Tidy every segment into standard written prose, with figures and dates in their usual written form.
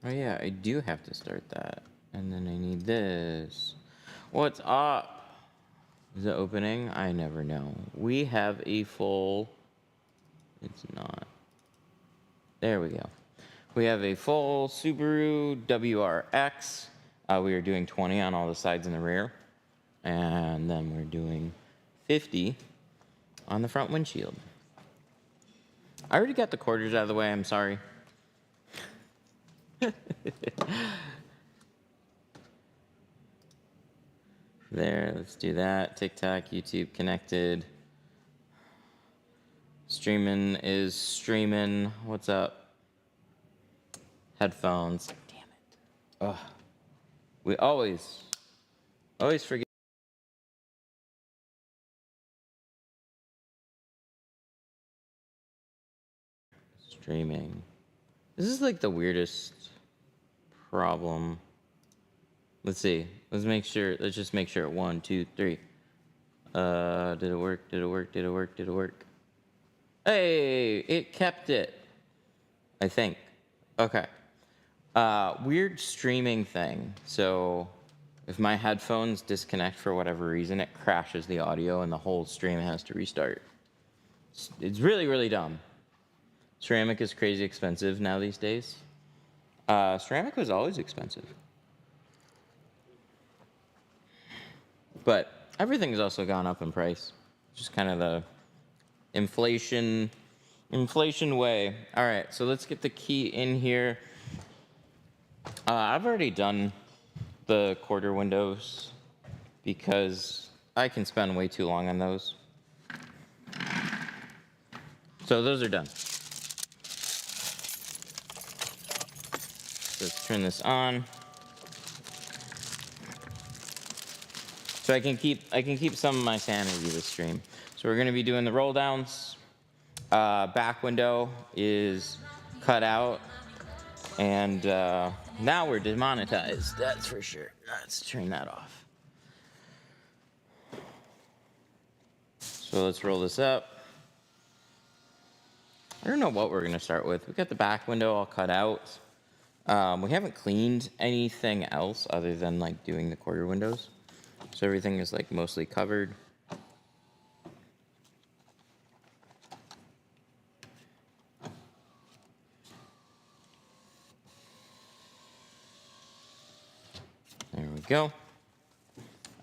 Oh yeah, I do have to start that. And then I need this. What's up? Is it opening? I never know. We have a full... It's not. There we go. We have a full Subaru WRX. We are doing 20 on all the sides and the rear. And then we're doing 50 on the front windshield. I already got the quarters out of the way, I'm sorry. There, let's do that. TikTok, YouTube connected. Streaming is streaming. What's up? Headphones. Damn it. Ugh. We always forget. Streaming. This is like the weirdest problem. Let's see. Let's make sure. Let's just make sure. 1, 2, 3. Did it work? Did it work? Did it work? Did it work? Hey, it kept it. I think. Okay. Weird streaming thing. So if my headphones disconnect for whatever reason, it crashes the audio and the whole stream has to restart. It's really, really dumb. Ceramic is crazy expensive now these days. Ceramic was always expensive. But everything has also gone up in price. Just kind of the inflation way. All right, so let's get the key in here. I've already done the quarter windows because I can spend way too long on those. So those are done. Let's turn this on. So I can keep some of my sanity this stream. So we're gonna be doing the roll downs. Back window is cut out, and now we're demonetized. That's for sure. Let's turn that off. So let's roll this up. I don't know what we're gonna start with. We got the back window all cut out. We haven't cleaned anything else other than like doing the quarter windows. So everything is like mostly covered. There we go.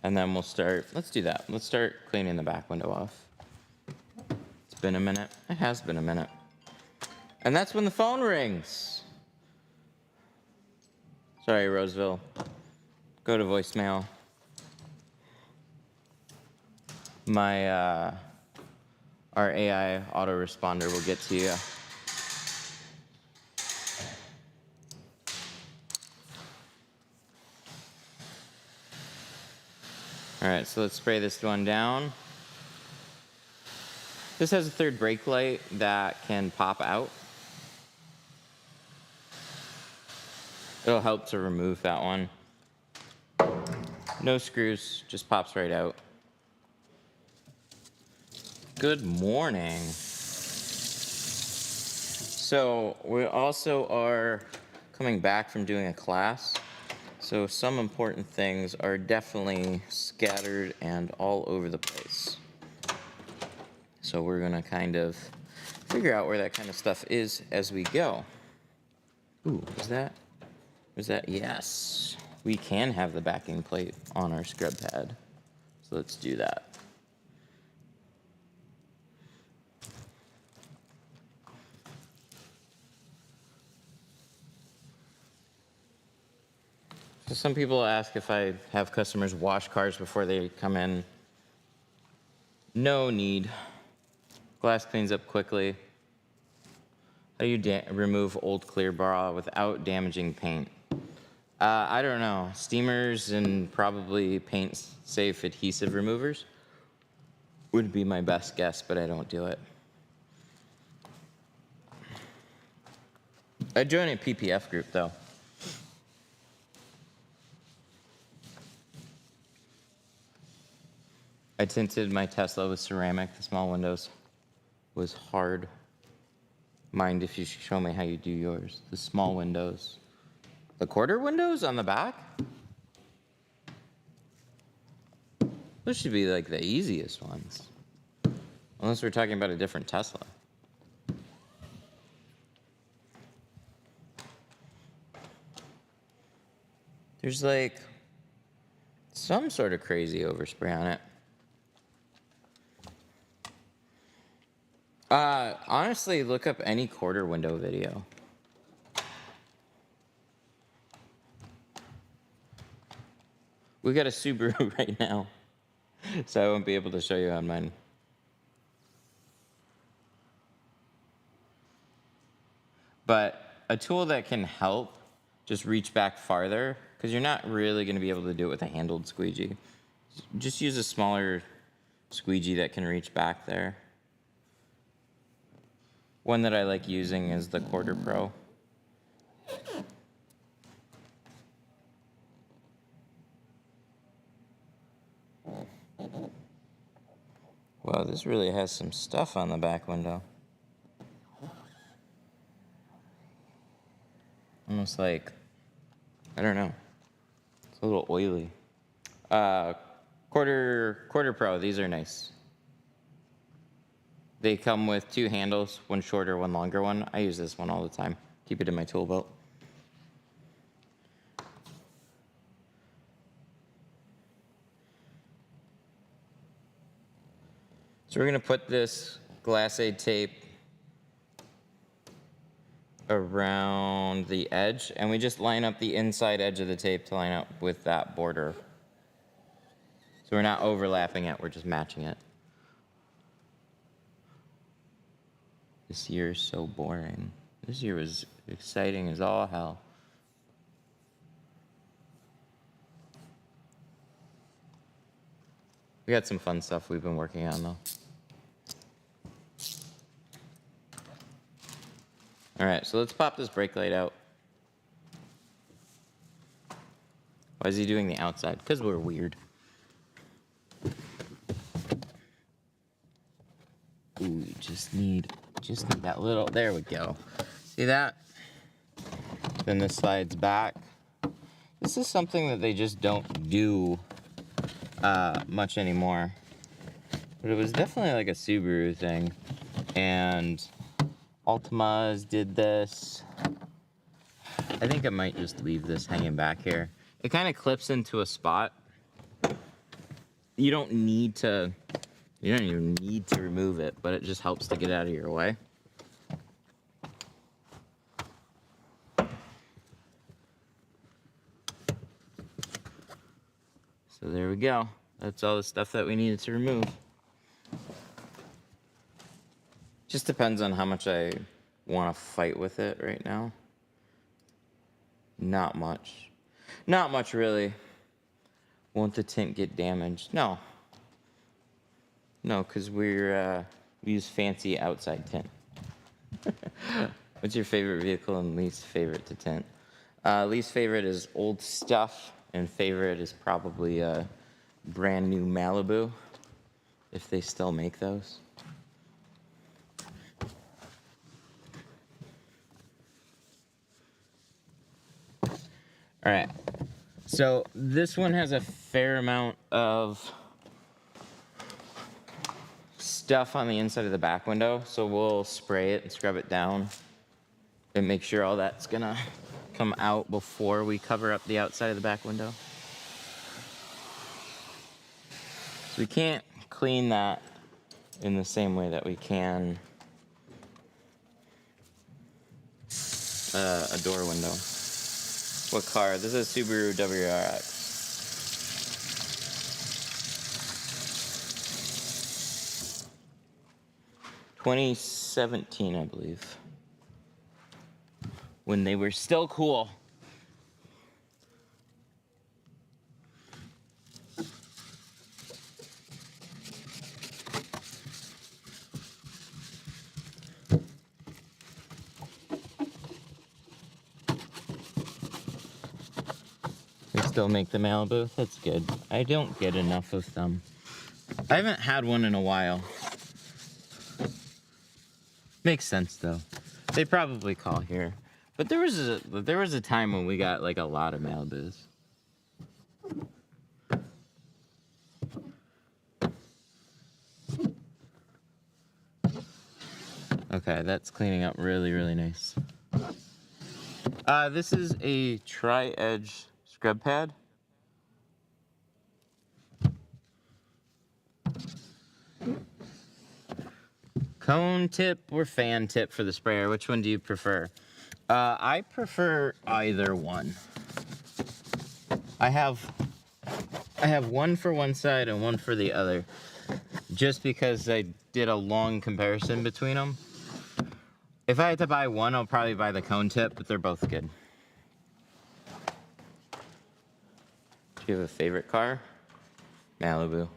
And then we'll start, let's do that. Let's start cleaning the back window off. It's been a minute. It has been a minute. And that's when the phone rings. Sorry, Roseville. Go to voicemail. Our AI autoresponder will get to you. All right, so let's spray this one down. This has a third brake light that can pop out. It'll help to remove that one. No screws, just pops right out. Good morning. So we also are coming back from doing a class. So some important things are definitely scattered and all over the place. So we're gonna kind of figure out where that kind of stuff is as we go. Ooh, is that? Yes. We can have the backing plate on our scrub pad. So let's do that. So some people ask if I have customers wash cars before they come in. No need. Glass cleans up quickly. How do you remove old clear bra without damaging paint? I don't know. Steamers and probably paint-safe adhesive removers would be my best guess, but I don't do it. I joined a PPF group, though. I tinted my Tesla with ceramic. The small windows was hard. Mind if you show me how you do yours. The small windows The quarter windows on the back? Those should be like the easiest ones. Unless we're talking about a different Tesla. There's like some sort of crazy overspray on it. Honestly, look up any quarter window video. We got a Subaru right now, so I won't be able to show you on mine. But a tool that can help just reach back farther, because you're not really going to be able to do it with a handled squeegee. Just use a smaller squeegee that can reach back there. One that I like using is the Quarter Pro. Wow, this really has some stuff on the back window. Almost like, I don't know. It's a little oily. Quarter Pro, these are nice. They come with 2 handles, one shorter, one longer one. I use this one all the time. Keep it in my tool belt. So we're gonna put this glass aid tape around the edge, and we just line up the inside edge of the tape to line up with that border. So we're not overlapping it, we're just matching it. This year is so boring. This year was exciting as all hell. We got some fun stuff we've been working on though. All right, so let's pop this brake light out. Why is he doing the outside? Because we're weird. Ooh, you just need that little, there we go. See that? Then this slides back. This is something that they just don't do much anymore. But it was definitely like a Subaru thing. And Altimas did this. I think I might just leave this hanging back here. It kind of clips into a spot. You don't even need to remove it, but it just helps to get out of your way. So there we go. That's all the stuff that we needed to remove. Just depends on how much I want to fight with it right now. Not much. Not much, really. Won't the tint get damaged? No. No, because we use fancy outside tint. What's your favorite vehicle and least favorite to tint? Least favorite is old stuff, and favorite is probably a brand new Malibu, if they still make those. All right, so this one has a fair amount of stuff on the inside of the back window, so we'll spray it and scrub it down and make sure all that's gonna come out before we cover up the outside of the back window. So we can't clean that in the same way that we can a door window. What car? This is a Subaru WRX. '17, I believe. When they were still cool. They still make the Malibu? That's good. I don't get enough of them. I haven't had one in a while. Makes sense though. They probably call here. But there was a time when we got like a lot of Malibus. Okay, that's cleaning up really, really nice. This is a tri-edge scrub pad. Cone tip or fan tip for the sprayer? Which one do you prefer? I prefer either one. I have one for one side and one for the other, just because I did a long comparison between them. If I had to buy one, I'll probably buy the cone tip, but they're both good. Do you have a favorite car? Malibu.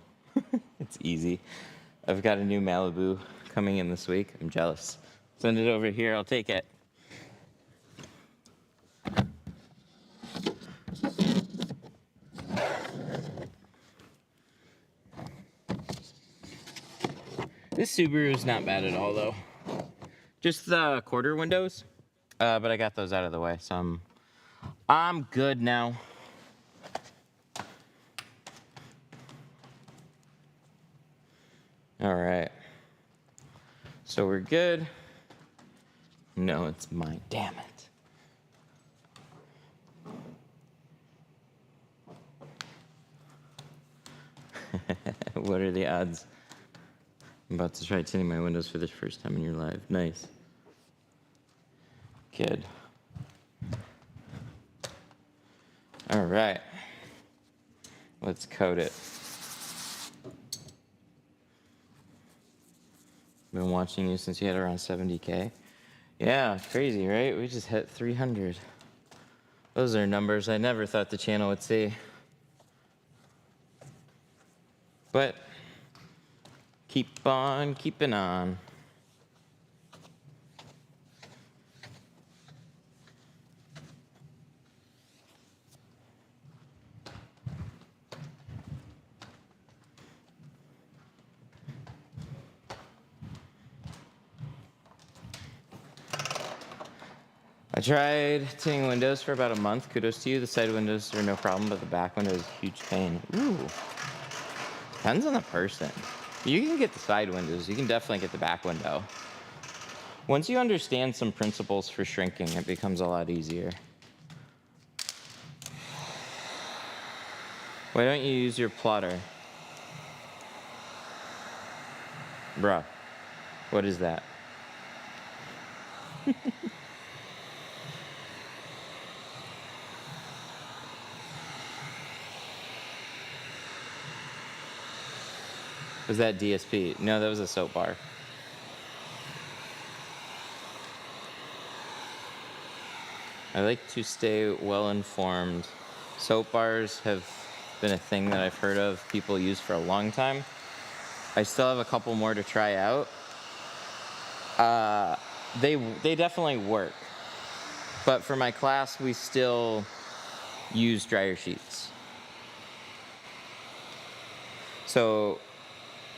It's easy. I've got a new Malibu coming in this week. I'm jealous. Send it over here. I'll take it. This Subaru is not bad at all, though. Just the quarter windows, but I got those out of the way, so I'm good now. All right. So we're good. No, it's mine. Damn it. What are the odds? I'm about to try tinting my windows for the first time in your life. Nice. Good. All right. Let's coat it. Been watching you since you had around 70K. Yeah, crazy, right? We just hit 300. Those are numbers I never thought the channel would see. But keep on keeping on. I tried tinting windows for about a month. Kudos to you. The side windows are no problem, but the back window is a huge pain. Ooh. Depends on the person. You can get the side windows. You can definitely get the back window. Once you understand some principles for shrinking, it becomes a lot easier. Why don't you use your plotter? Bruh, what is that? Was that DSP? No, that was a soap bar. I like to stay well informed. Soap bars have been a thing that I've heard of people use for a long time. I still have a couple more to try out. They definitely work. But for my class, we still use dryer sheets. So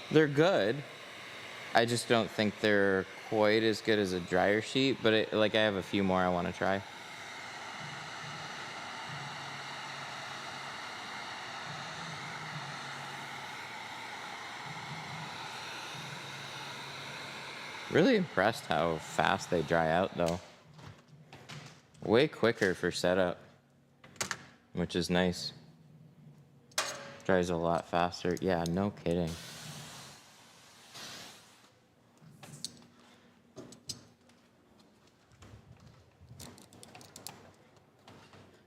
they're good. I just don't think they're quite as good as a dryer sheet, but I have a few more I want to try. Really impressed how fast they dry out, though. Way quicker for setup, which is nice. Dries a lot faster. Yeah, no kidding.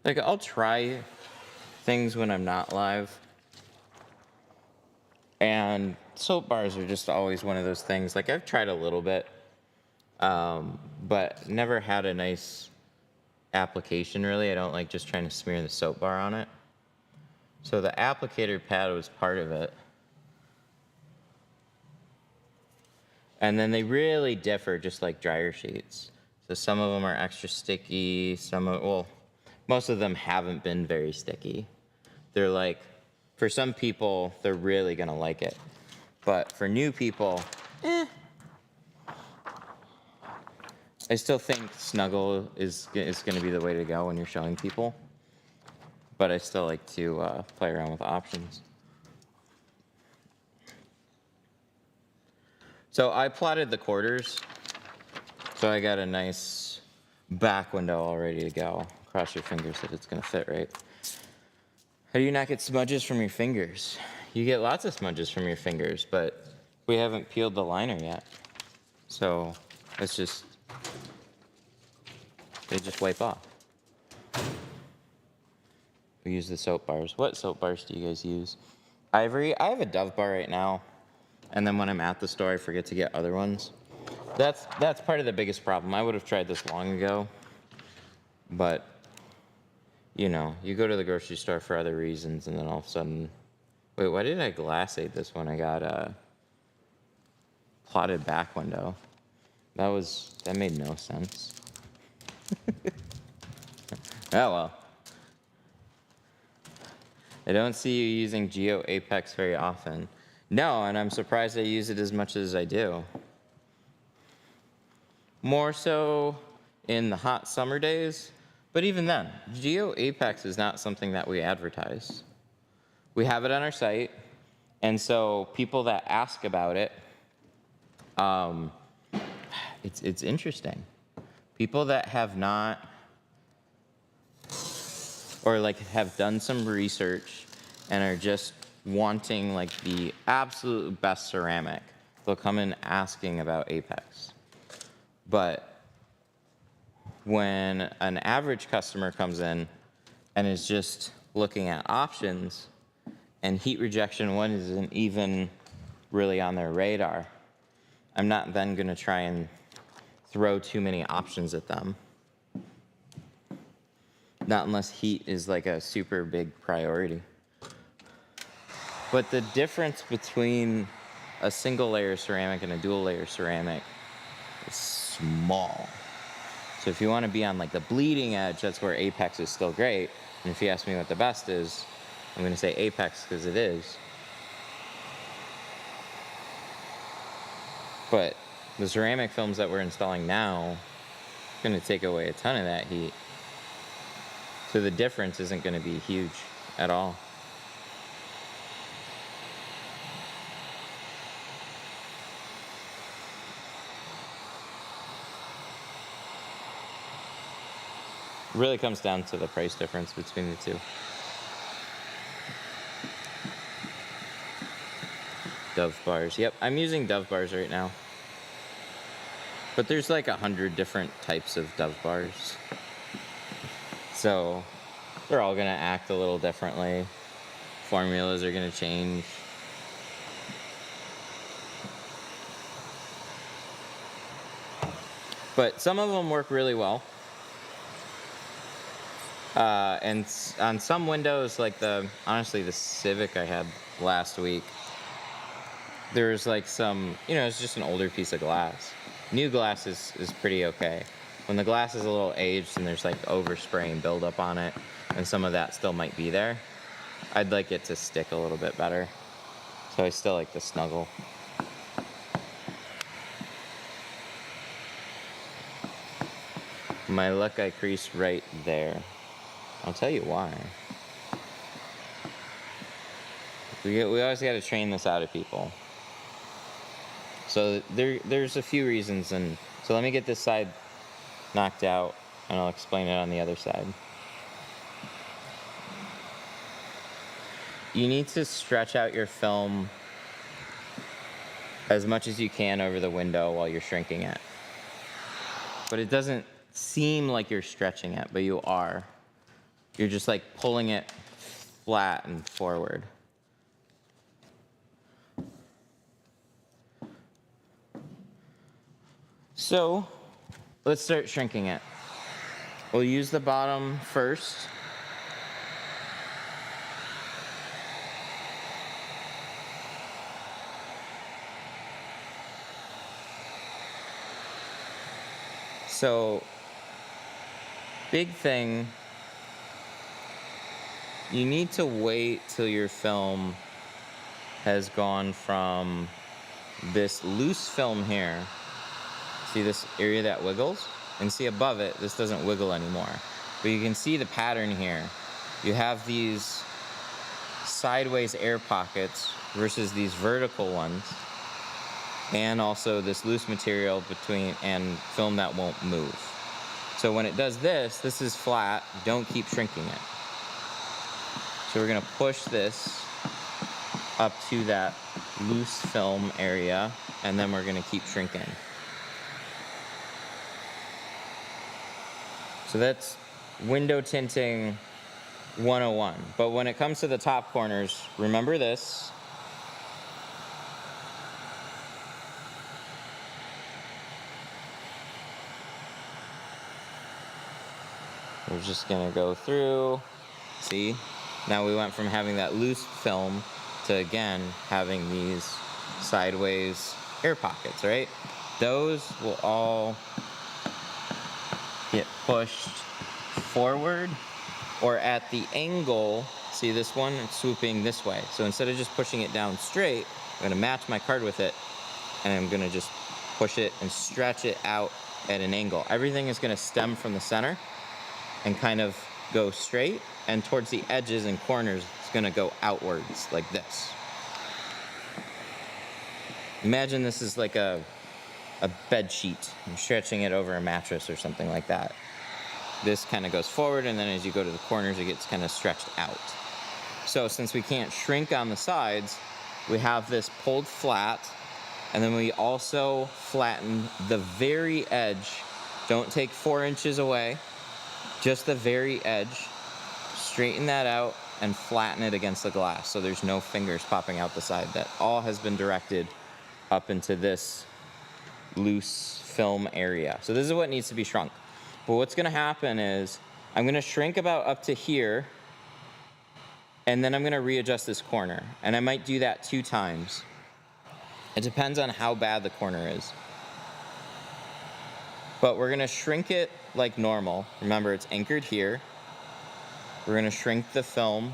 Like, I'll try things when I'm not live. And soap bars are just always one of those things. Like, I've tried a little bit, but never had a nice application, really. I don't like just trying to smear the soap bar on it. So the applicator pad was part of it. And then they really differ, just like dryer sheets. So some of them are extra sticky, most of them haven't been very sticky. They're like, for some people, they're really gonna like it. But for new people, I still think snuggle is going to be the way to go when you're showing people. But I still like to play around with options. So I plotted the quarters. So I got a nice back window all ready to go. Cross your fingers that it's going to fit right. How do you not get smudges from your fingers? You get lots of smudges from your fingers, but we haven't peeled the liner yet. So it's just, they just wipe off. We use the soap bars. What soap bars do you guys use? Ivory. I have a Dove bar right now. And then when I'm at the store, I forget to get other ones. That's part of the biggest problem. I would have tried this long ago. But, you know, you go to the grocery store for other reasons, and then all of a sudden... Wait, why did I glassate this when I got a plotted back window? That made no sense. Oh well. I don't see you using Geo Apex very often. No, and I'm surprised I use it as much as I do. More so in the hot summer days, but even then, Geo Apex is not something that we advertise. We have it on our site, and so people that ask about it, it's interesting. People that have not, or like have done some research and are just wanting like the absolute best ceramic, they'll come in asking about Apex. But when an average customer comes in and is just looking at options, and heat rejection one isn't even really on their radar, I'm not then going to try and throw too many options at them. Not unless heat is like a super big priority. But the difference between a single layer ceramic and a dual layer ceramic is small. So if you want to be on like the bleeding edge, that's where Apex is still great. And if you ask me what the best is, I'm going to say Apex because it is. But the ceramic films that we're installing now are going to take away a ton of that heat. So the difference isn't going to be huge at all. It really comes down to the price difference between the two. Dove bars. Yep, I'm using Dove bars right now. But there's like 100 different types of Dove bars. So they're all gonna act a little differently. Formulas are gonna change. But some of them work really well. And on some windows, like honestly, the Civic I had last week, there's like some, it's just an older piece of glass. New glass is pretty okay. When the glass is a little aged and there's like overspray and buildup on it, and some of that still might be there, I'd like it to stick a little bit better. So I still like the snuggle. My luck, I crease right there. I'll tell you why. We always got to train this out of people. So there's a few reasons, and so let me get this side knocked out, and I'll explain it on the other side. You need to stretch out your film as much as you can over the window while you're shrinking it. But it doesn't seem like you're stretching it, but you are. You're just like pulling it flat and forward. So let's start shrinking it. We'll use the bottom first. So, big thing, you need to wait till your film has gone from this loose film here. See this area that wiggles? and see above it, this doesn't wiggle anymore. But you can see the pattern here. You have these sideways air pockets versus these vertical ones, and also this loose material between and film that won't move. So when it does this, this is flat. Don't keep shrinking it. So we're gonna push this up to that loose film area, and then we're gonna keep shrinking. So that's window tinting 101. But when it comes to the top corners, remember this. We're just gonna go through, see? Now we went from having that loose film to, again, having these sideways air pockets, right? Those will all get pushed forward or at the angle. See this one? It's swooping this way. So instead of just pushing it down straight, I'm gonna match my card with it, and I'm gonna just push it and stretch it out at an angle. Everything is gonna stem from the center and kind of go straight, and towards the edges and corners, it's gonna go outwards like this. Imagine this is like a bed sheet. I'm stretching it over a mattress or something like that. This kind of goes forward, and then as you go to the corners, it gets kind of stretched out. So since we can't shrink on the sides, we have this pulled flat, and then we also flatten the very edge. Don't take 4 inches away, just the very edge. Straighten that out and flatten it against the glass so there's no fingers popping out the side. That all has been directed up into this loose film area. So this is what needs to be shrunk. But what's gonna happen is I'm gonna shrink about up to here, and then I'm gonna readjust this corner. And I might do that 2 times. It depends on how bad the corner is. But we're gonna shrink it like normal. Remember, it's anchored here. We're gonna shrink the film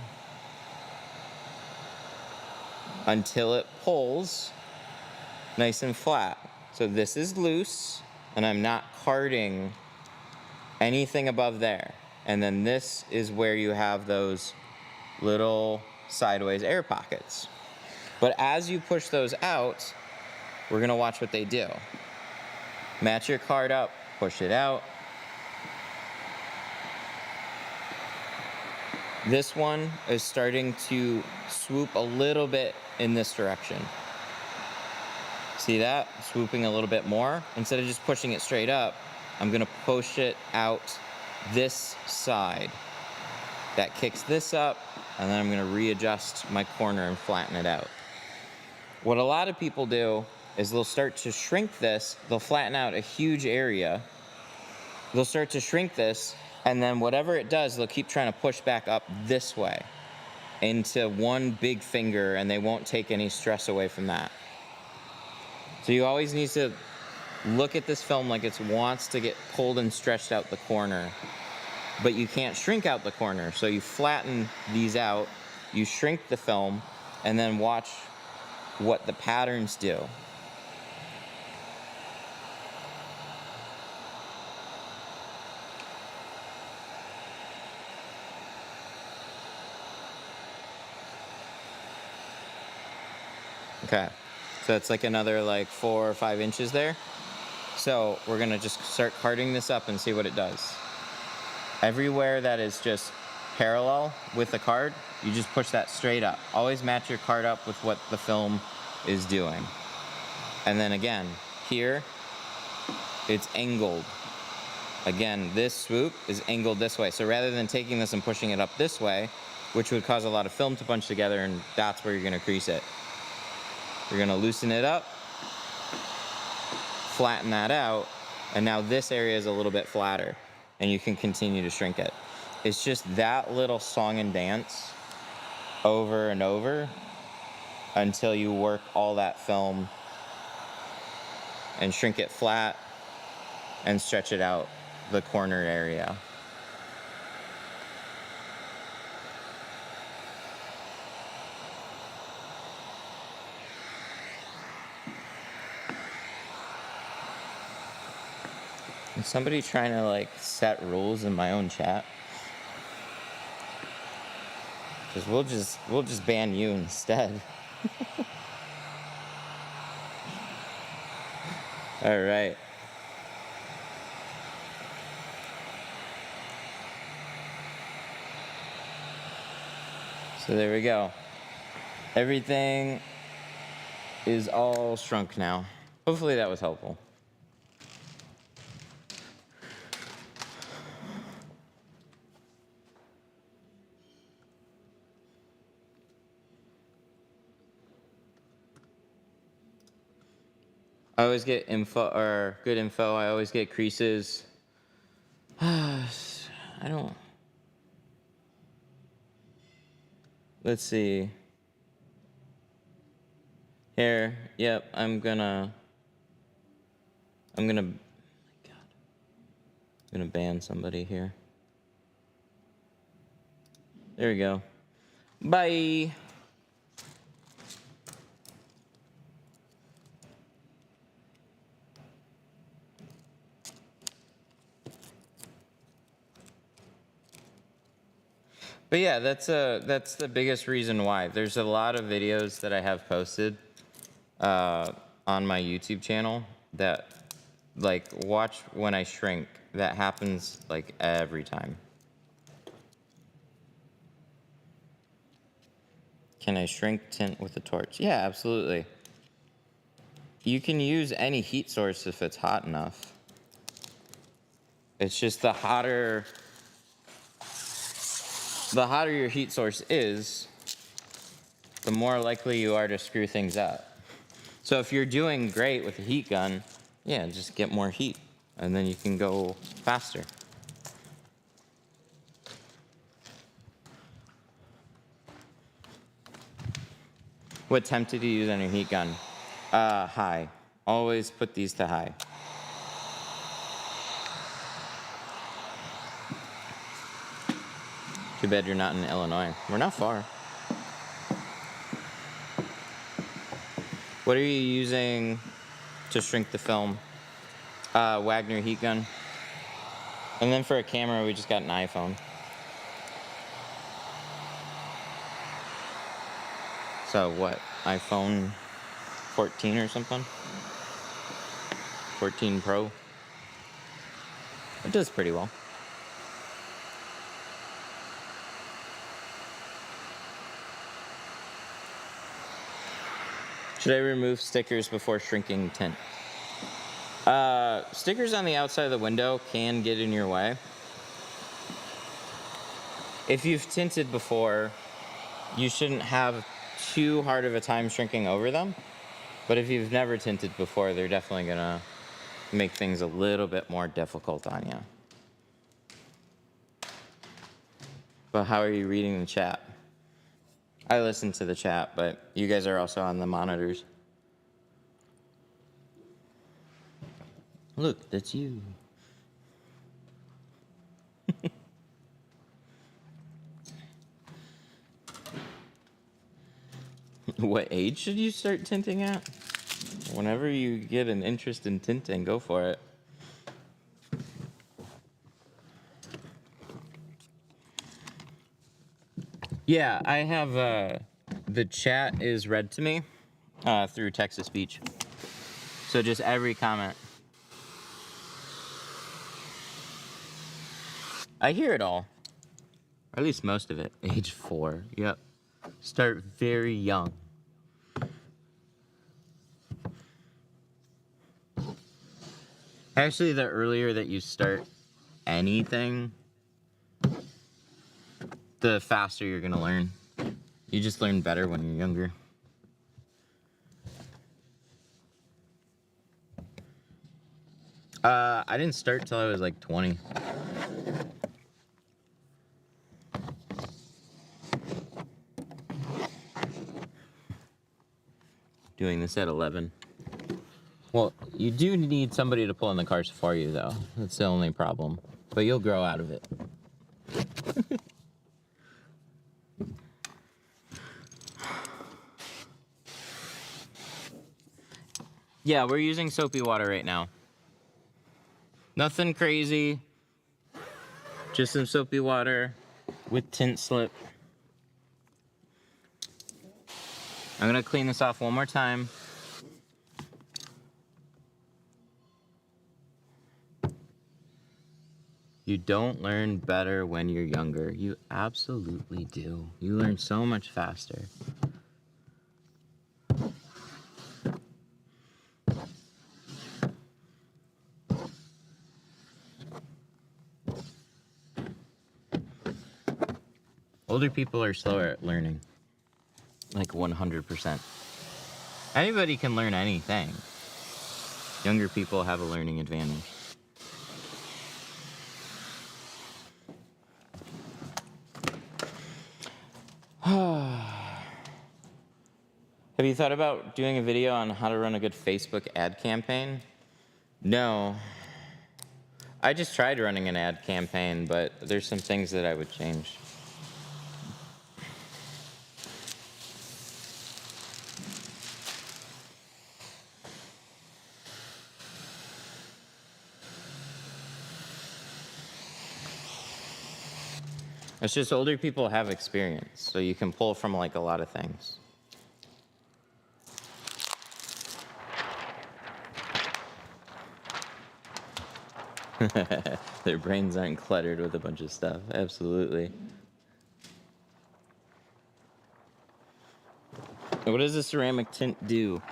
until it pulls nice and flat. So this is loose, and I'm not carding anything above there. And then this is where you have those little sideways air pockets. But as you push those out, we're gonna watch what they do. Match your card up, push it out. This one is starting to swoop a little bit in this direction. See that? Swooping a little bit more. Instead of just pushing it straight up, I'm gonna push it out this side. That kicks this up, and then I'm gonna readjust my corner and flatten it out. What a lot of people do is they'll start to shrink this, they'll flatten out a huge area, they'll start to shrink this, and then whatever it does, they'll keep trying to push back up this way into one big finger, and they won't take any stress away from that. So you always need to look at this film like it wants to get pulled and stretched out the corner, but you can't shrink out the corner. So you flatten these out, you shrink the film, and then watch what the patterns do. Okay, so that's like another like 4 or 5 inches there. So we're gonna just start carding this up and see what it does. Everywhere that is just parallel with the card, you just push that straight up. Always match your card up with what the film is doing. And then again, here, it's angled. Again, this swoop is angled this way. So rather than taking this and pushing it up this way, which would cause a lot of film to bunch together, and that's where you're gonna crease it. You're gonna loosen it up, flatten that out, and now this area is a little bit flatter, and you can continue to shrink it. It's just that little song and dance over and over until you work all that film and shrink it flat and stretch it out the corner area. Is somebody trying to like set rules in my own chat? Because we'll just ban you instead. All right. So there we go. Everything is all shrunk now. Hopefully that was helpful. I always get info or good info. I always get creases. I don't. Let's see. Here. Yep. I'm gonna. Oh my God. I'm gonna ban somebody here. There we go. Bye. But yeah, that's the biggest reason why. There's a lot of videos that I have posted on my YouTube channel that, like, watch when I shrink. That happens, like, every time. Can I shrink tint with a torch? Yeah, absolutely. You can use any heat source if it's hot enough. It's just the hotter your heat source is, the more likely you are to screw things up. So if you're doing great with a heat gun, yeah, just get more heat, and then you can go faster. What temp did you use on your heat gun? High. Always put these to high. Too bad you're not in Illinois. We're not far. What are you using to shrink the film? Wagner heat gun. And then for a camera, we just got an iPhone. So what, iPhone 14 or something? 14 Pro? It does pretty well. Should I remove stickers before shrinking tint? Stickers on the outside of the window can get in your way. If you've tinted before, you shouldn't have too hard of a time shrinking over them. But if you've never tinted before, they're definitely gonna make things a little bit more difficult on you. But how are you reading the chat? I listen to the chat, but you guys are also on the monitors. Look, that's you. What age should you start tinting at? Whenever you get an interest in tinting, go for it. Yeah, I have, the chat is read to me through text-to-speech. So just every comment. I hear it all. Or at least most of it. Age 4, yep. Start very young. Actually, the earlier that you start anything, the faster you're gonna learn. You just learn better when you're younger. I didn't start till I was like 20. Doing this at 11. Well, you do need somebody to pull in the cars for you, though. That's the only problem. But you'll grow out of it. Yeah, we're using soapy water right now. Nothing crazy. Just some soapy water with tint slip. I'm gonna clean this off one more time. You don't learn better when you're younger. You absolutely do. You learn so much faster. Older people are slower at learning. Like 100%. Anybody can learn anything. Younger people have a learning advantage. Have you thought about doing a video on how to run a good Facebook ad campaign? No. I just tried running an ad campaign, but there's some things that I would change. It's just older people have experience, so you can pull from like a lot of things. Their brains aren't cluttered with a bunch of stuff. Absolutely. What does the ceramic tint do?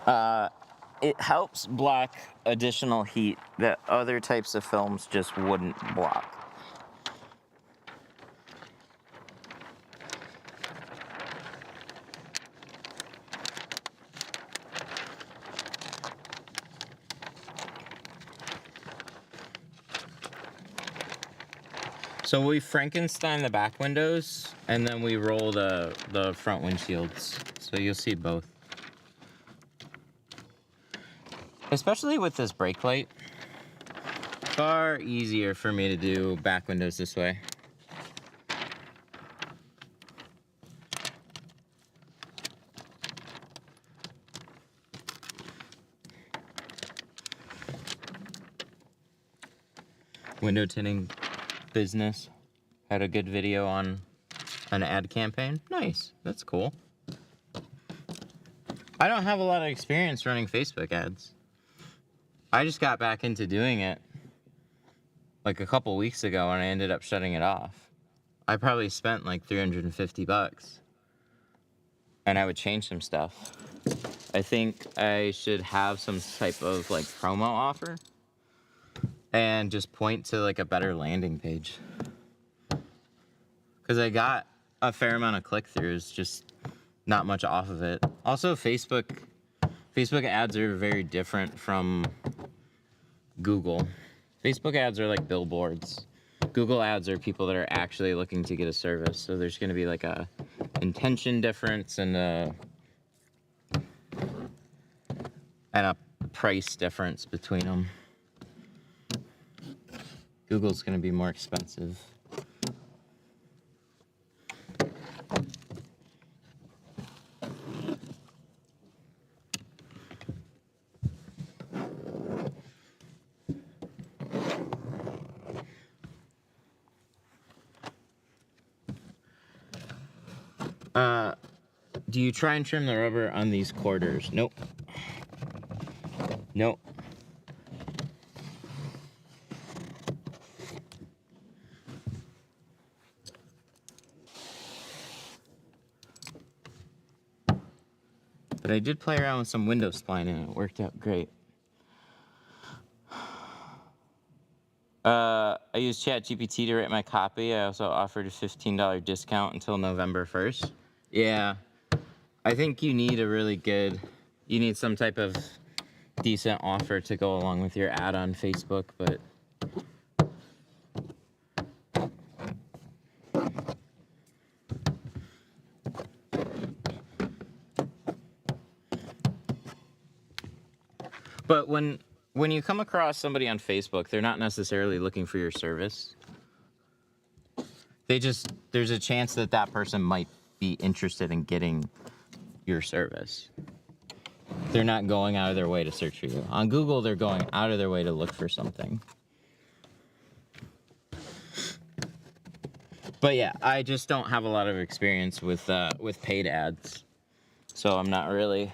It helps block additional heat that other types of films just wouldn't block. So we Frankenstein the back windows, and then we roll the front windshields. So you'll see both. Especially with this brake light. Far easier for me to do back windows this way. Window tinting business had a good video on an ad campaign. Nice, that's cool. I don't have a lot of experience running Facebook ads. I just got back into doing it like a couple weeks ago and I ended up shutting it off. I probably spent like $350 and I would change some stuff. I think I should have some type of like promo offer and just point to like a better landing page. Because I got a fair amount of click-throughs, just not much off of it. Also, Facebook ads are very different from Google. Facebook ads are like billboards. Google ads are people that are actually looking to get a service. So there's going to be like a intention difference and a price difference between them. Google's going to be more expensive. Do you try and trim the rubber on these quarters? Nope. Nope. But I did play around with some window spline and it worked out great. I used ChatGPT to write my copy. I also offered a $15 discount until November 1st. Yeah, I think you need you need some type of decent offer to go along with your ad on Facebook, but when you come across somebody on Facebook, they're not necessarily looking for your service. There's a chance that that person might be interested in getting your service. They're not going out of their way to search for you. On Google, they're going out of their way to look for something. But yeah, I just don't have a lot of experience with paid ads, so I'm not really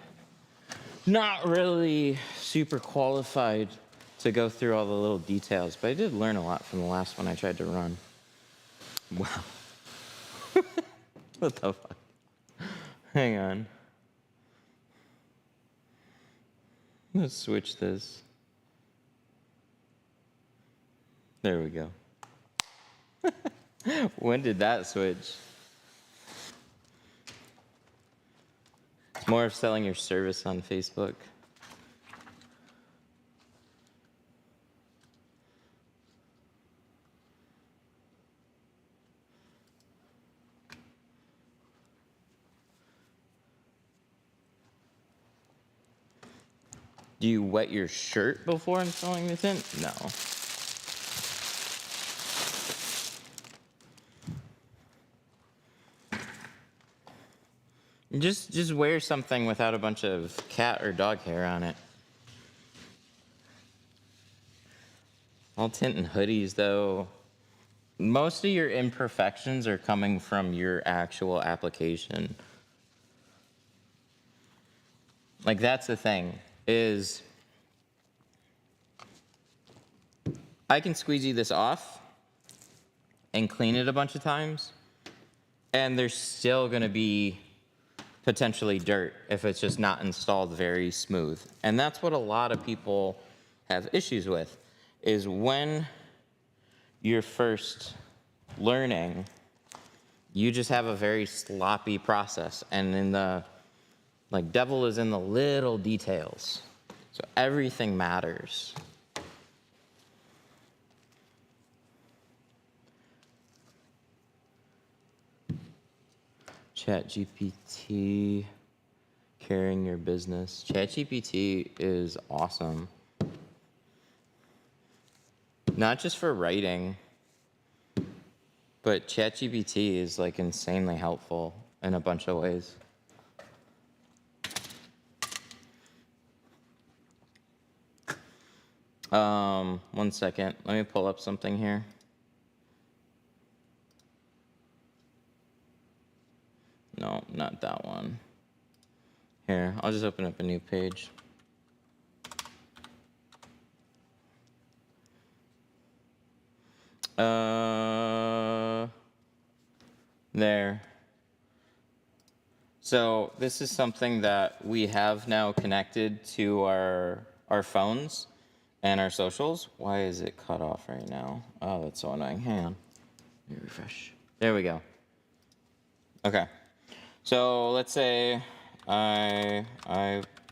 super qualified to go through all the little details. But I did learn a lot from the last one I tried to run. Wow. What the fuck? Hang on. Let's switch this. There we go. When did that switch? It's more of selling your service on Facebook. Do you wet your shirt before installing the tint? No. Just wear something without a bunch of cat or dog hair on it. All tint and hoodies, though, most of your imperfections are coming from your actual application. Like, that's the thing, is I can squeegee this off and clean it a bunch of times, and there's still gonna be potentially dirt if it's just not installed very smooth. And that's what a lot of people have issues with, is when you're first learning, you just have a very sloppy process. And in the, like, devil is in the little details. So everything matters. ChatGPT carrying your business. ChatGPT is awesome. Not just for writing, but ChatGPT is like insanely helpful in a bunch of ways. One second. Let me pull up something here. No, not that one. Here, I'll just open up a new page. There. So this is something that we have now connected to our phones and our socials. Why is it cut off right now? Oh, that's so annoying. Hang on. Let me refresh. There we go. Okay. So let's say I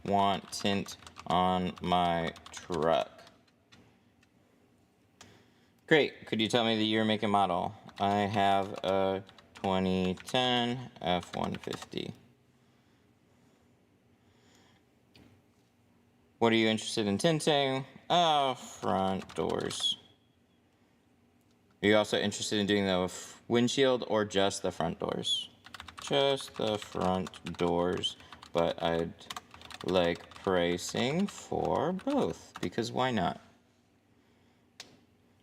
want tint on my truck. Great. Could you tell me the year, make, and model? I have a 2010 F-150. What are you interested in tinting? Front doors. Are you also interested in doing the windshield or just the front doors? Just the front doors, but I'd like pricing for both, because why not?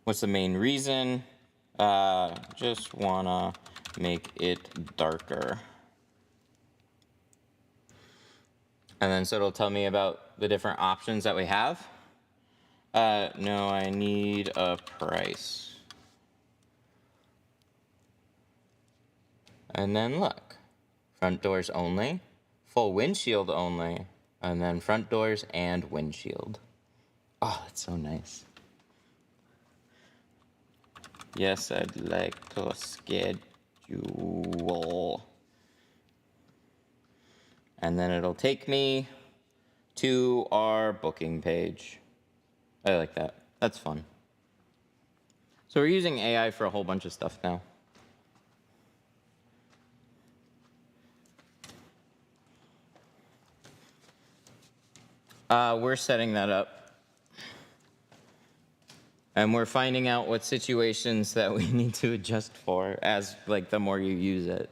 What's the main reason? Just wanna make it darker. And then so it'll tell me about the different options that we have. No, I need a price. And then look, front doors only, full windshield only, and then front doors and windshield. Oh, that's so nice. Yes, I'd like to schedule. And then it'll take me to our booking page. I like that. That's fun. So we're using AI for a whole bunch of stuff now. We're setting that up. And we're finding out what situations that we need to adjust for as, like, the more you use it.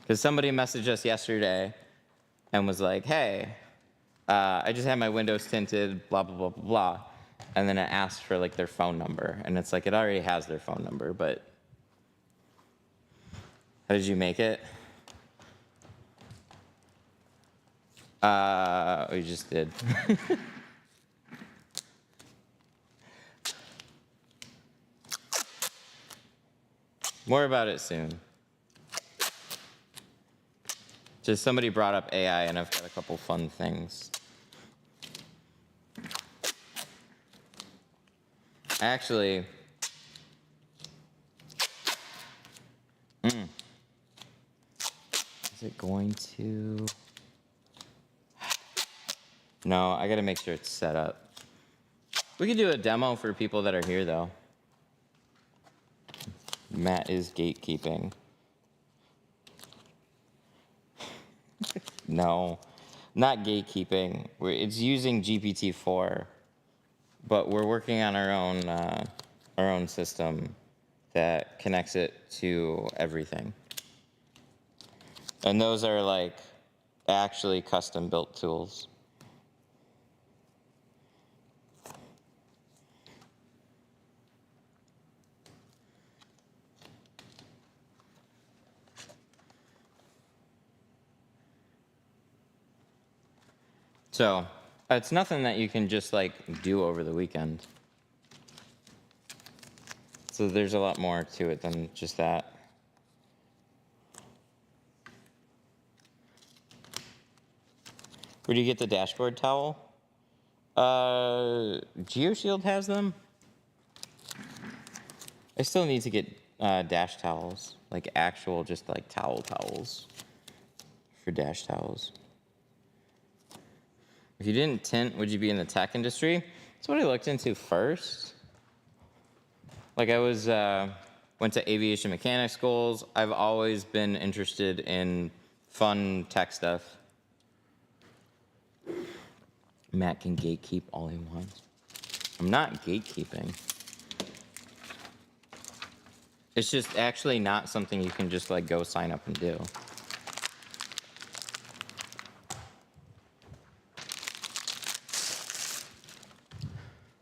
Because somebody messaged us yesterday and was like, hey, I just had my windows tinted, blah, blah, blah, blah, blah. And then it asked for, like, their phone number. And it's like, it already has their phone number, but How did you make it? We just did. More about it soon. Just somebody brought up AI, and I've got a couple fun things. Actually, is it going to? No, I gotta make sure it's set up. We could do a demo for people that are here, though. Matt is gatekeeping. No, not gatekeeping. It's using GPT-4, but we're working on our own system that connects it to everything. And those are like actually custom built tools. So it's nothing that you can just like do over the weekend. So there's a lot more to it than just that. Where do you get the dashboard towel? GeoShield has them. I still need to get dash towels, like actual just like towels for dash towels. If you didn't tint, would you be in the tech industry? That's what I looked into first. Like I was, went to aviation mechanics schools. I've always been interested in fun tech stuff. Matt can gatekeep all he wants. I'm not gatekeeping. It's just actually not something you can just like go sign up and do.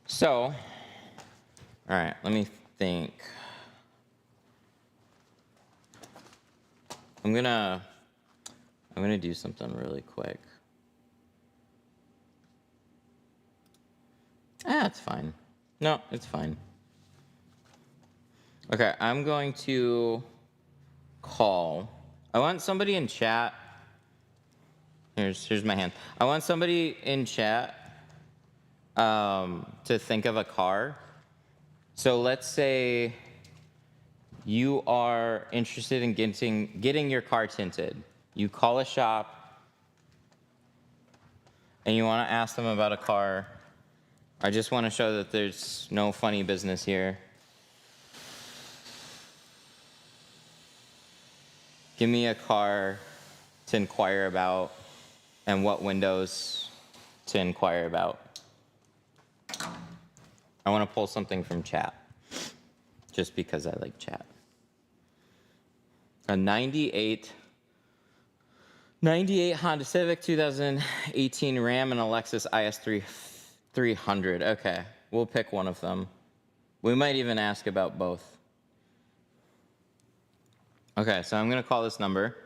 So, all right, let me think. I'm gonna do something really quick. It's fine. No, it's fine. Okay, I'm going to call. I want somebody in chat. Here's my hand. I want somebody in chat to think of a car. So let's say you are interested in getting your car tinted. You call a shop and you want to ask them about a car. I just want to show that there's no funny business here. Give me a car to inquire about and what windows to inquire about. I want to pull something from chat just because I like chat. A 98 Honda Civic, 2018 Ram, and a Lexus IS 300. Okay, we'll pick one of them. We might even ask about both. Okay, so I'm going to call this number.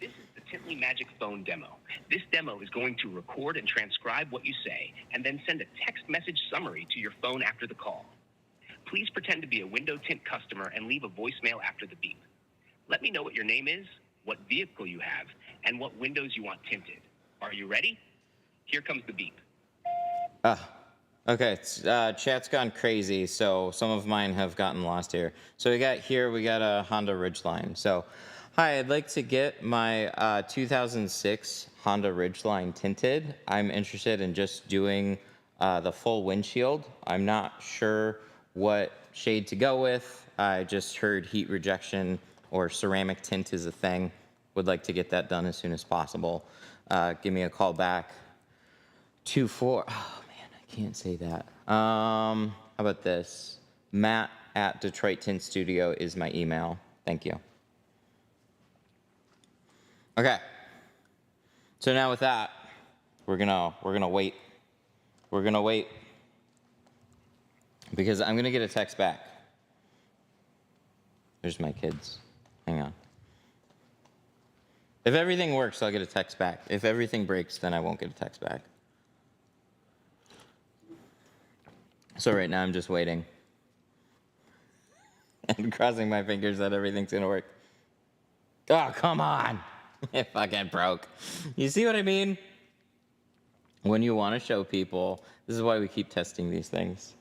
This is the Tintly Magic Phone demo. This demo is going to record and transcribe what you say, and then send a text message summary to your phone after the call. Please pretend to be a window tint customer and leave a voicemail after the beep. Let me know what your name is, what vehicle you have, and what windows you want tinted. Are you ready? Here comes the beep. Okay, chat's gone crazy, so some of mine have gotten lost here. So we got a Honda Ridgeline. So, hi, I'd like to get my 2006 Honda Ridgeline tinted. I'm interested in just doing the full windshield. I'm not sure what shade to go with. I just heard heat rejection or ceramic tint is a thing. Would like to get that done as soon as possible. Give me a call back. 24. Oh man, I can't say that. How about this? Matt at Detroit Tint Studio is my email. Thank you. Okay. So now with that, we're gonna wait. We're gonna wait because I'm gonna get a text back. There's my kids. Hang on. If everything works, I'll get a text back. If everything breaks, then I won't get a text back. So right now I'm just waiting. And crossing my fingers that everything's gonna work. Oh, come on! It fucking broke. You see what I mean? When you want to show people, this is why we keep testing these things.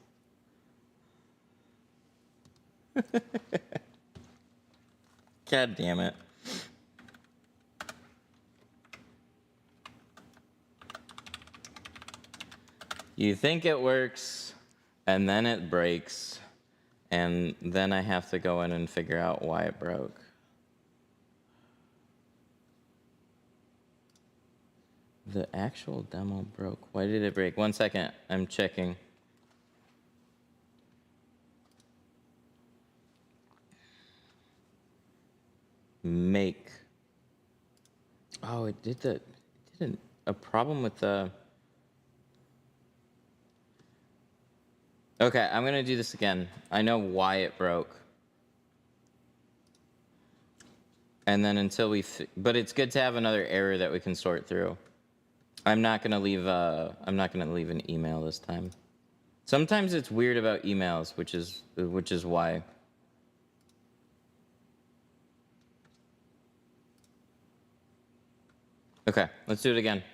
God damn it. You think it works, and then it breaks, and then I have to go in and figure out why it broke. The actual demo broke. Why did it break? 1 second, I'm checking. Make. Oh, it did the. It did a problem with the. Okay, I'm gonna do this again. I know why it broke. And then until we, but it's good to have another error that we can sort through. I'm not gonna leave an email this time. Sometimes it's weird about emails, which is why. Okay, let's do it again.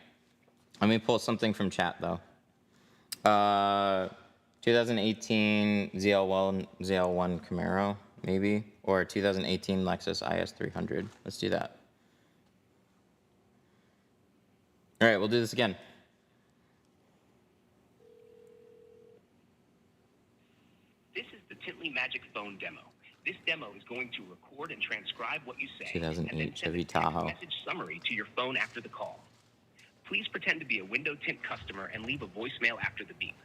Let me pull something from chat though. 2018 ZL1 Camaro, maybe, or 2018 Lexus IS 300. Let's do that. All right, we'll do this again. This is the Tintly Magic Phone demo. This demo is going to record and transcribe what you say, 2008 and then send Chevy a text Tahoe. message summary to your phone after the call. Please pretend to be a window tint customer and leave a voicemail after the beep.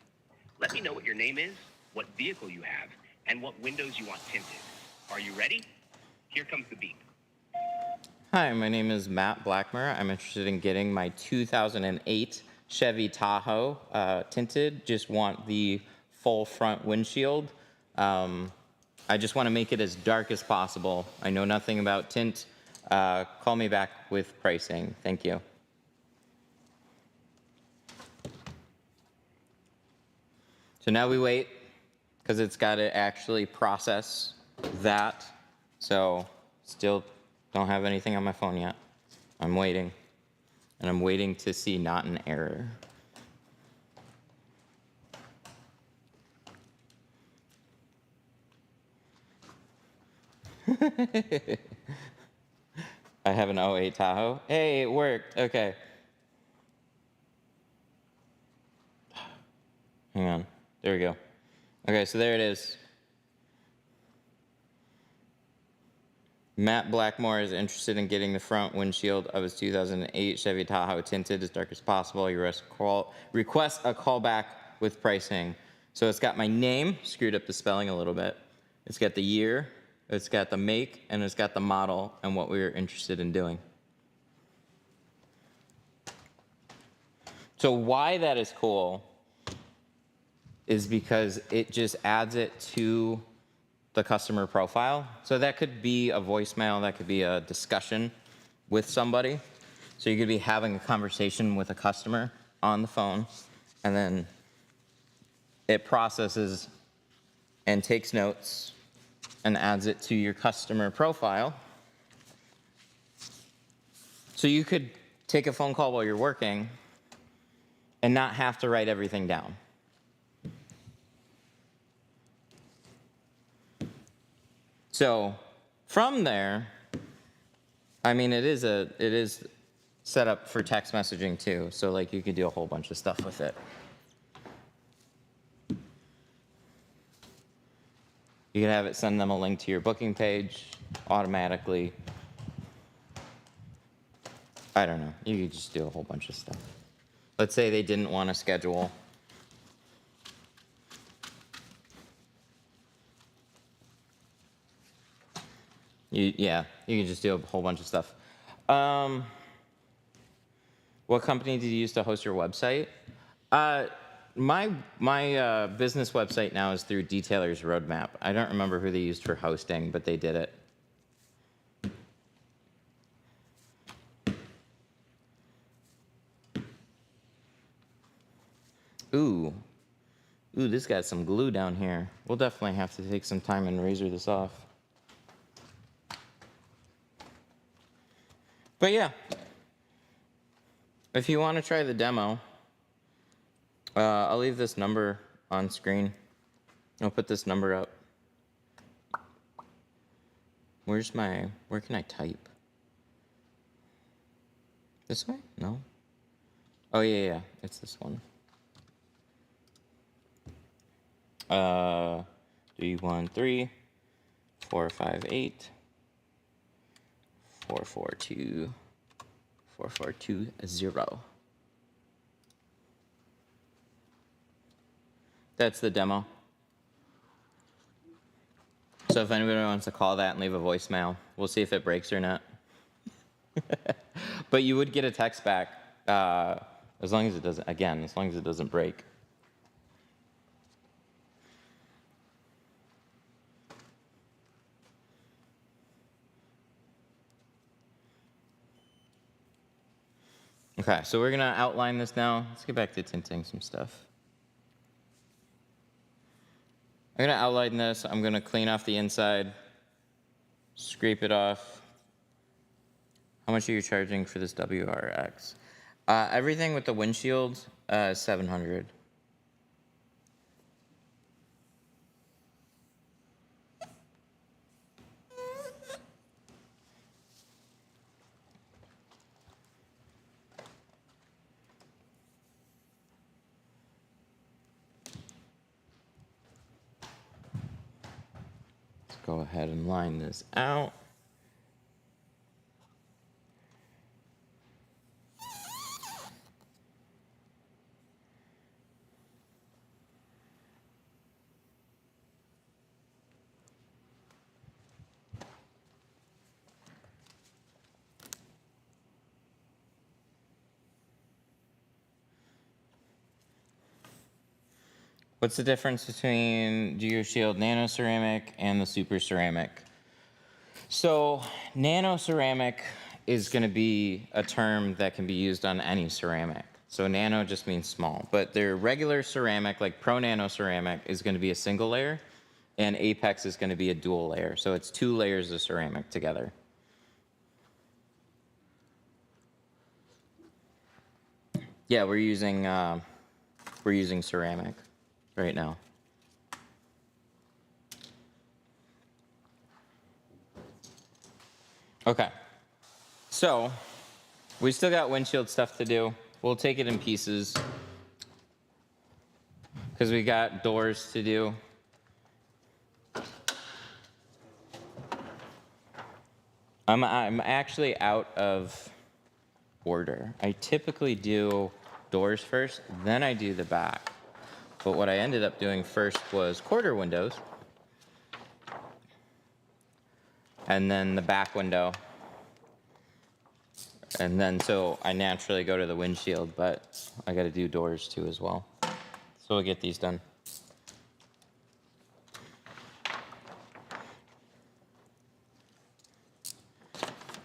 Let me know what your name is, what vehicle you have, and what windows you want tinted. Are you ready? Here comes the beep. Hi, my name is Matt Blackmer. I'm interested in getting my 2008 Chevy Tahoe tinted. Just want the full front windshield. I just want to make it as dark as possible. I know nothing about tint. Call me back with pricing. Thank you. So now we wait, because it's got to actually process that. So still don't have anything on my phone yet. I'm waiting. And I'm waiting to see not an error. I have an 08 Tahoe. Hey, it worked. Okay. Hang on. There we go. Okay, so there it is. Matt Blackmore is interested in getting the front windshield of his 2008 Chevy Tahoe tinted as dark as possible. You request a callback with pricing. So it's got my name, screwed up the spelling a little bit. It's got the year, it's got the make, and it's got the model and what we were interested in doing. So why that is cool is because it just adds it to the customer profile. So that could be a voicemail, that could be a discussion with somebody. So you could be having a conversation with a customer on the phone, and then it processes and takes notes and adds it to your customer profile. So you could take a phone call while you're working and not have to write everything down. So from there, I mean, it is set up for text messaging too. So like you could do a whole bunch of stuff with it. You can have it send them a link to your booking page automatically. I don't know. You could just do a whole bunch of stuff. Let's say they didn't want to schedule. You can just do a whole bunch of stuff. What company did you use to host your website? my business website now is through Detailer's Roadmap. I don't remember who they used for hosting, but they did it. Ooh, this got some glue down here. We'll definitely have to take some time and razor this off. But yeah, if you want to try the demo, I'll leave this number on screen. I'll put this number up. Where can I type? This way? No. Oh yeah, it's this one. 313 458 442 4420. That's the demo. So if anybody wants to call that and leave a voicemail, we'll see if it breaks or not. But you would get a text back as long as it doesn't break. Okay, so we're gonna outline this now. Let's get back to tinting some stuff. I'm gonna outline this. I'm gonna clean off the inside, scrape it off. How much are you charging for this WRX? Everything with the windshield, 700. Let's go ahead and line this out. What's the difference between GeoShield Nano Ceramic and the Super Ceramic? So, Nano Ceramic is going to be a term that can be used on any ceramic. So, nano just means small. But their regular ceramic, like Pro Nano Ceramic, is going to be a single layer, and Apex is going to be a dual layer. So, it's 2 layers of ceramic together. Yeah, we're using ceramic right now. Okay, so we still got windshield stuff to do. We'll take it in pieces because we got doors to do. I'm actually out of order. I typically do doors first, then I do the back. But what I ended up doing first was quarter windows, and then the back window. And then so I naturally go to the windshield, but I got to do doors too as well. So we'll get these done.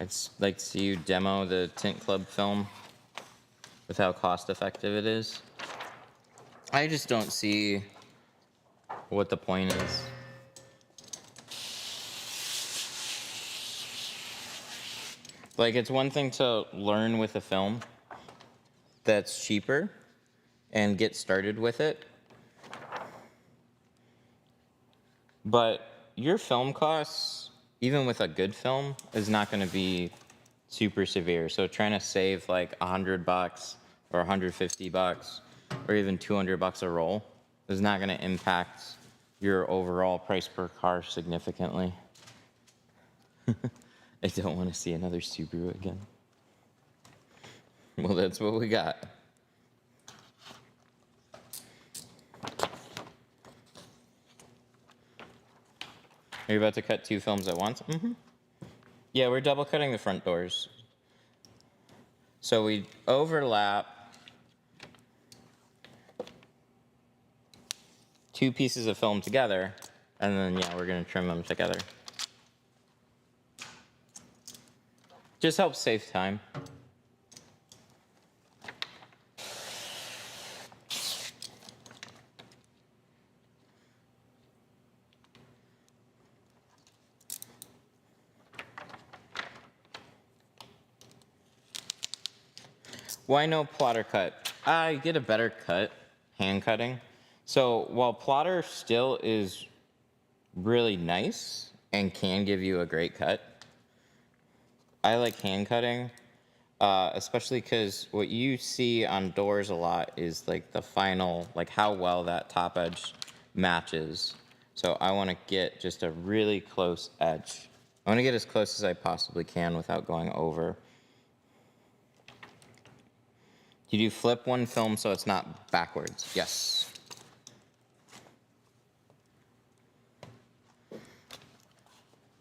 I'd like to see you demo the Tint Club film with how cost effective it is. I just don't see what the point is. Like, it's one thing to learn with a film that's cheaper and get started with it. But your film costs, even with a good film, is not going to be super severe. So trying to save like $100 or $150 or even $200 a roll is not going to impact your overall price per car significantly. I don't want to see another Subaru again. Well, that's what we got. Are you about to cut 2 films at once? Mm-hmm. Yeah, we're double cutting the front doors. So we overlap 2 pieces of film together, and then, yeah, we're gonna trim them together. Just helps save time. Why no plotter cut? I get a better cut hand cutting. So while plotter still is really nice and can give you a great cut, I like hand cutting, especially because what you see on doors a lot is like the final, like how well that top edge matches. So I want to get just a really close edge. I want to get as close as I possibly can without going over. Did you flip one film so it's not backwards? Yes.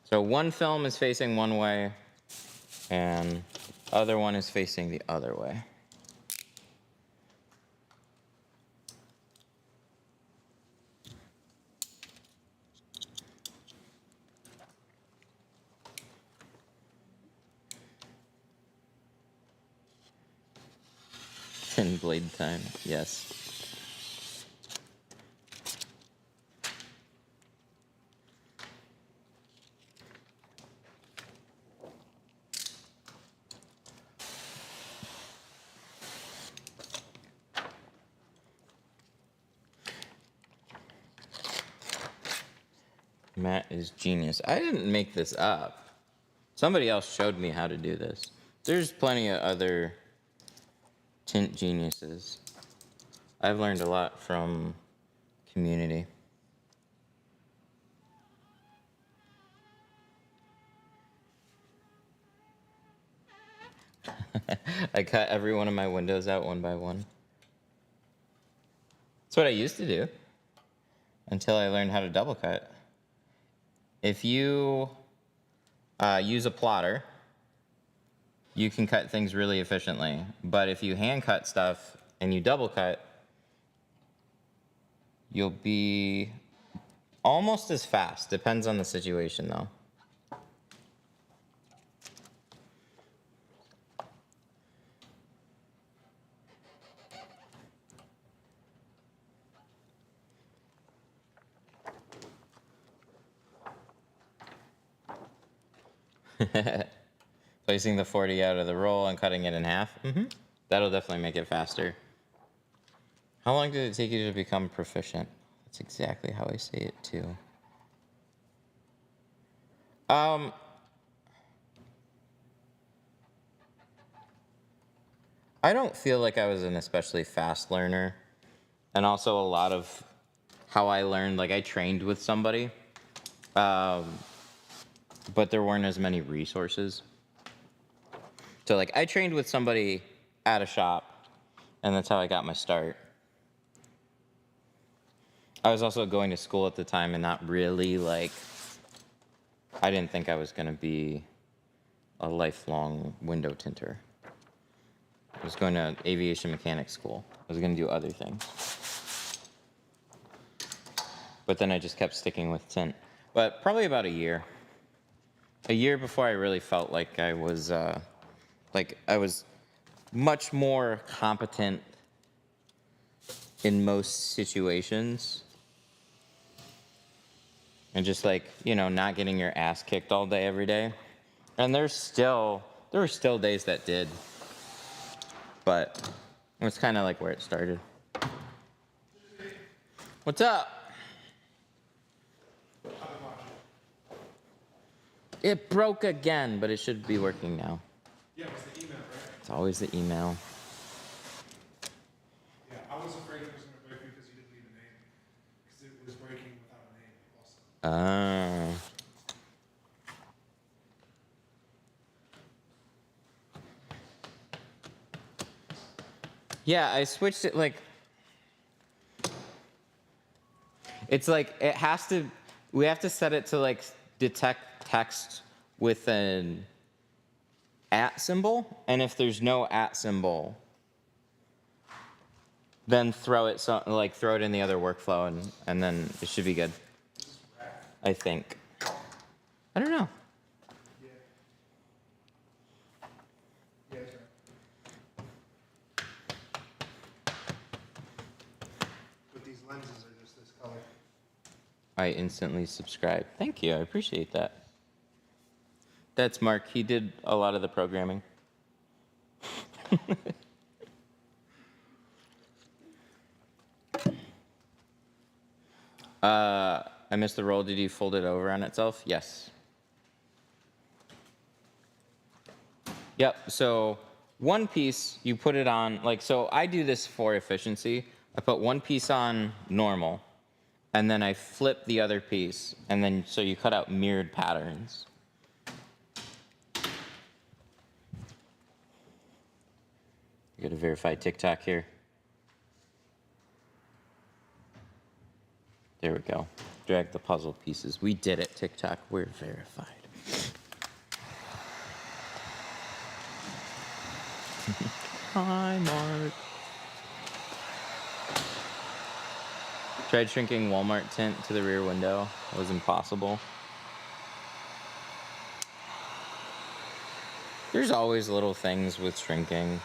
So one film is facing one way, and other one is facing the other way. Thin blade time, yes. Matt is genius. I didn't make this up. Somebody else showed me how to do this. There's plenty of other tint geniuses. I've learned a lot from community. I cut every one of my windows out one by one. That's what I used to do until I learned how to double cut. If you use a plotter, you can cut things really efficiently. But if you hand cut stuff and you double cut, you'll be almost as fast. Depends on the situation though. Placing the 40 out of the roll and cutting it in half. That'll definitely make it faster. How long did it take you to become proficient? That's exactly how I say it too. I don't feel like I was an especially fast learner. And also a lot of how I learned, like I trained with somebody, but there weren't as many resources. So like I trained with somebody at a shop, and that's how I got my start. I was also going to school at the time and not really like, I didn't think I was going to be a lifelong window tinter. I was going to aviation mechanics school. I was going to do other things. But then I just kept sticking with tint. But probably about a year. A year before I really felt like I was much more competent in most situations. And just like, you know, not getting your ass kicked all day every day. And there were still days that did. But it's kind of like where it started. What's up? It broke again, but it should be working now. Yeah, it was the email, right? It's always the email. Yeah, I was afraid it was going to break because you didn't leave a name. Because it was breaking without a name also. Yeah, I switched it like... It's like, we have to set it to like detect text with an @ symbol, and if there's no @ symbol, then throw it throw it in the other workflow and then it should be good. I think. I don't know. Yeah. Yeah, that's right. But these lenses are just this color. I instantly subscribe. Thank you. I appreciate that. That's Mark. He did a lot of the programming. I missed the roll. Did you fold it over on itself? Yes. Yep. So one piece, you put it on, so I do this for efficiency. I put one piece on normal, and then I flip the other piece, and then so you cut out mirrored patterns. You gotta verify TikTok here. There we go. Drag the puzzle pieces. We did it, TikTok. We're verified. Hi, Mark. Tried shrinking Walmart tint to the rear window. It was impossible. There's always little things with shrinking.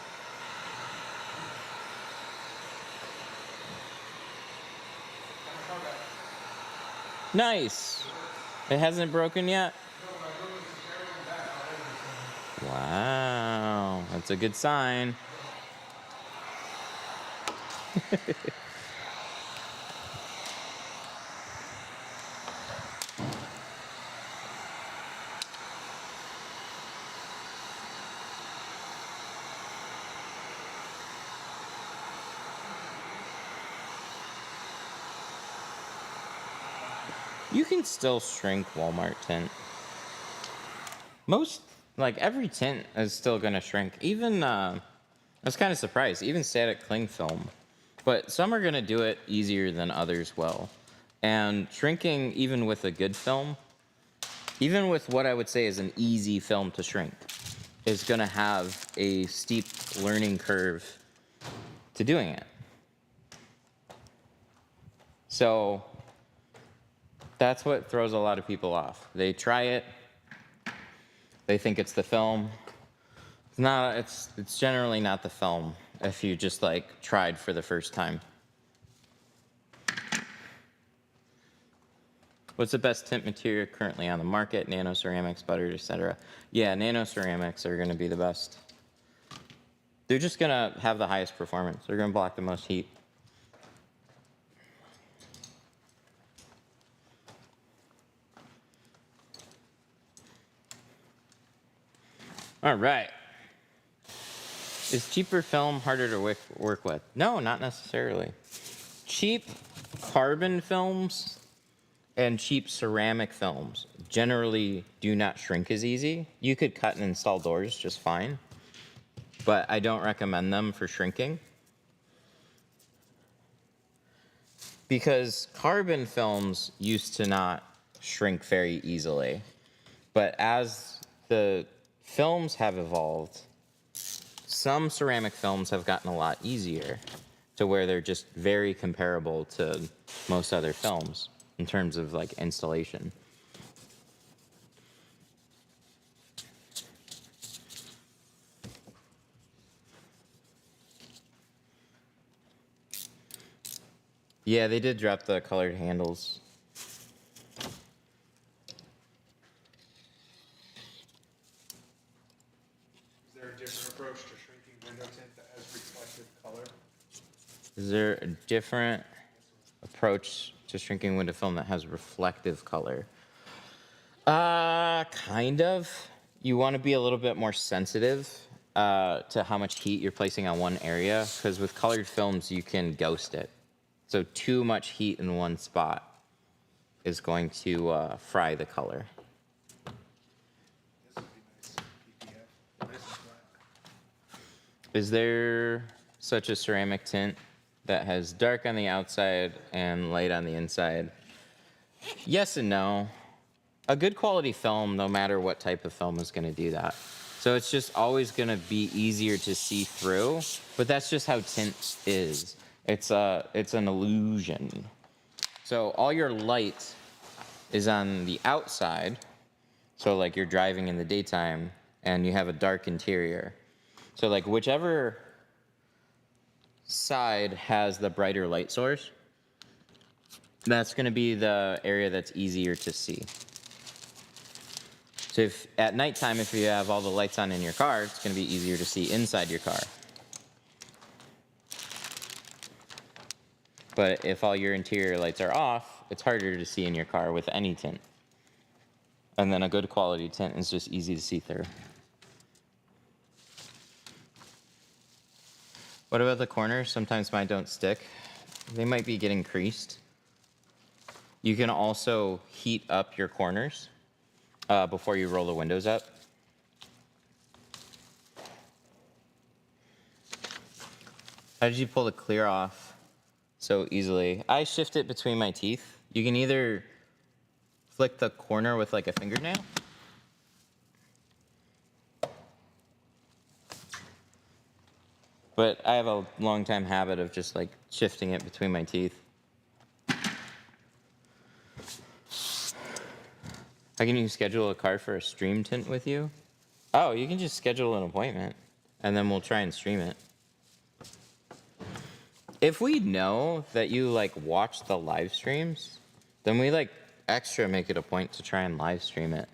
Nice. It hasn't broken yet? Wow. That's a good sign. You can still shrink Walmart tint. Every tint is still gonna shrink. Even, I was kind of surprised, even static cling film. But some are gonna do it easier than others will. And shrinking, even with a good film, even with what I would say is an easy film to shrink, is gonna have a steep learning curve to doing it. So, that's what throws a lot of people off. They try it, they think it's the film. It's not, it's generally not the film if you just tried for the first time. What's the best tint material currently on the market? Nano ceramics, buttered, etc. Yeah, nano ceramics are gonna be the best. They're just gonna have the highest performance. They're gonna block the most heat. All right. Is cheaper film harder to work with? No, not necessarily. Cheap carbon films and cheap ceramic films generally do not shrink as easy. You could cut and install doors just fine, but I don't recommend them for shrinking. Because carbon films used to not shrink very easily, but as the films have evolved, some ceramic films have gotten a lot easier to where they're just very comparable to most other films in terms of installation. Yeah, they did drop the colored handles. Is there a different approach to shrinking window tint that has reflective color? Is there a different approach to shrinking window film that has reflective color? Kind of. You want to be a little bit more sensitive to how much heat you're placing on one area, because with colored films, you can ghost it. So too much heat in one spot is going to fry the color. This would be nice. PPF. Nice and flat. Is there such a ceramic tint that has dark on the outside and light on the inside? Yes and no. A good quality film, no matter what type of film, is going to do that. So it's just always going to be easier to see through, but that's just how tint is. It's an illusion. So all your light is on the outside. So like you're driving in the daytime and you have a dark interior. So like whichever side has the brighter light source, that's going to be the area that's easier to see. So if at nighttime, if you have all the lights on in your car, it's going to be easier to see inside your car. But if all your interior lights are off, it's harder to see in your car with any tint. And then a good quality tint is just easy to see through. What about the corners? Sometimes mine don't stick. They might be getting creased. You can also heat up your corners before you roll the windows up. How did you pull the clear off so easily? I shift it between my teeth. You can either flick the corner with like a fingernail. But I have a long time habit of just like shifting it between my teeth. How can you schedule a car for a stream tint with you? Oh, you can just schedule an appointment and then we'll try and stream it. If we know that you like watch the live streams, then we like extra make it a point to try and live stream it.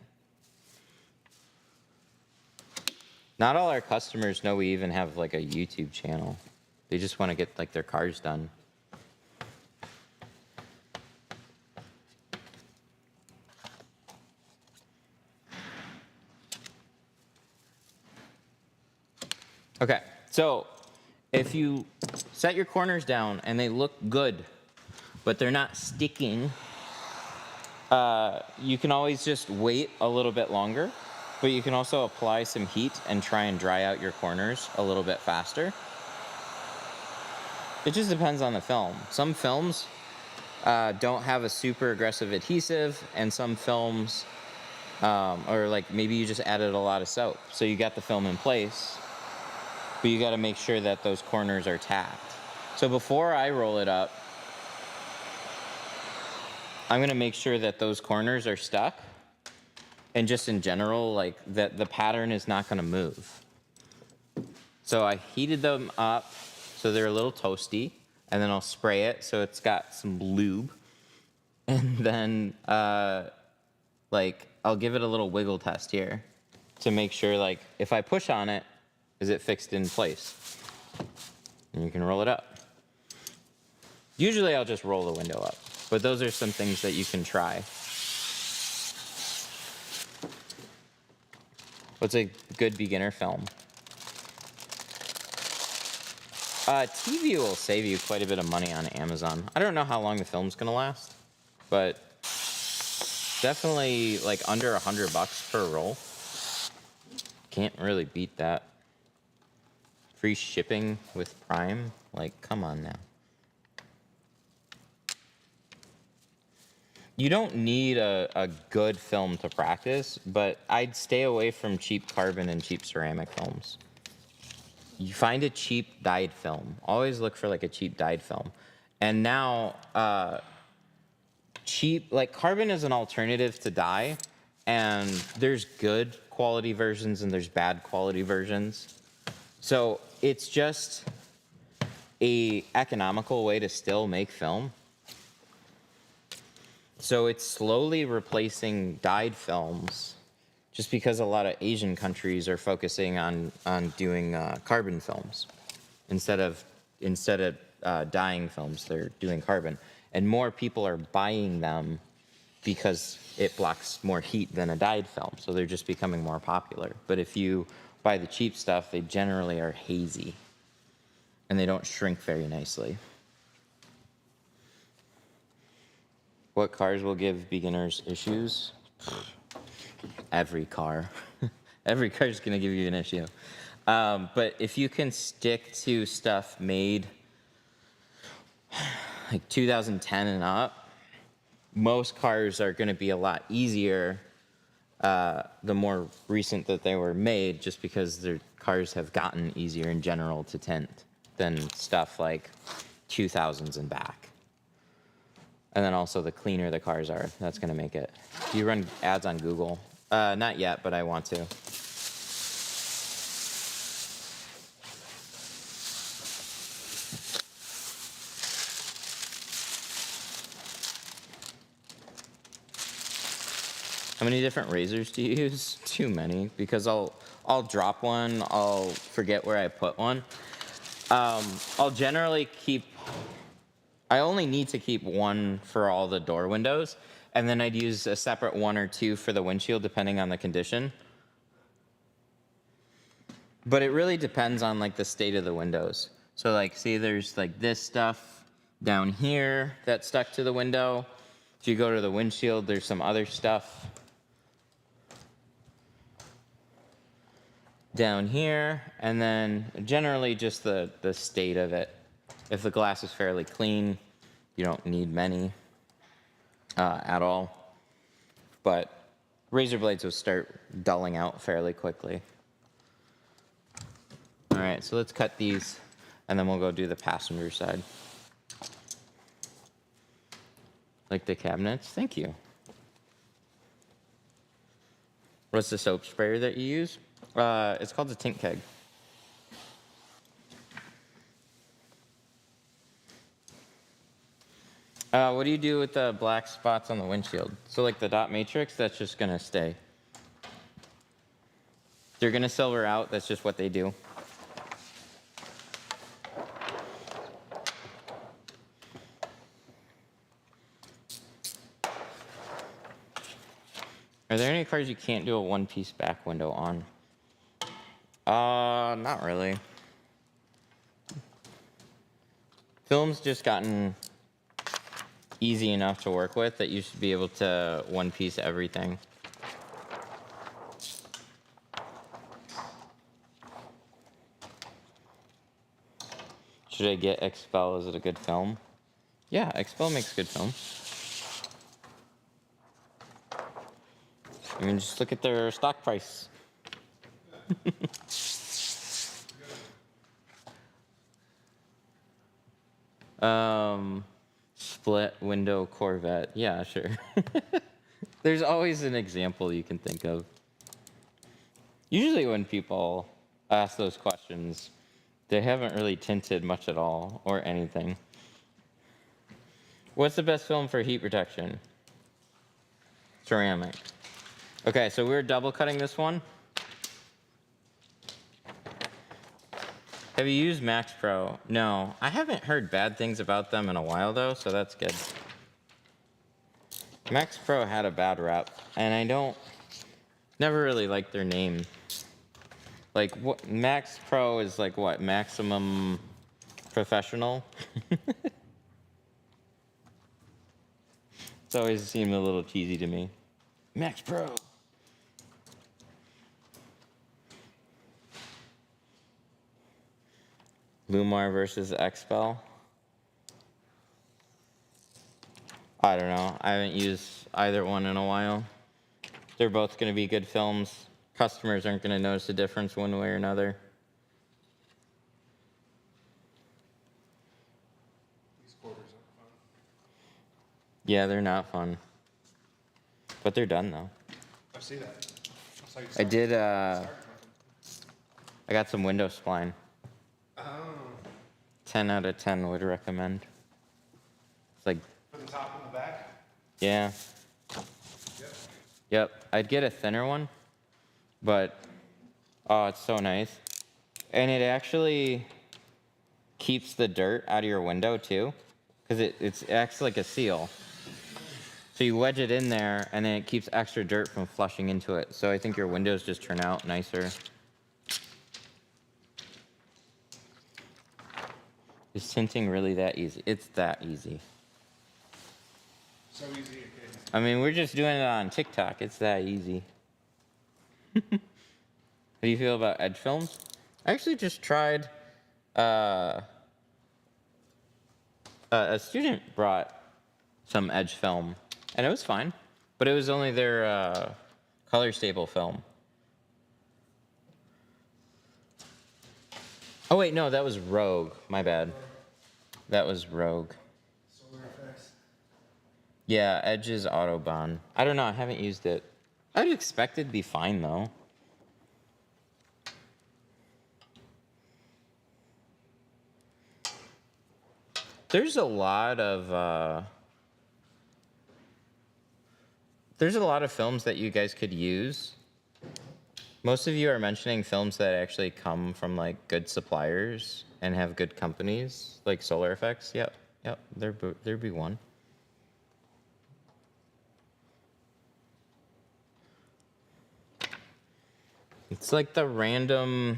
Not all our customers know we even have like a YouTube channel. They just want to get like their cars done. Okay, so if you set your corners down and they look good, but they're not sticking, you can always just wait a little bit longer, but you can also apply some heat and try and dry out your corners a little bit faster. It just depends on the film. Some films don't have a super aggressive adhesive, and some films, or like maybe you just added a lot of soap, so you got the film in place, but you got to make sure that those corners are tacked. So before I roll it up, I'm going to make sure that those corners are stuck, and just in general, like that the pattern is not going to move. So I heated them up so they're a little toasty, and then I'll spray it so it's got some lube, and then like I'll give it a little wiggle test here to make sure like if I push on it, is it fixed in place? And you can roll it up. Usually I'll just roll the window up, but those are some things that you can try. What's a good beginner film? TV will save you quite a bit of money on Amazon. I don't know how long the film's gonna last, but definitely like under $100 per roll. Can't really beat that. Free shipping with Prime, like come on now. You don't need a good film to practice, but I'd stay away from cheap carbon and cheap ceramic films. You find a cheap dyed film. Always look for like a cheap dyed film. And now, cheap, like carbon is an alternative to dye, and there's good quality versions and there's bad quality versions. So it's just a economical way to still make film. So it's slowly replacing dyed films, just because a lot of Asian countries are focusing on doing carbon films instead of dyeing films. They're doing carbon, and more people are buying them because it blocks more heat than a dyed film. So they're just becoming more popular. But if you buy the cheap stuff, they generally are hazy, and they don't shrink very nicely. What cars will give beginners issues? Every car. Every car is going to give you an issue. But if you can stick to stuff made like 2010 and up, most cars are going to be a lot easier the more recent that they were made, just because their cars have gotten easier in general to tint than stuff like 2000s and back. And then also the cleaner the cars are, that's going to make it. Do you run ads on Google? Not yet, but I want to. How many different razors do you use? Too many, because I'll drop one, I'll forget where I put one. I'll generally I only need to keep one for all the door windows, and then I'd use a separate one or two for the windshield, depending on the condition. But it really depends on like the state of the windows. So like, see, there's like this stuff down here that stuck to the window. If you go to the windshield, there's some other stuff down here, and then generally just the state of it. If the glass is fairly clean, you don't need many at all. But razor blades will start dulling out fairly quickly. All right, so let's cut these, and then we'll go do the passenger side. Like the cabinets? Thank you. What's the soap sprayer that you use? It's called the Tint Keg. What do you do with the black spots on the windshield? So like the dot matrix, that's just gonna stay. They're gonna silver out, that's just what they do. Are there any cars you can't do a one-piece back window on? Not really. Film's just gotten easy enough to work with that you should be able to one-piece everything. Should I get Expel? Is it a good film? Yeah, Expel makes good film. I mean, just look at their stock price. Split window Corvette. Yeah, sure. There's always an example you can think of. Usually when people ask those questions, they haven't really tinted much at all or anything. What's the best film for heat protection? Ceramic. Okay, so we're double cutting this one. Have you used Max Pro? No, I haven't heard bad things about them in a while though, so that's good. Max Pro had a bad rep, and never really liked their name. Like, what, Max Pro is like what, maximum professional? It's always seemed a little cheesy to me. Max Pro. Lumar versus Expel. I don't know. I haven't used either one in a while. They're both going to be good films. Customers aren't going to notice the difference one way or another. These quarters aren't fun. Yeah, they're not fun. But they're done though. I see that. I did, I got some window spline. Oh. 10 out of 10 would recommend. It's like, For the top and the back? yeah. Yep. Yep. I'd get a thinner one, but, oh, it's so nice. And it actually keeps the dirt out of your window too, because it acts like a seal. So you wedge it in there, and then it keeps extra dirt from flushing into it. So I think your windows just turn out nicer. Is tinting really that easy? It's that easy. So easy it gets. I mean, we're just doing it on TikTok. It's that easy. How do you feel about edge films? I actually just tried, a student brought some edge film, and it was fine, but it was only their color stable film. Oh wait, no, that was Rogue, my bad. That was Rogue. Solar effects. Yeah, Edge is Autobahn. I don't know, I haven't used it. I'd expect it'd be fine though. There's a lot of films that you guys could use. Most of you are mentioning films that actually come from like good suppliers and have good companies, like Solar Effects. Yep, there'd be one. It's like the random,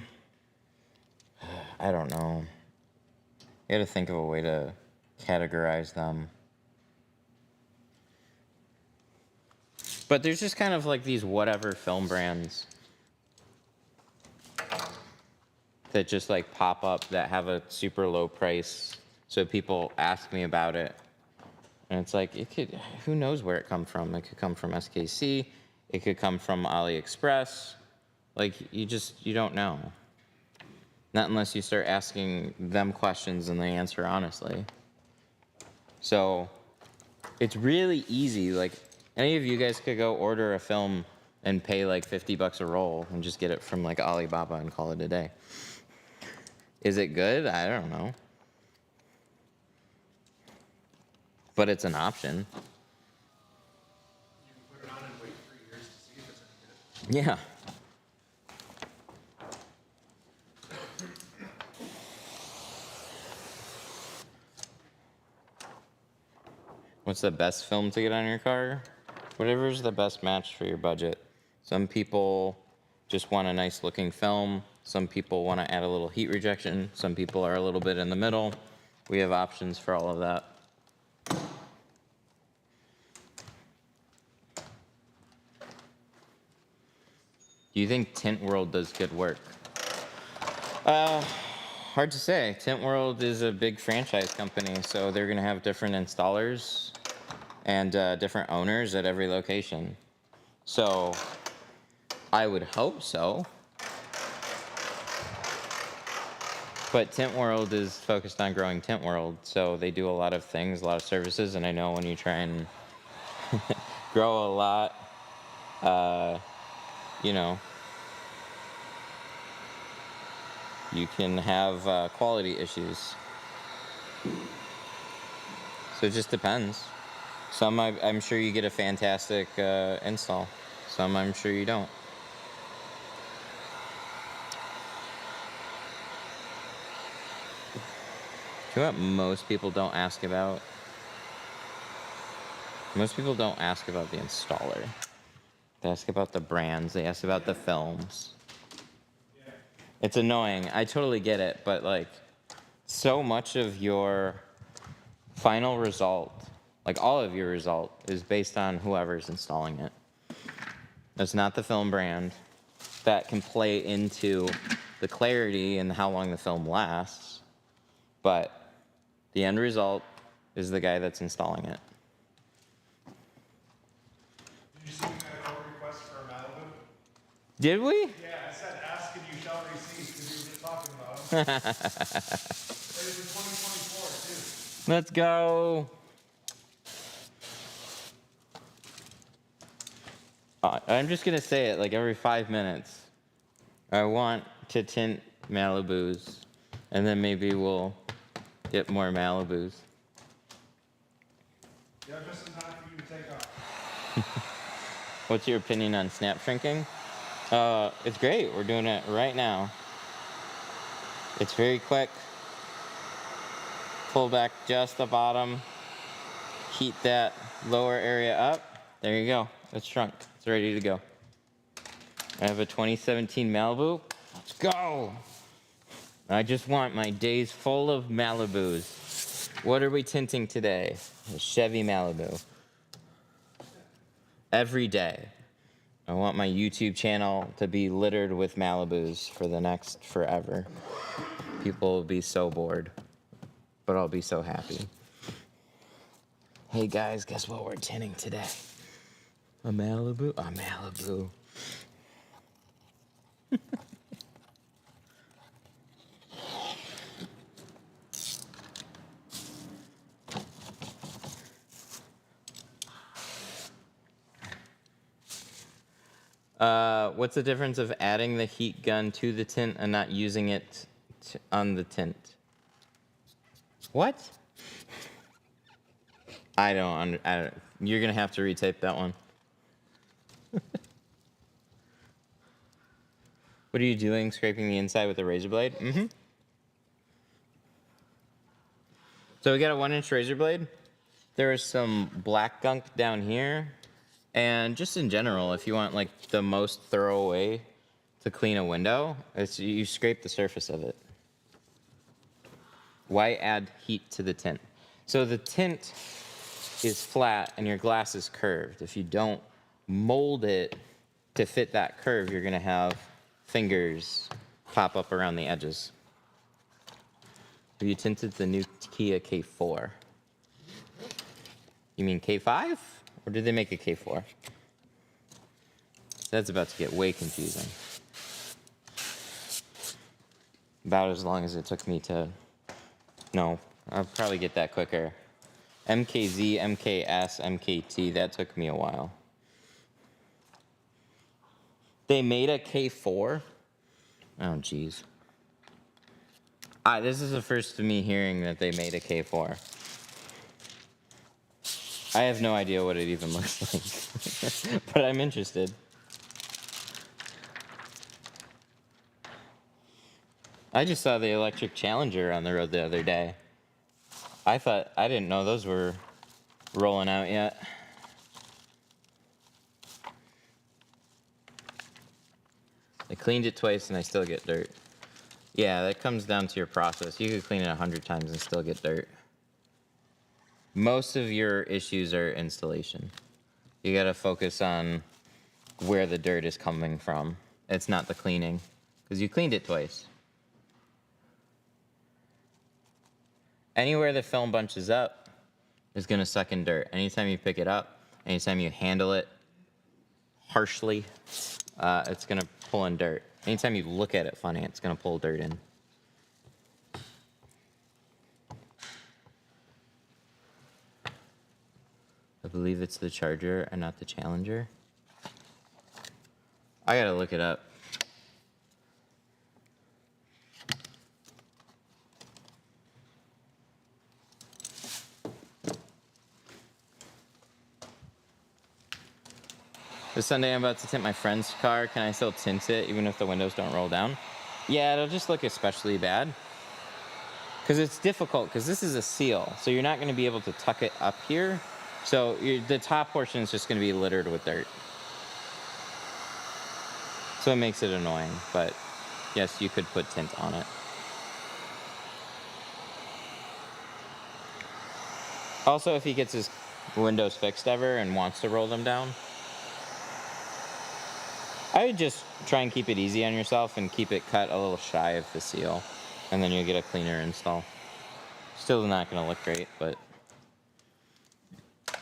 I don't know. You gotta think of a way to categorize them. But there's just kind of like these whatever film brands that just like pop up that have a super low price. So people ask me about it. And it's like, it could, who knows where it come from? It could come from SKC. It could come from AliExpress. Like, you don't know. Not unless you start asking them questions and they answer honestly. So it's really easy. Like, any of you guys could go order a film and pay like 50 bucks a roll and just get it from like Alibaba and call it a day. Is it good? I don't know. But it's an option. You can put it on and wait 3 years to see if it's any good. Yeah. What's the best film to get on your car? Whatever's the best match for your budget. Some people just want a nice looking film. Some people want to add a little heat rejection. Some people are a little bit in the middle. We have options for all of that. Do you think Tint World does good work? Hard to say. Tint World is a big franchise company, so they're going to have different installers and different owners at every location. So I would hope so. But Tint World is focused on growing Tint World, so they do a lot of things, a lot of services, and I know when you try and grow a lot, you know, you can have quality issues. So it just depends. Some I'm sure you get a fantastic install. Some I'm sure you don't. You know what most people don't ask about? Most people don't ask about the installer. They ask about the brands. They ask about the films. Yeah. It's annoying. I totally get it, but like so much of your final result, like all of your result, is based on whoever's installing it. It's not the film brand. That can play into the clarity and how long the film lasts, but the end result is the guy that's installing it. Did you see we got a code request for a Malibu? Did we? Yeah, I said ask and you shall receive because you were just talking about them. It was in 2024 too. Let's go. I'm just gonna say it like every 5 minutes. I want to tint Malibus, and then maybe we'll get more Malibus. Yeah, just in time for you to take off. What's your opinion on snap shrinking? It's great. We're doing it right now. It's very quick. Pull back just the bottom. Heat that lower area up. There you go. It's shrunk. It's ready to go. I have a 2017 Malibu. Let's go. I just want my days full of Malibus. What are we tinting today? A Chevy Malibu. Every day. I want my YouTube channel to be littered with Malibus for the next forever. People will be so bored, but I'll be so happy. Hey guys, guess what we're tinting today? A Malibu? A Malibu. What's the difference of adding the heat gun to the tint and not using it on the tint? What? I don't. You're gonna have to retape that one. What are you doing? Scraping the inside with a razor blade? Mm-hmm. So we got a 1-inch razor blade. There is some black gunk down here. And just in general, if you want like the most thorough way to clean a window, it's you scrape the surface of it. Why add heat to the tint? So the tint is flat and your glass is curved. If you don't mold it to fit that curve, you're gonna have fingers pop up around the edges. Have you tinted the new Kia K4? You mean K5? Or did they make a K4? That's about to get way confusing. About as long as it took me to... No, I'll probably get that quicker. MKZ, MKS, MKT, that took me a while. They made a K4? Oh, jeez. This is the first of me hearing that they made a K4. I have no idea what it even looks like, but I'm interested. I just saw the electric Challenger on the road the other day. I didn't know those were rolling out yet. I cleaned it twice and I still get dirt. Yeah, that comes down to your process. You could clean it 100 times and still get dirt. Most of your issues are installation. You gotta focus on where the dirt is coming from. It's not the cleaning, because you cleaned it twice. Anywhere the film bunches up is gonna suck in dirt. Anytime you pick it up, anytime you handle it harshly, it's gonna pull in dirt. Anytime you look at it funny, it's gonna pull dirt in. I believe it's the Charger and not the Challenger. I gotta look it up. This Sunday I'm about to tint my friend's car. Can I still tint it even if the windows don't roll down? Yeah, it'll just look especially bad. Because it's difficult, because this is a seal, so you're not going to be able to tuck it up here. So the top portion is just going to be littered with dirt. So it makes it annoying, but yes, you could put tint on it. Also, if he gets his windows fixed ever and wants to roll them down, I would just try and keep it easy on yourself and keep it cut a little shy of the seal, and then you'll get a cleaner install. Still not going to look great, but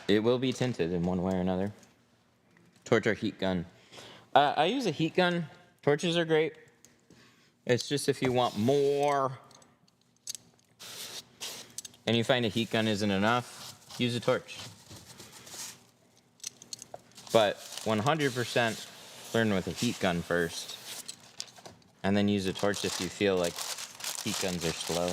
it will be tinted in one way or another. Torch or heat gun. I use a heat gun. Torches are great. It's just if you want more and you find a heat gun isn't enough, use a torch. But 100% learn with a heat gun first, and then use a torch if you feel like heat guns are slow.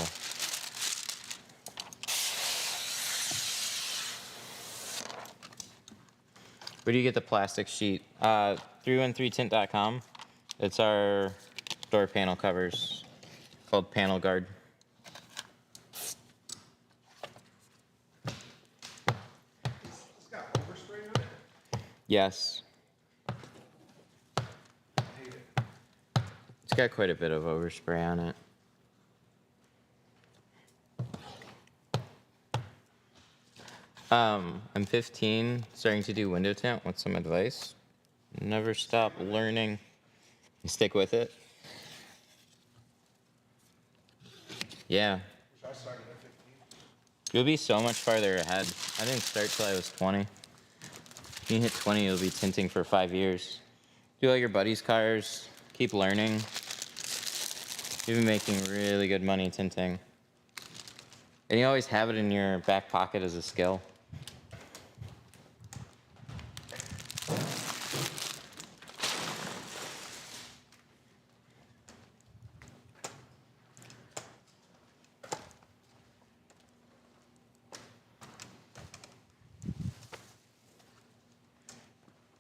Where do you get the plastic sheet? 313tint.com. It's our door panel covers called Panel Guard. It's got overspray on it. Yes. I hate it. It's got quite a bit of overspray on it. I'm 15, starting to do window tint. What's some advice? Never stop learning. Stick with it. Yeah. Wish I started at 15. You'll be so much farther ahead. I didn't start till I was 20. When you hit 20, you'll be tinting for 5 years. Do all your buddies' cars. Keep learning. You've been making really good money tinting. And you always have it in your back pocket as a skill.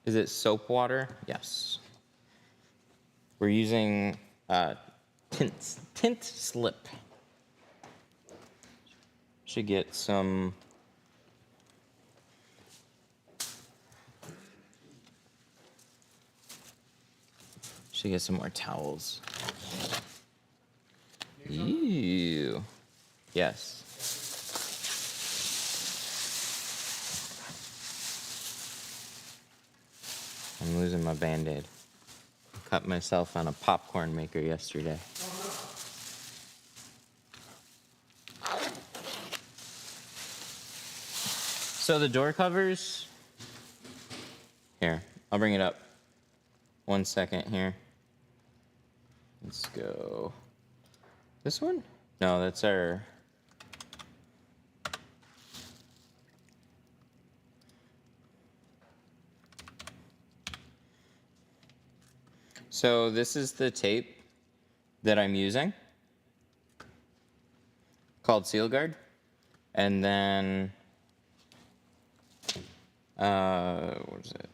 Is it soap water? Yes. We're using tint slip. Should get some. Should get some more towels. Ew. Yes. I'm losing my Band-Aid. Cut myself on a popcorn maker yesterday. So the door covers, here, I'll bring it up. 1 second here. Let's go. This one? No, that's our. So this is the tape that I'm using, called Seal Guard. And then, what is it?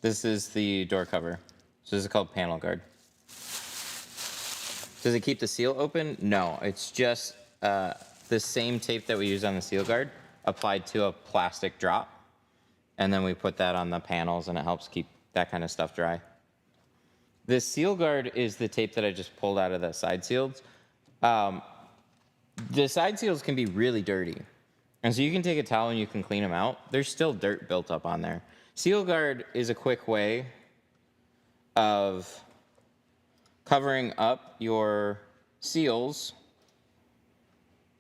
This is the door cover. So this is called Panel Guard. Does it keep the seal open? No, it's just the same tape that we use on the Seal Guard applied to a plastic drop. And then we put that on the panels and it helps keep that kind of stuff dry. The Seal Guard is the tape that I just pulled out of the side seals. The side seals can be really dirty. And so you can take a towel and you can clean them out. There's still dirt built up on there. Seal Guard is a quick way of covering up your seals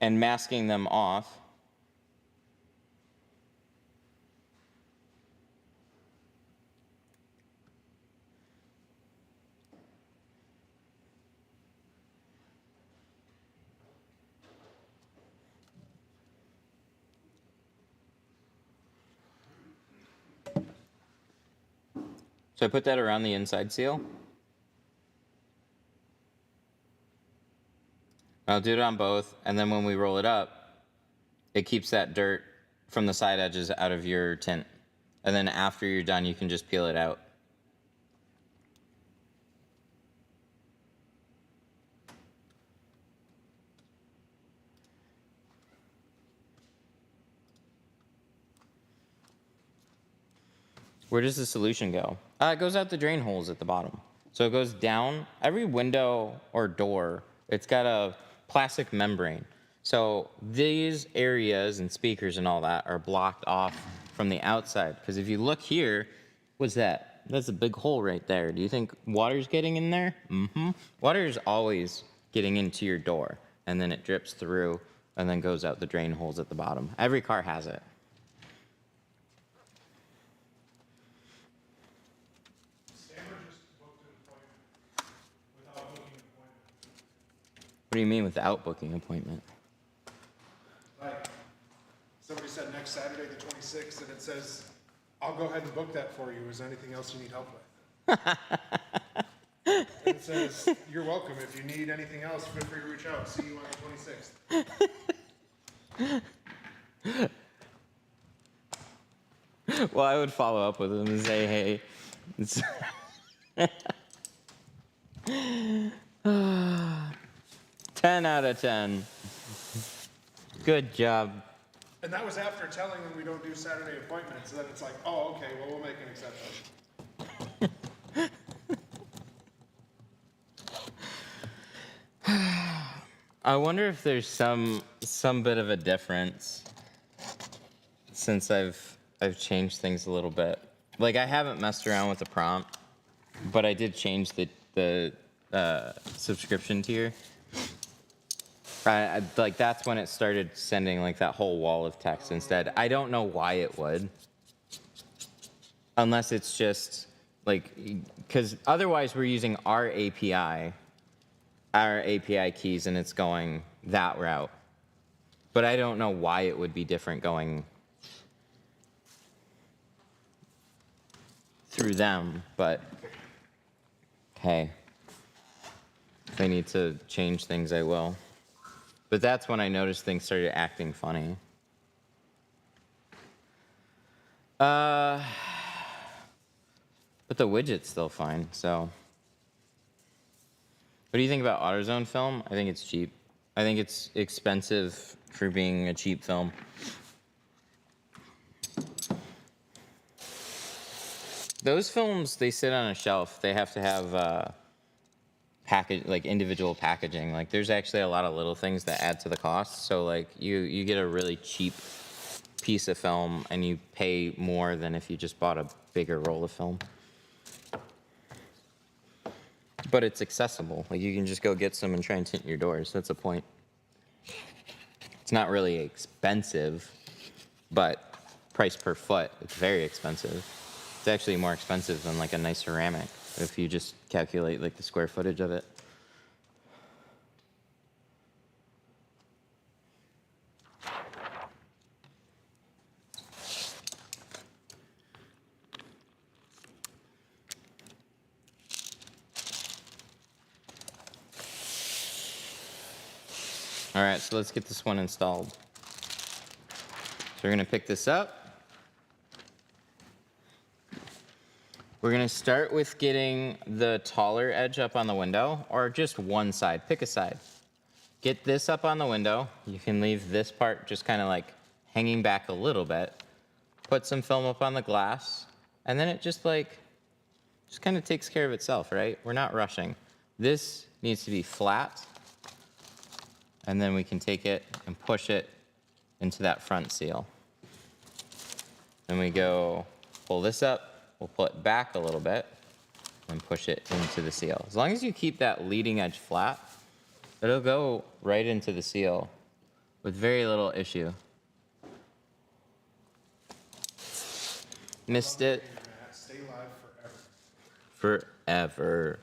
and masking them off. So I put that around the inside seal. I'll do it on both, and then when we roll it up, it keeps that dirt from the side edges out of your tint. And then after you're done, you can just peel it out. Where does the solution go? It goes out the drain holes at the bottom. So it goes down. Every window or door, it's got a plastic membrane. So these areas and speakers and all that are blocked off from the outside. Because if you look here, what's that? That's a big hole right there. Do you think water's getting in there? Mm-hmm. Water is always getting into your door. And then it drips through and then goes out the drain holes at the bottom. Every car has it. What do you mean without booking an appointment? Like, somebody said next Saturday, the 26th, and it says, I'll go ahead and book that for you. Is there anything else you need help with? And it says, you're welcome. If you need anything else, feel free to reach out. See you on the 26th. Well, I would follow up with them and say, hey, it's 10 out of 10. Good job. And that was after telling them we don't do Saturday appointments. So then it's like, oh, okay, well, we'll make an exception. I wonder if there's some bit of a difference since I've changed things a little bit. Like, I haven't messed around with the prompt, but I did change the subscription tier. Like, that's when it started sending like that whole wall of text instead. I don't know why it would, unless it's just like, because otherwise we're using our API keys, and it's going that route. But I don't know why it would be different going through them, but hey, if I need to change things, I will. But that's when I noticed things started acting funny. But the widget's still fine, so. What do you think about AutoZone film? I think it's cheap. I think it's expensive for being a cheap film. Those films, they sit on a shelf. They have to have individual packaging. Like there's actually a lot of little things that add to the cost. So like you get a really cheap piece of film and you pay more than if you just bought a bigger roll of film. But it's accessible. Like you can just go get some and try and tint your doors. That's the point. It's not really expensive, but price per foot, it's very expensive. It's actually more expensive than like a nice ceramic if you just calculate like the square footage of it. All right, so let's get this one installed. So we're gonna pick this up. We're gonna start with getting the taller edge up on the window, or just one side, pick a side. Get this up on the window. You can leave this part just kind of like hanging back a little bit. Put some film up on the glass, and then it just kind of takes care of itself, right? We're not rushing. This needs to be flat. And then we can take it and push it into that front seal. Then we go pull this up, we'll pull it back a little bit, and push it into the seal. As long as you keep that leading edge flat, it'll go right into the seal with very little issue. Missed it. Stay live forever.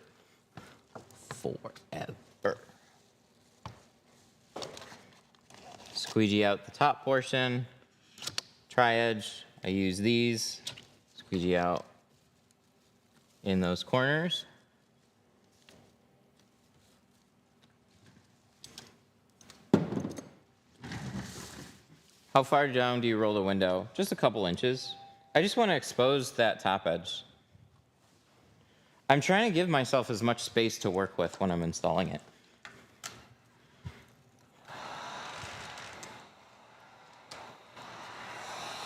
Forever. Forever. Squeegee out the top portion. Tri-edge, I use these. Squeegee out in those corners. How far down do you roll the window? Just a couple inches. I just want to expose that top edge. I'm trying to give myself as much space to work with when I'm installing it.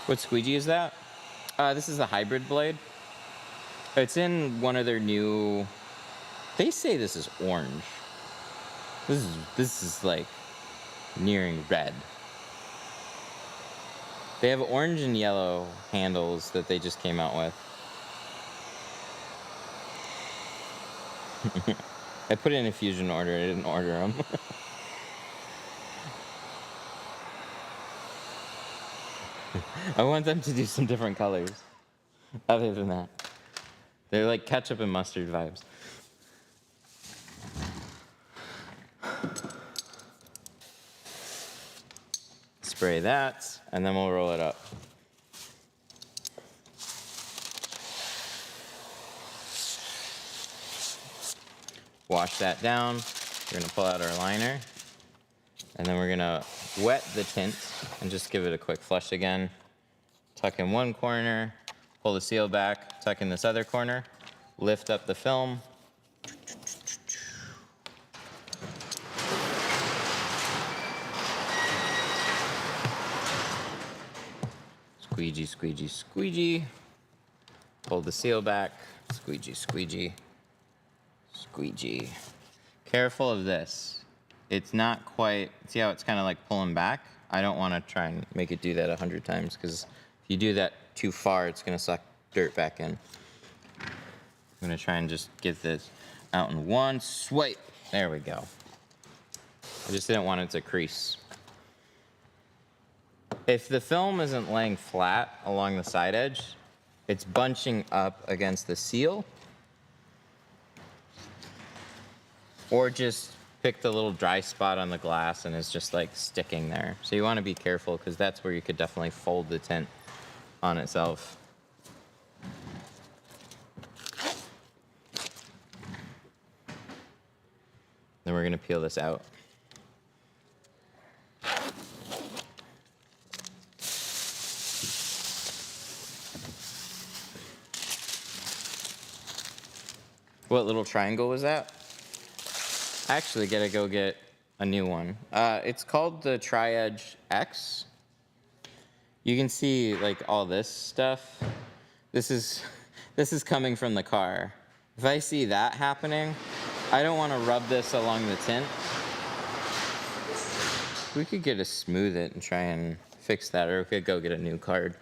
What squeegee is that? This is a hybrid blade. It's in one of their new. They say this is orange. This is like nearing red. They have orange and yellow handles that they just came out with. I put in a fusion order. I didn't order them. I want them to do some different colors. Other than that, they're like ketchup and mustard vibes. Spray that, and then we'll roll it up. Wash that down. We're gonna pull out our liner, and then we're gonna wet the tint and just give it a quick flush again. Tuck in one corner, pull the seal back, tuck in this other corner, lift up the film. Squeegee, squeegee, squeegee. Pull the seal back, squeegee, squeegee, squeegee. Careful of this. It's not quite, see how it's kind of like pulling back? I don't want to try and make it do that 100 times because if you do that too far, it's going to suck dirt back in. I'm going to try and just get this out in one swipe. There we go. I just didn't want it to crease. If the film isn't laying flat along the side edge, it's bunching up against the seal, or just picked a little dry spot on the glass and is just like sticking there. So you want to be careful because that's where you could definitely fold the tint on itself. Then we're going to peel this out. What little triangle was that? I actually gotta go get a new one. It's called the Tri-Edge X. You can see like all this stuff. This is coming from the car. If I see that happening, I don't want to rub this along the tint. We could get to smooth it and try and fix that, or we could go get a new card.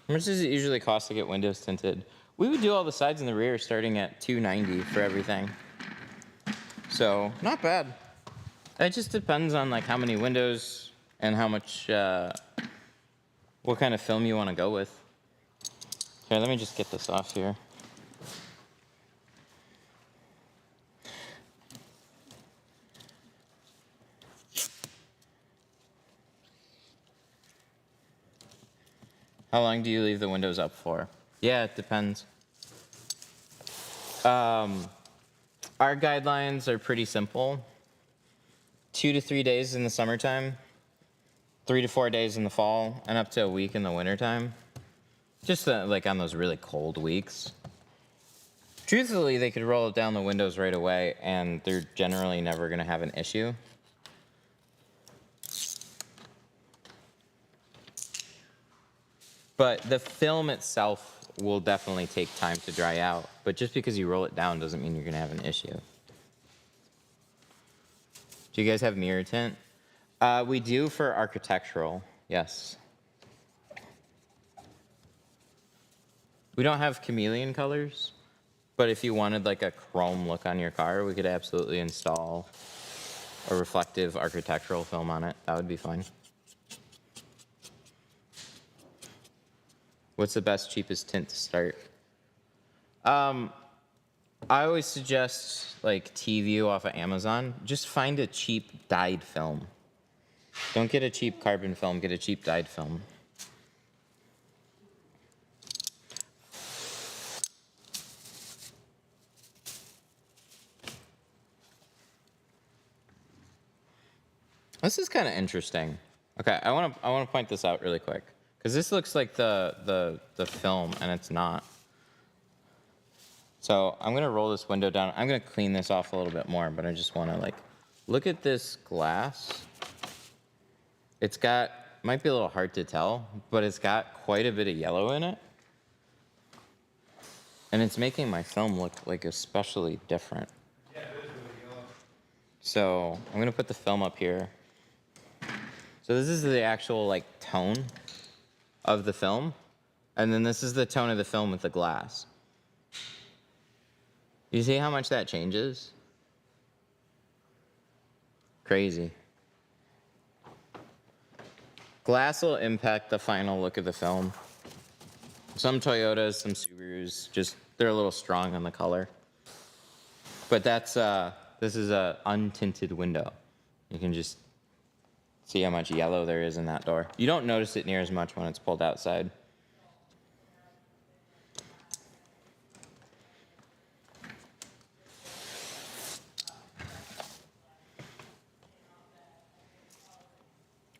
How much does it usually cost to get windows tinted? We would do all the sides and the rear starting at $290 for everything. So, not bad. It just depends on like how many windows and how much, what kind of film you want to go with. Here, let me just get this off here. How long do you leave the windows up for? Yeah, it depends. Our guidelines are pretty simple. 2 to 3 days in the summertime, 3 to 4 days in the fall, and up to a week in the wintertime. Just like on those really cold weeks. Truthfully, they could roll it down the windows right away, and they're generally never going to have an issue. But the film itself will definitely take time to dry out. But just because you roll it down doesn't mean you're going to have an issue. Do you guys have mirror tint? We do for architectural, yes. We don't have chameleon colors, but if you wanted like a chrome look on your car, we could absolutely install a reflective architectural film on it. That would be fine. What's the best, cheapest tint to start? I always suggest like T-View off of Amazon. Just find a cheap dyed film. Don't get a cheap carbon film, get a cheap dyed film. This is kind of interesting. Okay, I want to point this out really quick. Because this looks like the film, and it's not. So I'm going to roll this window down. I'm going to clean this off a little bit more, but I just want to, like, look at this glass. It's got, might be a little hard to tell, but it's got quite a bit of yellow in it. And it's making my film look, like, especially different. Yeah, it is really yellow. So I'm going to put the film up here. So this is the actual, like, tone of the film, and then this is the tone of the film with the glass. You see how much that changes? Crazy. Glass will impact the final look of the film. Some Toyotas, some Subarus, just they're a little strong on the color. But that's this is a untinted window. You can just see how much yellow there is in that door. You don't notice it near as much when it's pulled outside.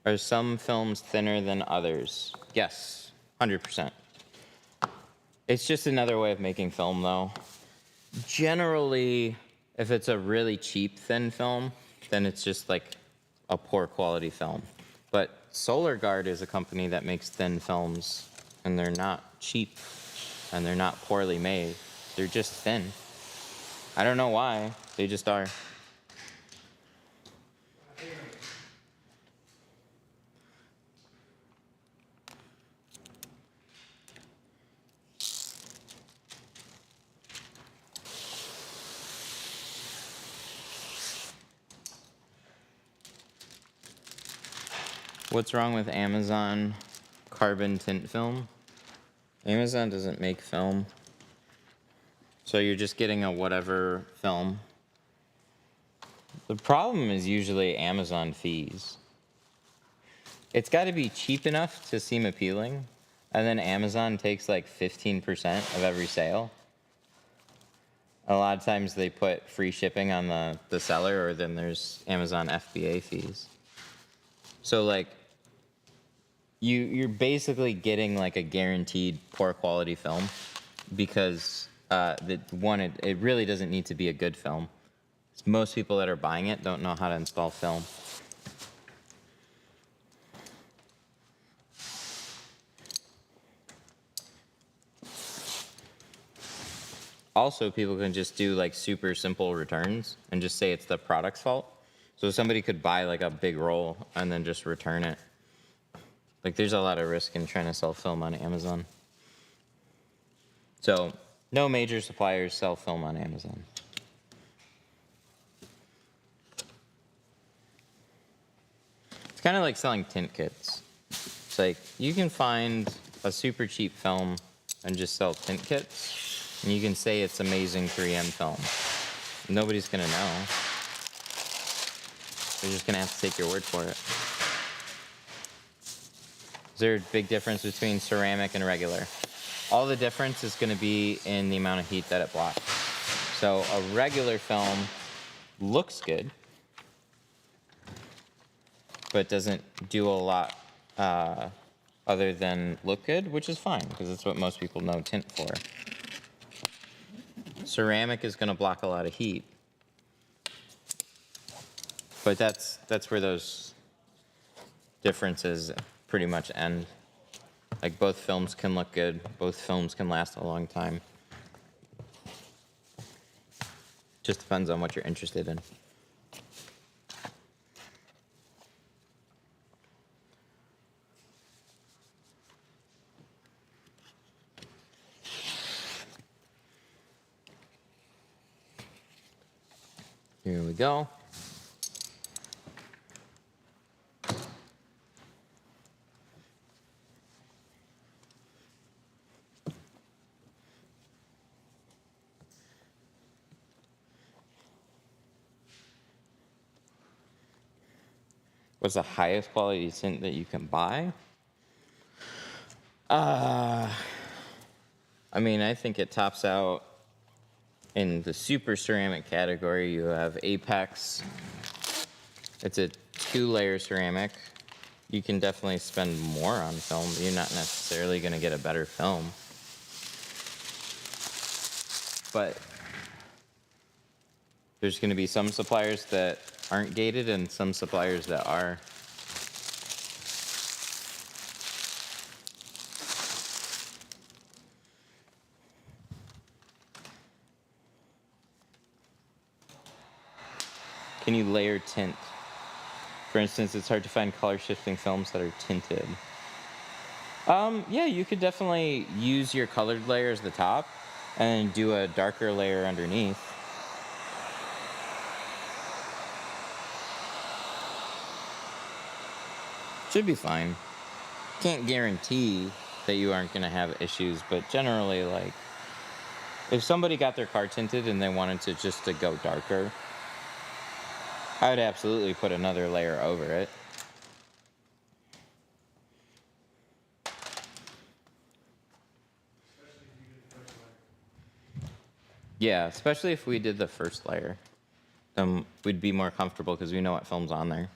Are some films thinner than others? Yes, 100%. It's just another way of making film, though. Generally, if it's a really cheap thin film, then it's just like a poor quality film. But Solar Guard is a company that makes thin films, and they're not cheap, and they're not poorly made. They're just thin. I don't know why, they just are. What's wrong with Amazon carbon tint film? Amazon doesn't make film. So you're just getting a whatever film. The problem is usually Amazon fees. It's got to be cheap enough to seem appealing, and then Amazon takes like 15% of every sale. A lot of times they put free shipping on the seller, or then there's Amazon FBA fees. So like, you're basically getting like a guaranteed poor quality film because it really doesn't need to be a good film. Most people that are buying it don't know how to install film. Also, people can just do like super simple returns and just say it's the product's fault. So somebody could buy like a big roll and then just return it. Like there's a lot of risk in trying to sell film on Amazon. So no major suppliers sell film on Amazon. It's kind of like selling tint kits. It's like you can find a super cheap film and just sell tint kits. And you can say it's amazing 3M film. Nobody's gonna know. They're just gonna have to take your word for it. Is there a big difference between ceramic and regular? All the difference is gonna be in the amount of heat that it blocks. So a regular film looks good, but doesn't do a lot other than look good, which is fine, because that's what most people know tint for. Ceramic is going to block a lot of heat. But that's where those differences pretty much end. Like both films can look good, both films can last a long time. Just depends on what you're interested in. Here we go. What's the highest quality tint that you can buy? I mean, I think it tops out in the super ceramic category. You have Apex. It's a 2-layer ceramic. You can definitely spend more on film, but you're not necessarily going to get a better film. But there's going to be some suppliers that aren't gated and some suppliers that are. Can you layer tint? For instance, it's hard to find color shifting films that are tinted. Yeah, you could definitely use your colored layer as the top and then do a darker layer underneath. Should be fine. Can't guarantee that you aren't going to have issues, but generally, like, if somebody got their car tinted and they wanted to go darker, I would absolutely put another layer over it. Yeah, especially if we did the first layer. Then we'd be more comfortable because we know what film's on there.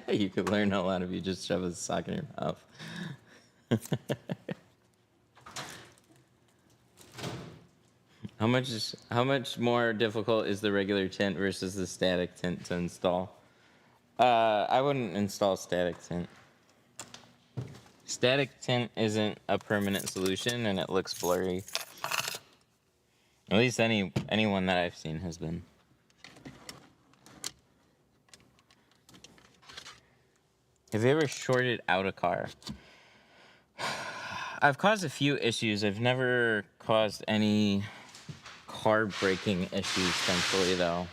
You could learn a lot if you just shove a sock in your mouth. How much more difficult is the regular tint versus the static tint to install? I wouldn't install static tint. Static tint isn't a permanent solution and it looks blurry. At least anyone that I've seen has been. Have you ever shorted out a car? I've caused a few issues. I've never caused any car breaking issues, thankfully, though.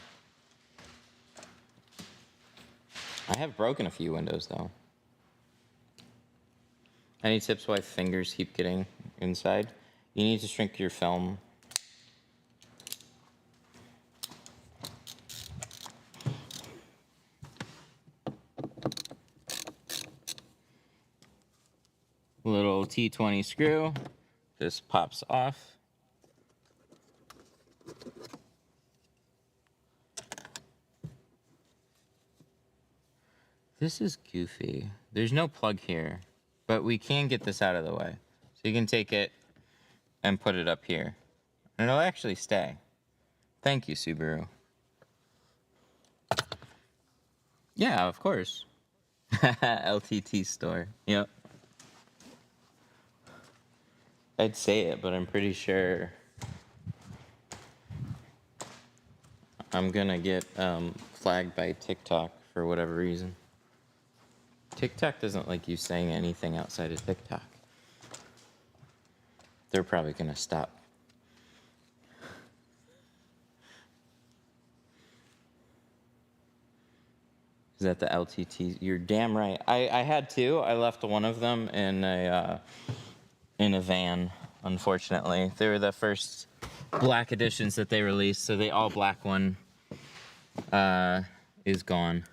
I have broken a few windows, though. Any tips why fingers keep getting inside? You need to shrink your film. Little T20 screw just pops off. This is goofy. There's no plug here, but we can get this out of the way. So you can take it and put it up here. And it'll actually stay. Thank you, Subaru. Yeah, of course. LTT store. Yep. I'd say it, but I'm pretty sure I'm gonna get flagged by TikTok for whatever reason. TikTok doesn't like you saying anything outside of TikTok. They're probably gonna stop. Is that the LTT? You're damn right. I had two. I left one of them in a van, unfortunately. They were the first black editions that they released, so the all black one is gone.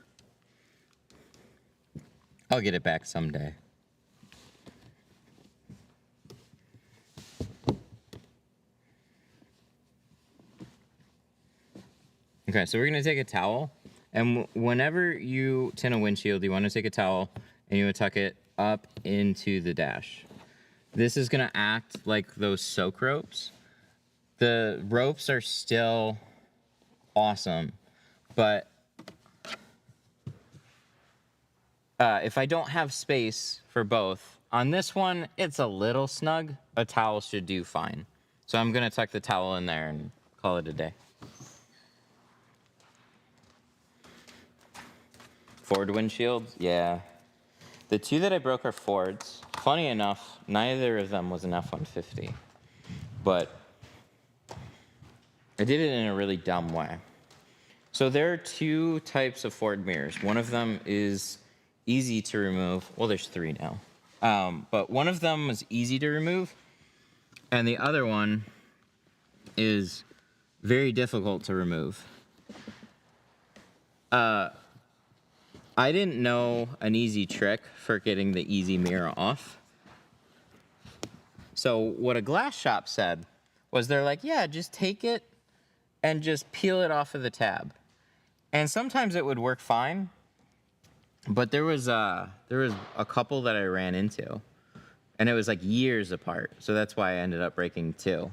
I'll get it back someday. Okay, so we're gonna take a towel, and whenever you tint a windshield, you want to take a towel and you would tuck it up into the dash. This is gonna act like those soak ropes. The ropes are still awesome, but if I don't have space for both, on this one, it's a little snug. A towel should do fine. So I'm gonna tuck the towel in there and call it a day. Ford windshields, yeah. The two that I broke are Fords. Funny enough, neither of them was an F-150, but I did it in a really dumb way. So there are two types of Ford mirrors. One of them is easy to remove. Well, there's three now. But one of them was easy to remove, and the other one is very difficult to remove. I didn't know an easy trick for getting the easy mirror off. So what a glass shop said was they're like, yeah, just take it and just peel it off of the tab. And sometimes it would work fine, but there was a couple that I ran into, and it was like years apart. So that's why I ended up breaking two.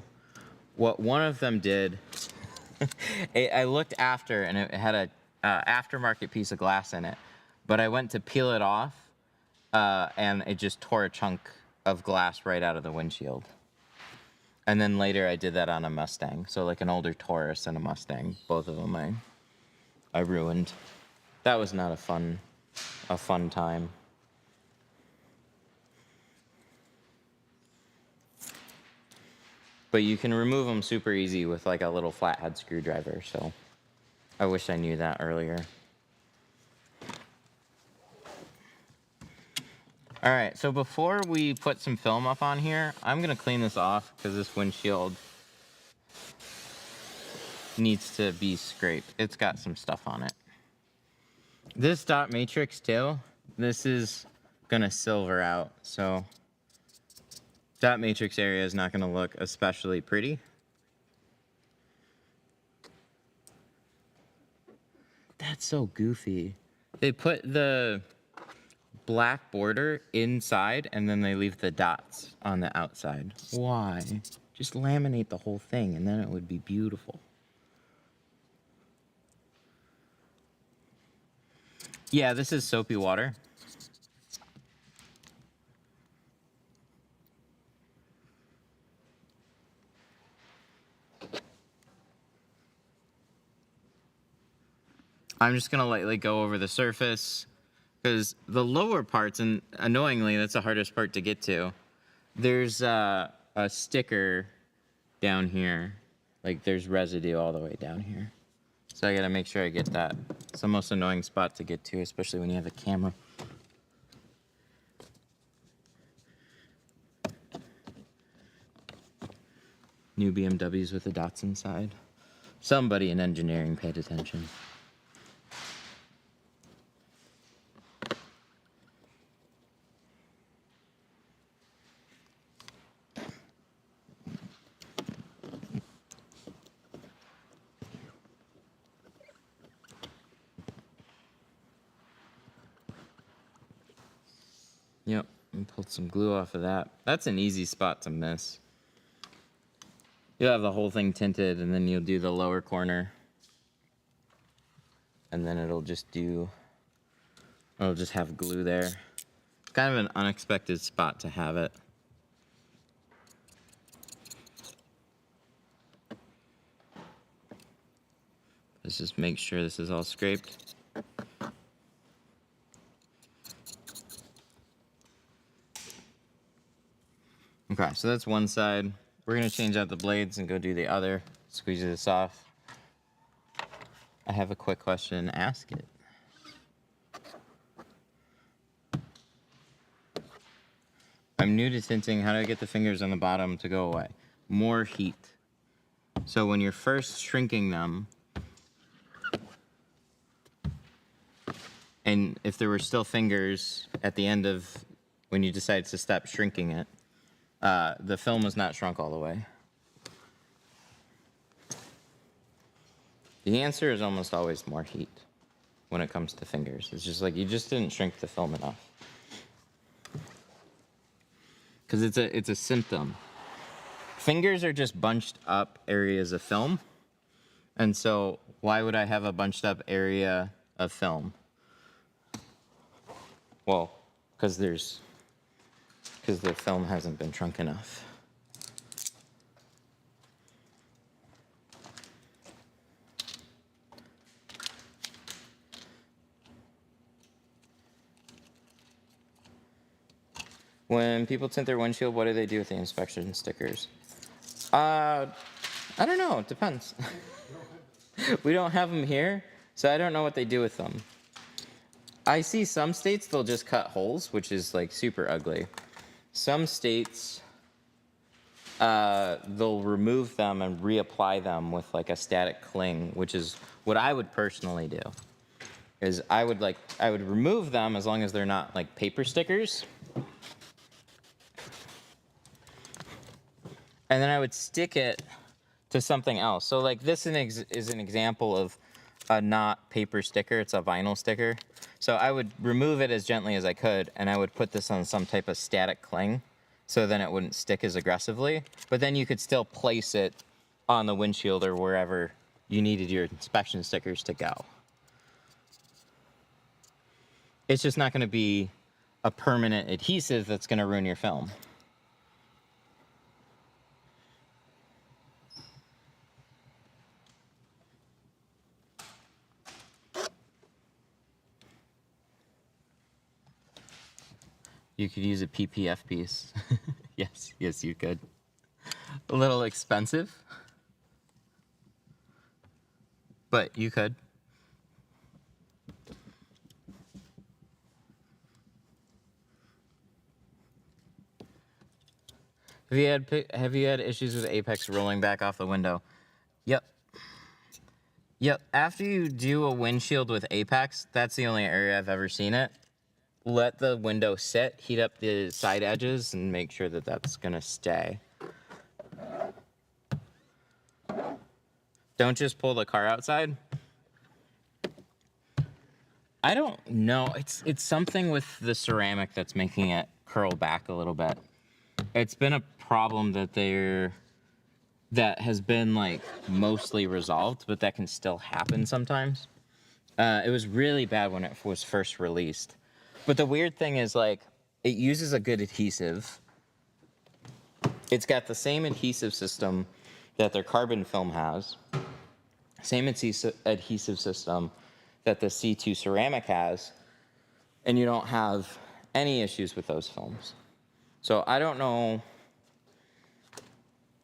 What one of them did, I looked after, and it had a aftermarket piece of glass in it, but I went to peel it off, and it just tore a chunk of glass right out of the windshield. And then later I did that on a Mustang. So like an older Taurus and a Mustang, both of them I ruined. That was not a fun time. But you can remove them super easy with like a little flathead screwdriver, so I wish I knew that earlier. All right, so before we put some film up on here, I'm gonna clean this off because this windshield needs to be scraped. It's got some stuff on it. This dot matrix too, this is gonna silver out, so dot matrix area is not gonna look especially pretty. That's so goofy. They put the black border inside and then they leave the dots on the outside. Why? Just laminate the whole thing and then it would be beautiful. Yeah, this is soapy water. I'm just gonna lightly go over the surface because the lower parts, and annoyingly, that's the hardest part to get to. There's a sticker down here. Like there's residue all the way down here. So I gotta make sure I get that. It's the most annoying spot to get to, especially when you have a camera. New BMWs with the dots inside. Somebody in engineering paid attention. And pulled some glue off of that. That's an easy spot to miss. You'll have the whole thing tinted, and then you'll do the lower corner. And then it'll just have glue there. It's kind of an unexpected spot to have it. Let's just make sure this is all scraped. Okay, so that's one side. We're gonna change out the blades and go do the other. Squeeze this off. I have a quick question, ask it. I'm new to tinting. How do I get the fingers on the bottom to go away? More heat. So when you're first shrinking them, and if there were still fingers at the end of when you decide to stop shrinking it, the film was not shrunk all the way. The answer is almost always more heat when it comes to fingers. It's just like you just didn't shrink the film enough. Because it's a symptom. Fingers are just bunched up areas of film. And so why would I have a bunched up area of film? Well, because the film hasn't been shrunk enough. When people tint their windshield, what do they do with the inspection stickers? I don't know. It depends. We don't have them here, so I don't know what they do with them. I see some states they'll just cut holes, which is like super ugly. Some states they'll remove them and reapply them with like a static cling, which is what I would personally do. Is I would remove them as long as they're not like paper stickers. And then I would stick it to something else. So like this is an example of a not paper sticker, it's a vinyl sticker. So I would remove it as gently as I could, and I would put this on some type of static cling, so then it wouldn't stick as aggressively. But then you could still place it on the windshield or wherever you needed your inspection stickers to go. It's just not gonna be a permanent adhesive that's gonna ruin your film. You could use a PPF piece. Yes, you could. A little expensive, but you could. Have you had issues with Apex rolling back off the window? Yep. After you do a windshield with Apex, that's the only area I've ever seen it. Let the window sit, heat up the side edges, and make sure that that's gonna stay. Don't just pull the car outside. I don't know. It's something with the ceramic that's making it curl back a little bit. It's been a problem that has been like mostly resolved, but that can still happen sometimes. It was really bad when it was first released. But the weird thing is, like, it uses a good adhesive. It's got the same adhesive system that their carbon film has. Same adhesive system that the C2 ceramic has. And you don't have any issues with those films. So I don't know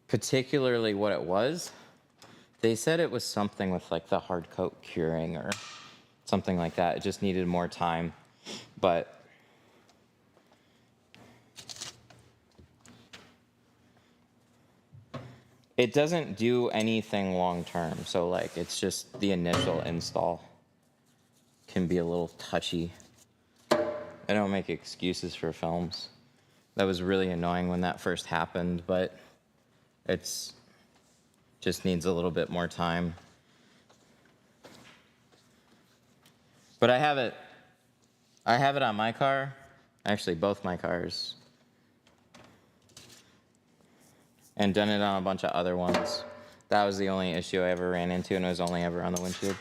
particularly what it was. They said it was something with, like, the hard coat curing or something like that. It just needed more time. But it doesn't do anything long term. So like it's just the initial install can be a little touchy. I don't make excuses for films. That was really annoying when that first happened, but it's just needs a little bit more time. But I have it on my car, Actually, both my cars. And done it on a bunch of other ones. That was the only issue I ever ran into, and it was only ever on the windshield.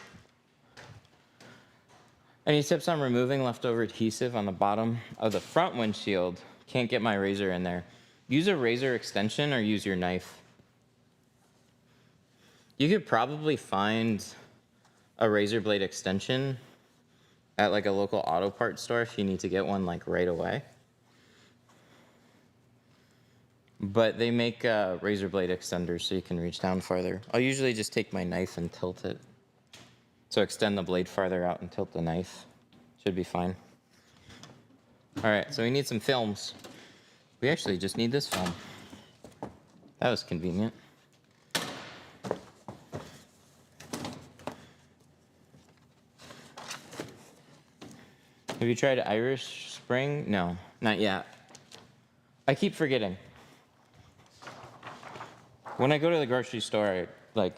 Any tips on removing leftover adhesive on the bottom of the front windshield? Can't get my razor in there. Use a razor extension or use your knife. You could probably find a razor blade extension at like a local auto parts store if you need to get one like right away. But they make razor blade extenders so you can reach down farther. I'll usually just take my knife and tilt it. So extend the blade farther out and tilt the knife. Should be fine. All right, so we need some films. We actually just need this film. That was convenient. Have you tried Irish Spring? No, not yet. I keep forgetting. When I go to the grocery store, I like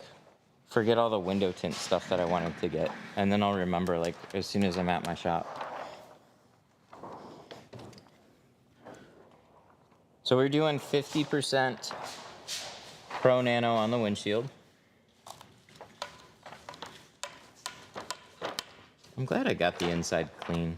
forget all the window tint stuff that I wanted to get, and then I'll remember like as soon as I'm at my shop. So we're doing 50% Pro Nano on the windshield. I'm glad I got the inside clean.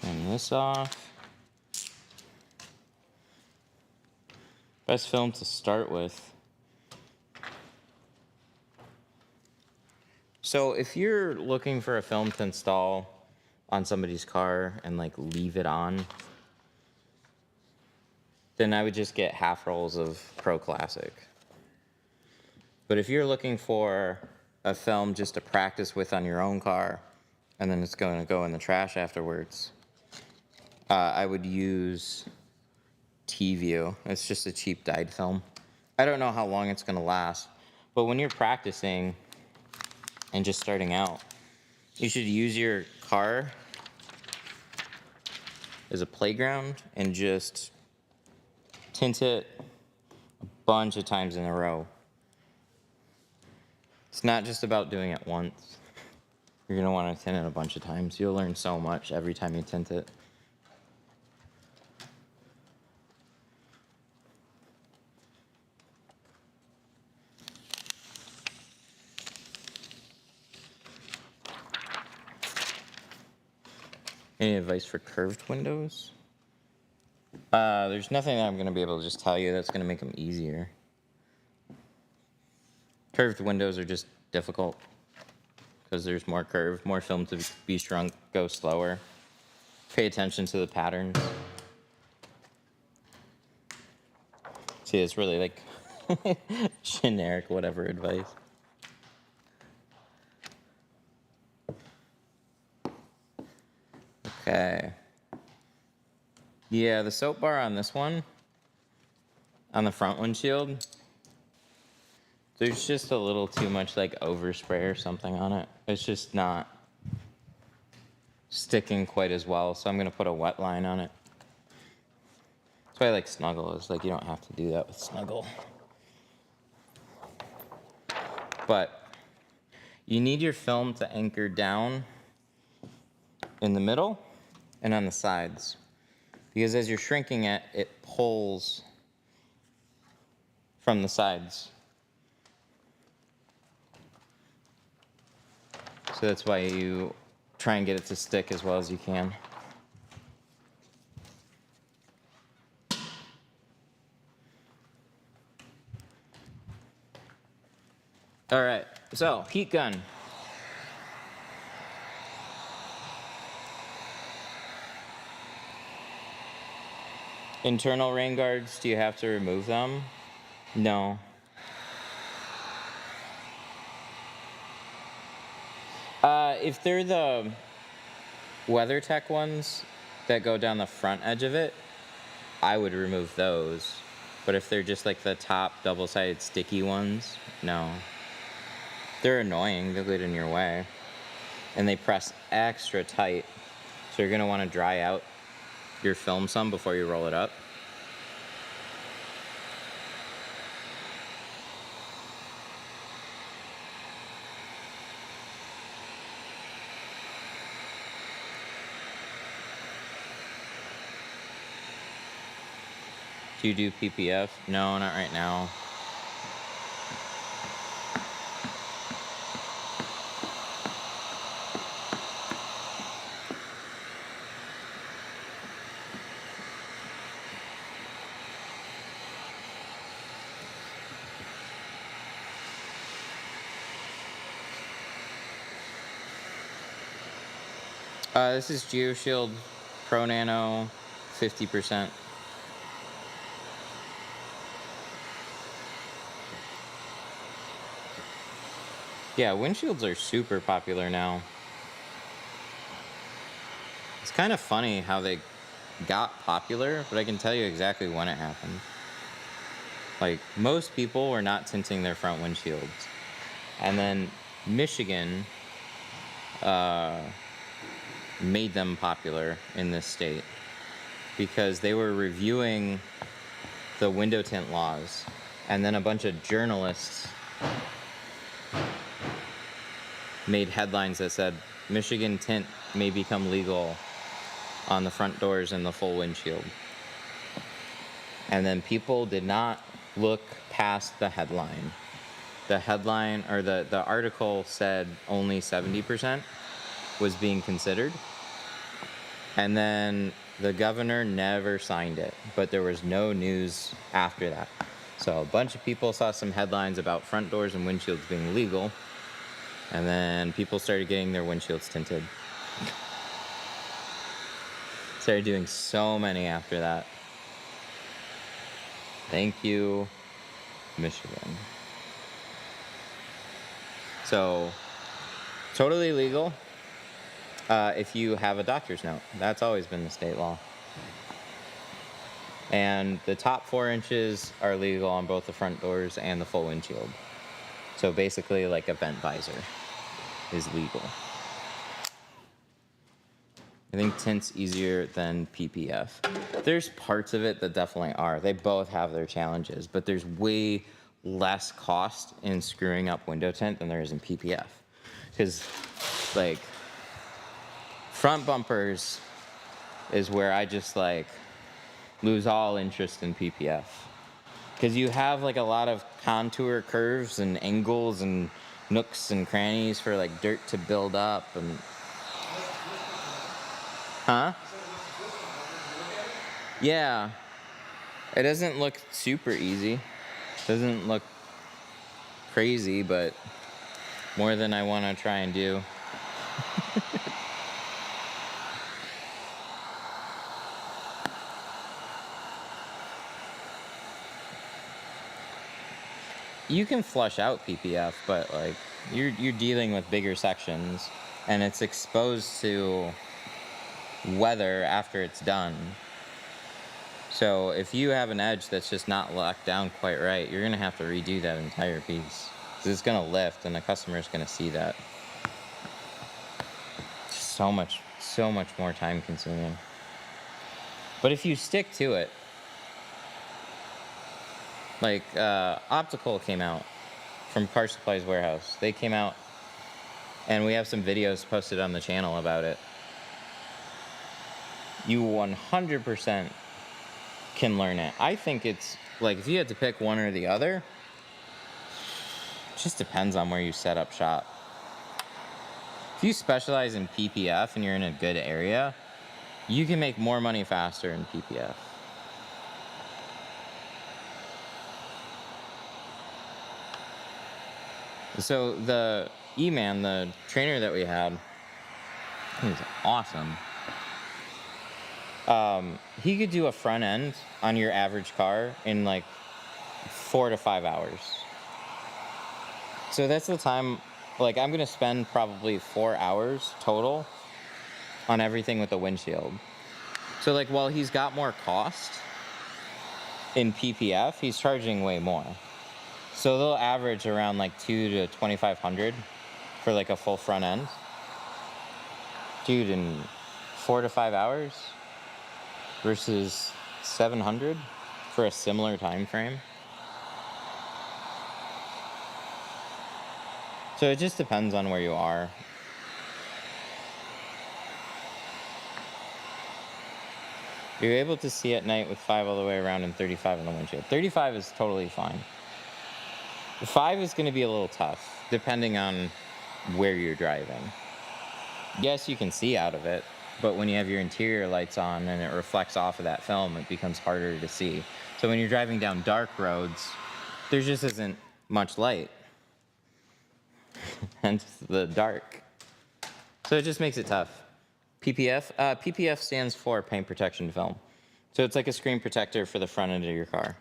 Turn this off. Best film to start with. So if you're looking for a film to install on somebody's car and like leave it on, then I would just get half rolls of Pro Classic. But if you're looking for a film just to practice with on your own car, and then it's going to go in the trash afterwards, I would use T-View. It's just a cheap dyed film. I don't know how long it's going to last, but when you're practicing and just starting out, you should use your car as a playground and just tint it a bunch of times in a row. It's not just about doing it once. You're going to want to tint it a bunch of times. You'll learn so much every time you tint it. Any advice for curved windows? There's nothing that I'm going to be able to just tell you that's going to make them easier. Curved windows are just difficult because there's more curve, more film to be shrunk, go slower. Pay attention to the patterns. See, it's really like generic whatever advice. Okay. Yeah, the soap bar on this one, on the front windshield, there's just a little too much like overspray or something on it. It's just not sticking quite as well, so I'm gonna put a wet line on it. That's why I like Snuggle, is like you don't have to do that with Snuggle. But you need your film to anchor down in the middle and on the sides, because as you're shrinking it, it pulls from the sides. So that's why you try and get it to stick as well as you can. All right, so heat gun. Internal rain guards, do you have to remove them? No. If they're the WeatherTech ones that go down the front edge of it, I would remove those. But if they're just like the top double-sided sticky ones, no. They're annoying, they'll get in your way. And they press extra tight. So you're gonna wanna dry out your film some before you roll it up. Do you do PPF? No, not right now. This is GeoShield Pro Nano, 50%. Yeah, windshields are super popular now. It's kind of funny how they got popular, but I can tell you exactly when it happened. Like, most people were not tinting their front windshields. And then Michigan made them popular in this state because they were reviewing the window tint laws, and then a bunch of journalists made headlines that said Michigan tint may become legal on the front doors and the full windshield. And then people did not look past the headline. The headline, or the article, said only 70% was being considered. And then the governor never signed it, but there was no news after that. So a bunch of people saw some headlines about front doors and windshields being legal, and then people started getting their windshields tinted. Started doing so many after that. Thank you, Michigan. So, totally legal if you have a doctor's note. That's always been the state law. And the top 4 inches are legal on both the front doors and the full windshield. So basically, like a vent visor is legal. I think tint's easier than PPF. There's parts of it that definitely are. They both have their challenges, but there's way less cost in screwing up window tint than there is in PPF. Because, like, front bumpers is where I just, like, lose all interest in PPF. Because you have, like, a lot of contour curves and angles and nooks and crannies for, like, dirt to build up and... Huh? Yeah. It doesn't look super easy. Doesn't look crazy, but more than I want to try and do. You can flush out PPF, but like you're dealing with bigger sections, and it's exposed to weather after it's done. So if you have an edge that's just not locked down quite right, you're gonna have to redo that entire piece. 'Cause it's gonna lift, and the customer's gonna see that. So much more time consuming. But if you stick to it, like Optical came out from Car Supplies Warehouse. They came out, and we have some videos posted on the channel about it. You 100% can learn it. I think it's like if you had to pick one or the other, it just depends on where you set up shop. If you specialize in PPF and you're in a good area, you can make more money faster in PPF. So the E-Man, the trainer that we had, he's awesome. He could do a front end on your average car in like 4 to 5 hours. So that's the time, like I'm gonna spend probably 4 hours total on everything with the windshield. So like while he's got more cost in PPF, he's charging way more. So they'll average around like $2,000 to $2,500 for like a full front end. Dude, in 4 to 5 hours versus 700 for a similar time frame. So it just depends on where you are. You're able to see at night with 5 all the way around and 35 on the windshield. 35 is totally fine. The 5 is going to be a little tough, depending on where you're driving. Yes, you can see out of it, but when you have your interior lights on and it reflects off of that film, it becomes harder to see. So when you're driving down dark roads, there just isn't much light. Hence the dark. So it just makes it tough. PPF? PPF stands for paint protection film. So it's like a screen protector for the front end of your car.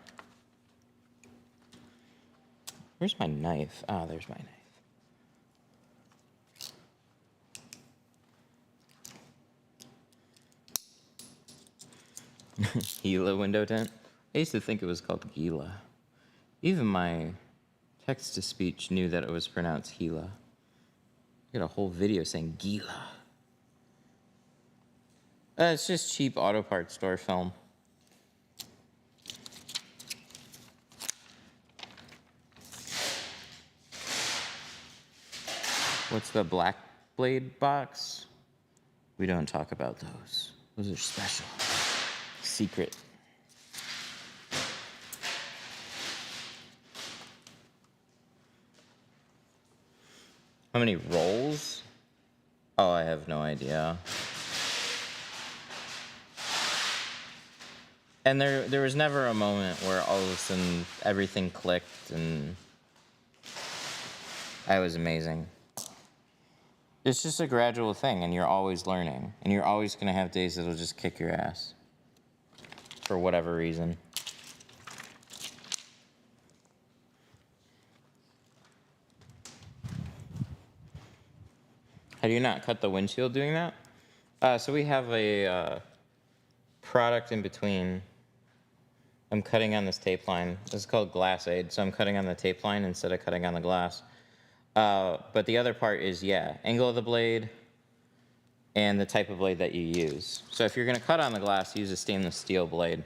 Where's my knife? Ah, there's my knife. Gila window tint? I used to think it was called Gila. Even my text-to-speech knew that it was pronounced Gila. I got a whole video saying Gila. It's just cheap auto parts store film. What's the black blade box? We don't talk about those. Those are special. Secret. How many rolls? Oh, I have no idea. And there was never a moment where all of a sudden everything clicked and I was amazing. It's just a gradual thing and you're always learning. And you're always going to have days that'll just kick your ass. For whatever reason. How do you not cut the windshield doing that? So we have a product in between. I'm cutting on this tape line. This is called glass aid, so I'm cutting on the tape line instead of cutting on the glass. But the other part is, angle of the blade and the type of blade that you use. So if you're going to cut on the glass, use a stainless steel blade.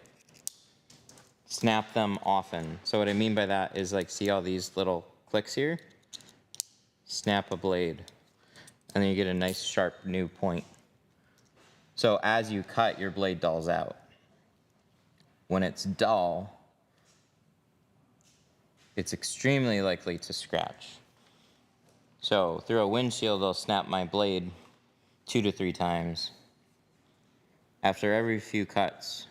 Snap them often. So what I mean by that is, like, see all these little clicks here? Snap a blade. And then you get a nice sharp new point. So as you cut, your blade dulls out. When it's dull, it's extremely likely to scratch. So through a windshield, I'll snap my blade 2 to 3 times. After every few cuts,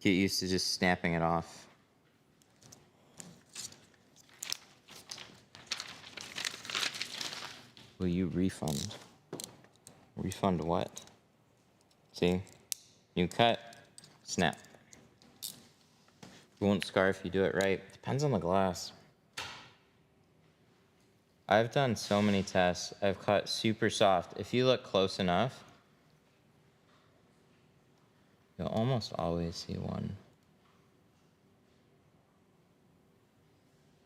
get used to just snapping it off. Will you refund? Refund what? See? You cut, snap. It won't scar if you do it right. Depends on the glass. I've done so many tests. I've cut super soft. If you look close enough, you'll almost always see one.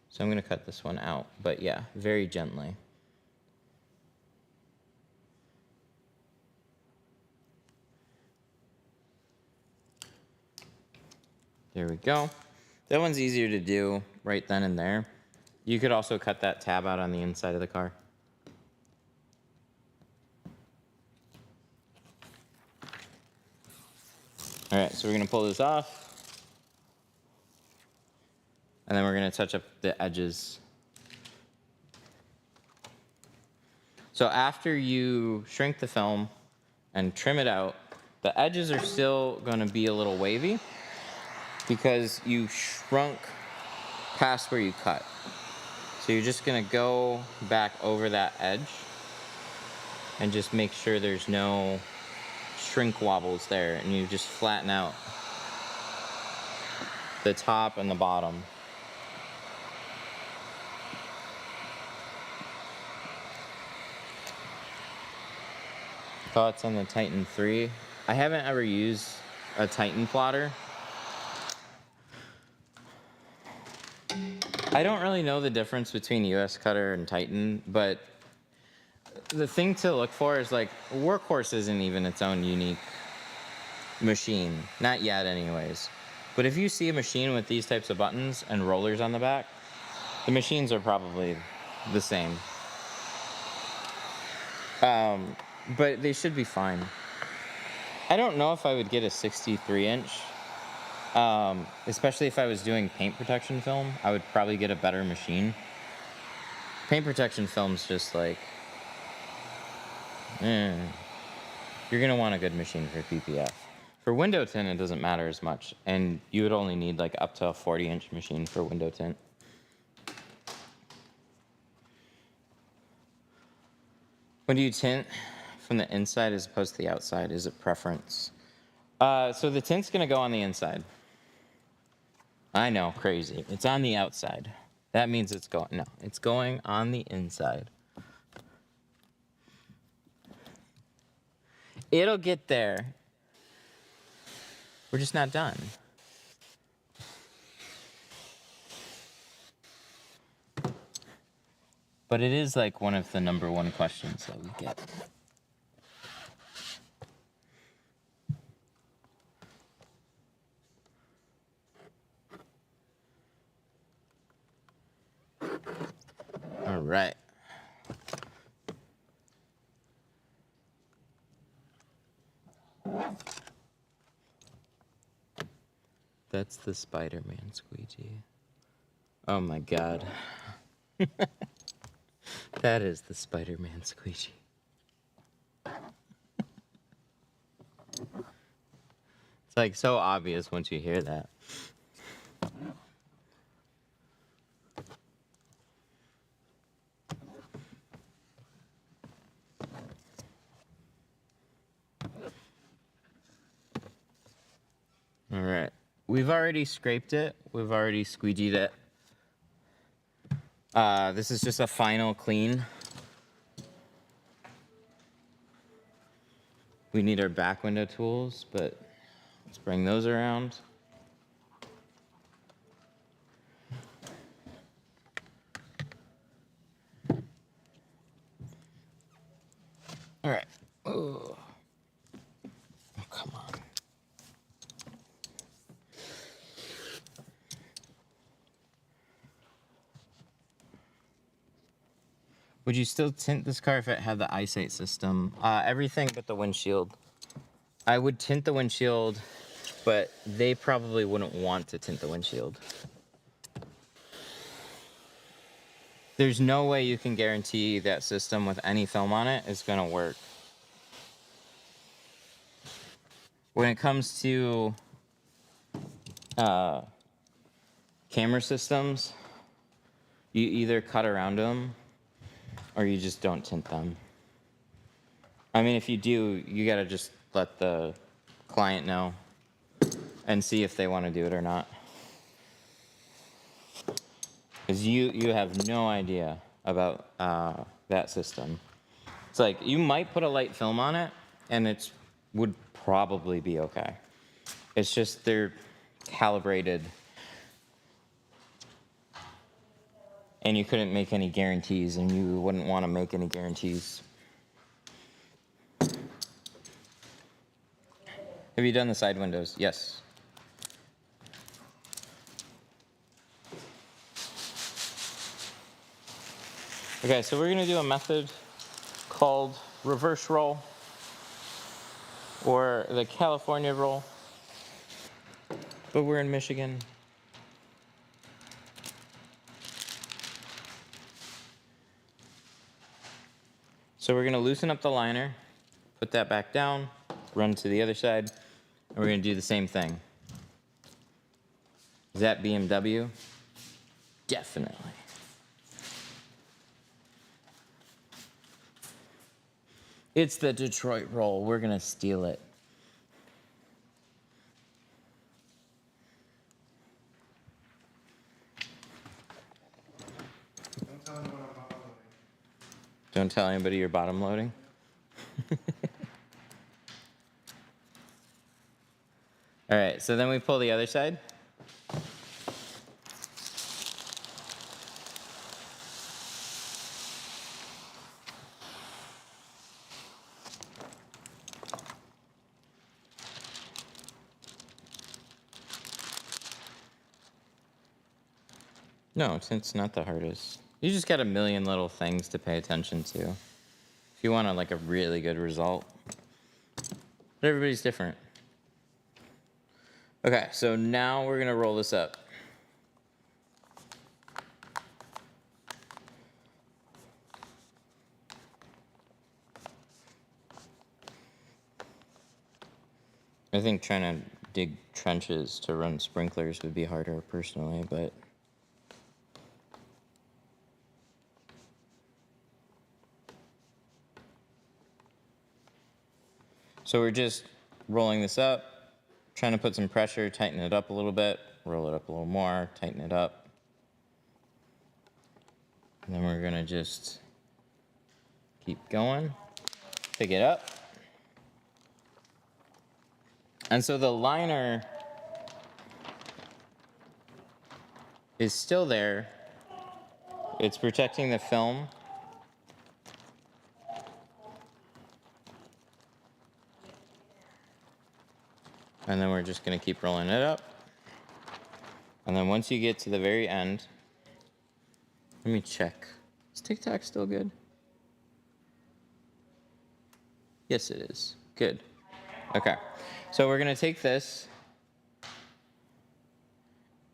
So I'm going to cut this one out. But yeah, very gently. There we go. That one's easier to do right then and there. You could also cut that tab out on the inside of the car. All right, so we're gonna pull this off. And then we're gonna touch up the edges. So after you shrink the film and trim it out, the edges are still gonna be a little wavy because you shrunk past where you cut. So you're just gonna go back over that edge and just make sure there's no shrink wobbles there, and you just flatten out the top and the bottom. Thoughts on the Titan 3? I haven't ever used a Titan plotter. I don't really know the difference between US Cutter and Titan, but the thing to look for is like Workhorse isn't even its own unique machine, not yet, anyways. But if you see a machine with these types of buttons and rollers on the back, the machines are probably the same. But they should be fine. I don't know if I would get a 63-inch. Especially if I was doing paint protection film, I would probably get a better machine. Paint protection film's just like, you're gonna want a good machine for PPF. For window tint, it doesn't matter as much, and you would only need like up to a 40-inch machine for window tint. When do you tint from the inside as opposed to the outside? Is it preference? So the tint's gonna go on the inside. I know, crazy. It's on the outside. That means it's going, no, it's going on the inside. It'll get there. We're just not done. But it is like one of the #1 questions that we get. All right. That's the Spider-Man squeegee. Oh my God. That is the Spider-Man squeegee. It's like so obvious once you hear that. All right. We've already scraped it. We've already squeegeed it. This is just a final clean. We need our back window tools, but let's bring those around. All right. Oh, come on. Would you still tint this car if it had the eyesight system? Everything but the windshield. I would tint the windshield, but they probably wouldn't want to tint the windshield. There's no way you can guarantee that system with any film on it is going to work. When it comes to camera systems, you either cut around them or you just don't tint them. I mean, if you do, you gotta just let the client know and see if they want to do it or not. Because you have no idea about that system. It's like, you might put a light film on it, and it would probably be okay. It's just they're calibrated, and you couldn't make any guarantees, and you wouldn't want to make any guarantees. Have you done the side windows? Yes. Okay, so we're gonna do a method called reverse roll, or the California roll, but we're in Michigan. So we're gonna loosen up the liner, put that back down, run to the other side, and we're gonna do the same thing. Is that BMW? Definitely. It's the Detroit roll. We're gonna steal it. Don't tell anyone I'm bottom loading. Don't tell anybody you're bottom loading. All right, so then we pull the other side. No, tint's not the hardest. You just got a million little things to pay attention to. If you want like a really good result. But everybody's different. Okay, so now we're gonna roll this up. I think trying to dig trenches to run sprinklers would be harder personally, but so we're just rolling this up, trying to put some pressure, tighten it up a little bit, roll it up a little more, tighten it up. And then we're gonna just keep going, pick it up. And so the liner is still there. It's protecting the film. And then we're just gonna keep rolling it up. And then once you get to the very end, let me check. Is TikTok still good? Yes, it is. Good. Okay. So we're gonna take this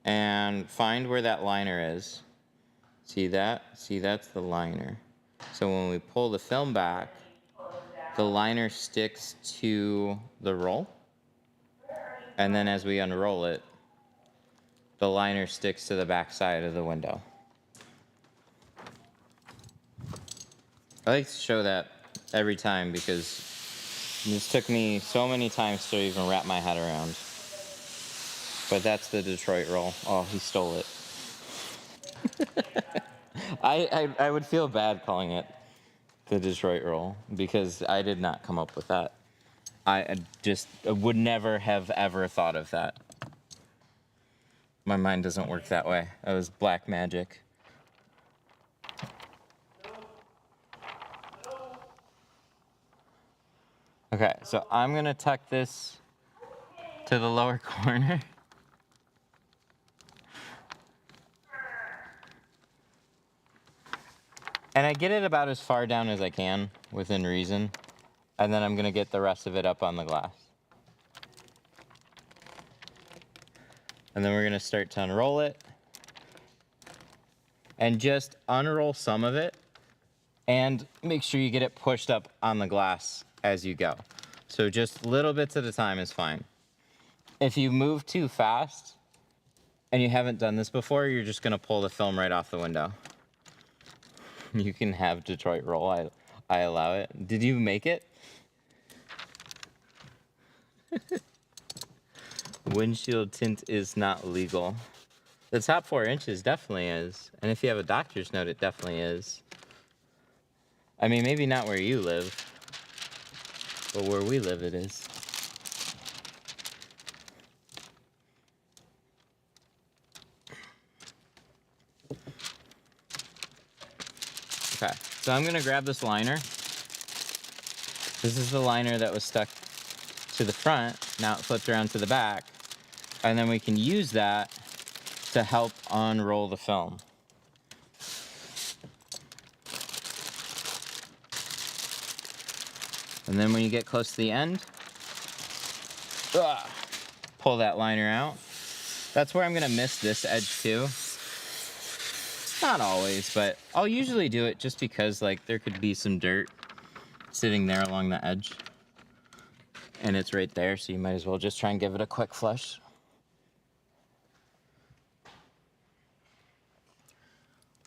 and find where that liner is. See that? See, that's the liner. So when we pull the film back, the liner sticks to the roll. And then as we unroll it, the liner sticks to the back side of the window. I like to show that every time because this took me so many times to even wrap my head around. But that's the Detroit roll. Oh, he stole it. I would feel bad calling it the Detroit roll because I did not come up with that. I would never have ever thought of that. My mind doesn't work that way. That was black magic. Okay, so I'm gonna tuck this to the lower corner. And I get it about as far down as I can, within reason. And then I'm gonna get the rest of it up on the glass. And then we're gonna start to unroll it. And just unroll some of it. And make sure you get it pushed up on the glass as you go. So just little bits at a time is fine. If you move too fast and you haven't done this before, you're just gonna pull the film right off the window. You can have Detroit roll, I allow it. Did you make it? Windshield tint is not legal. The top 4 inches definitely is. And if you have a doctor's note, it definitely is. I mean, maybe not where you live, but where we live it is. Okay, so I'm gonna grab this liner. This is the liner that was stuck to the front. Now it flipped around to the back. And then we can use that to help unroll the film. And then when you get close to the end, pull that liner out. That's where I'm gonna miss this edge too. Not always, but I'll usually do it just because like there could be some dirt sitting there along the edge. And it's right there, so you might as well just try and give it a quick flush.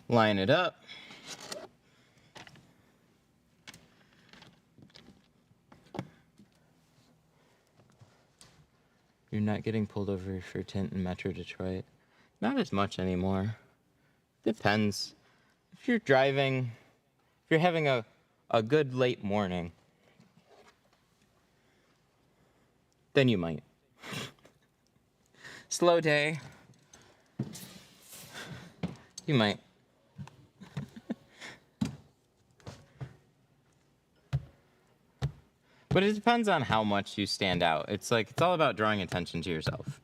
Line it up. You're not getting pulled over for tint in Metro Detroit. Not as much anymore. Depends. If you're driving, if you're having a good late morning, then you might. Slow day, you might. But it depends on how much you stand out. It's all about drawing attention to yourself.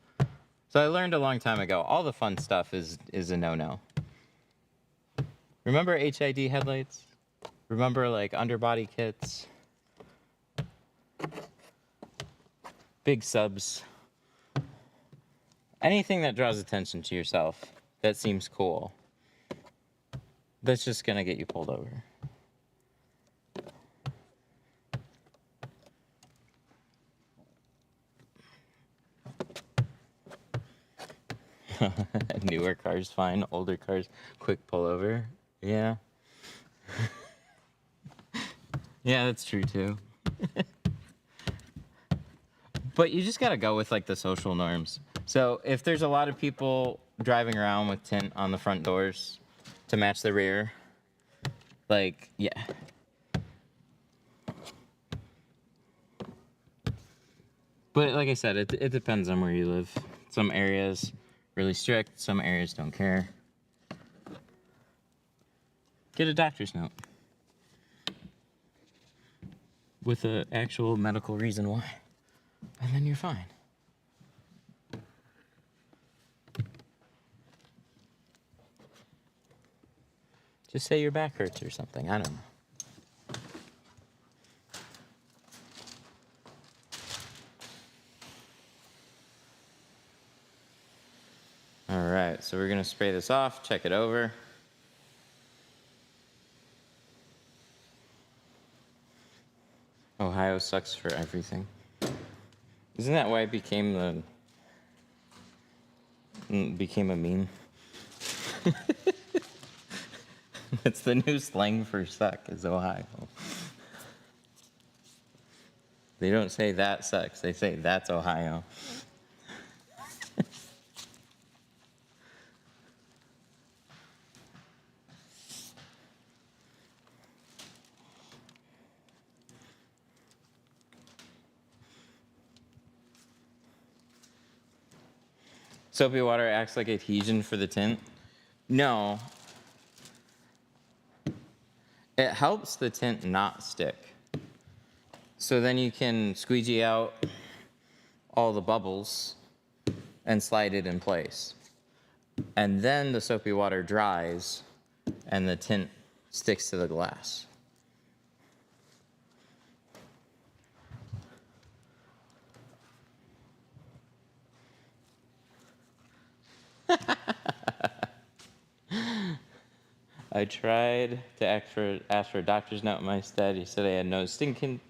So I learned a long time ago, all the fun stuff is a no-no. Remember HID headlights? Remember like underbody kits? Big subs. Anything that draws attention to yourself that seems cool. That's just gonna get you pulled over. Newer cars fine, older cars quick pullover. Yeah. Yeah, that's true too. But you just gotta go with like the social norms. So if there's a lot of people driving around with tint on the front doors to match the rear, like, yeah. But like I said, it depends on where you live. Some areas really strict, some areas don't care. Get a doctor's note with an actual medical reason why, and then you're fine. Just say your back hurts or something, I don't know. All right, so we're gonna spray this off, check it over. Ohio sucks for everything. Isn't that why it became a meme? It's the new slang for suck is Ohio. They don't say that sucks, they say that's Ohio. Soapy water acts like adhesion for the tint? No. It helps the tint not stick. So then you can squeegee out all the bubbles and slide it in place. And then the soapy water dries and the tint sticks to the glass. I tried to ask for a doctor's note in my stead. He said I had no skin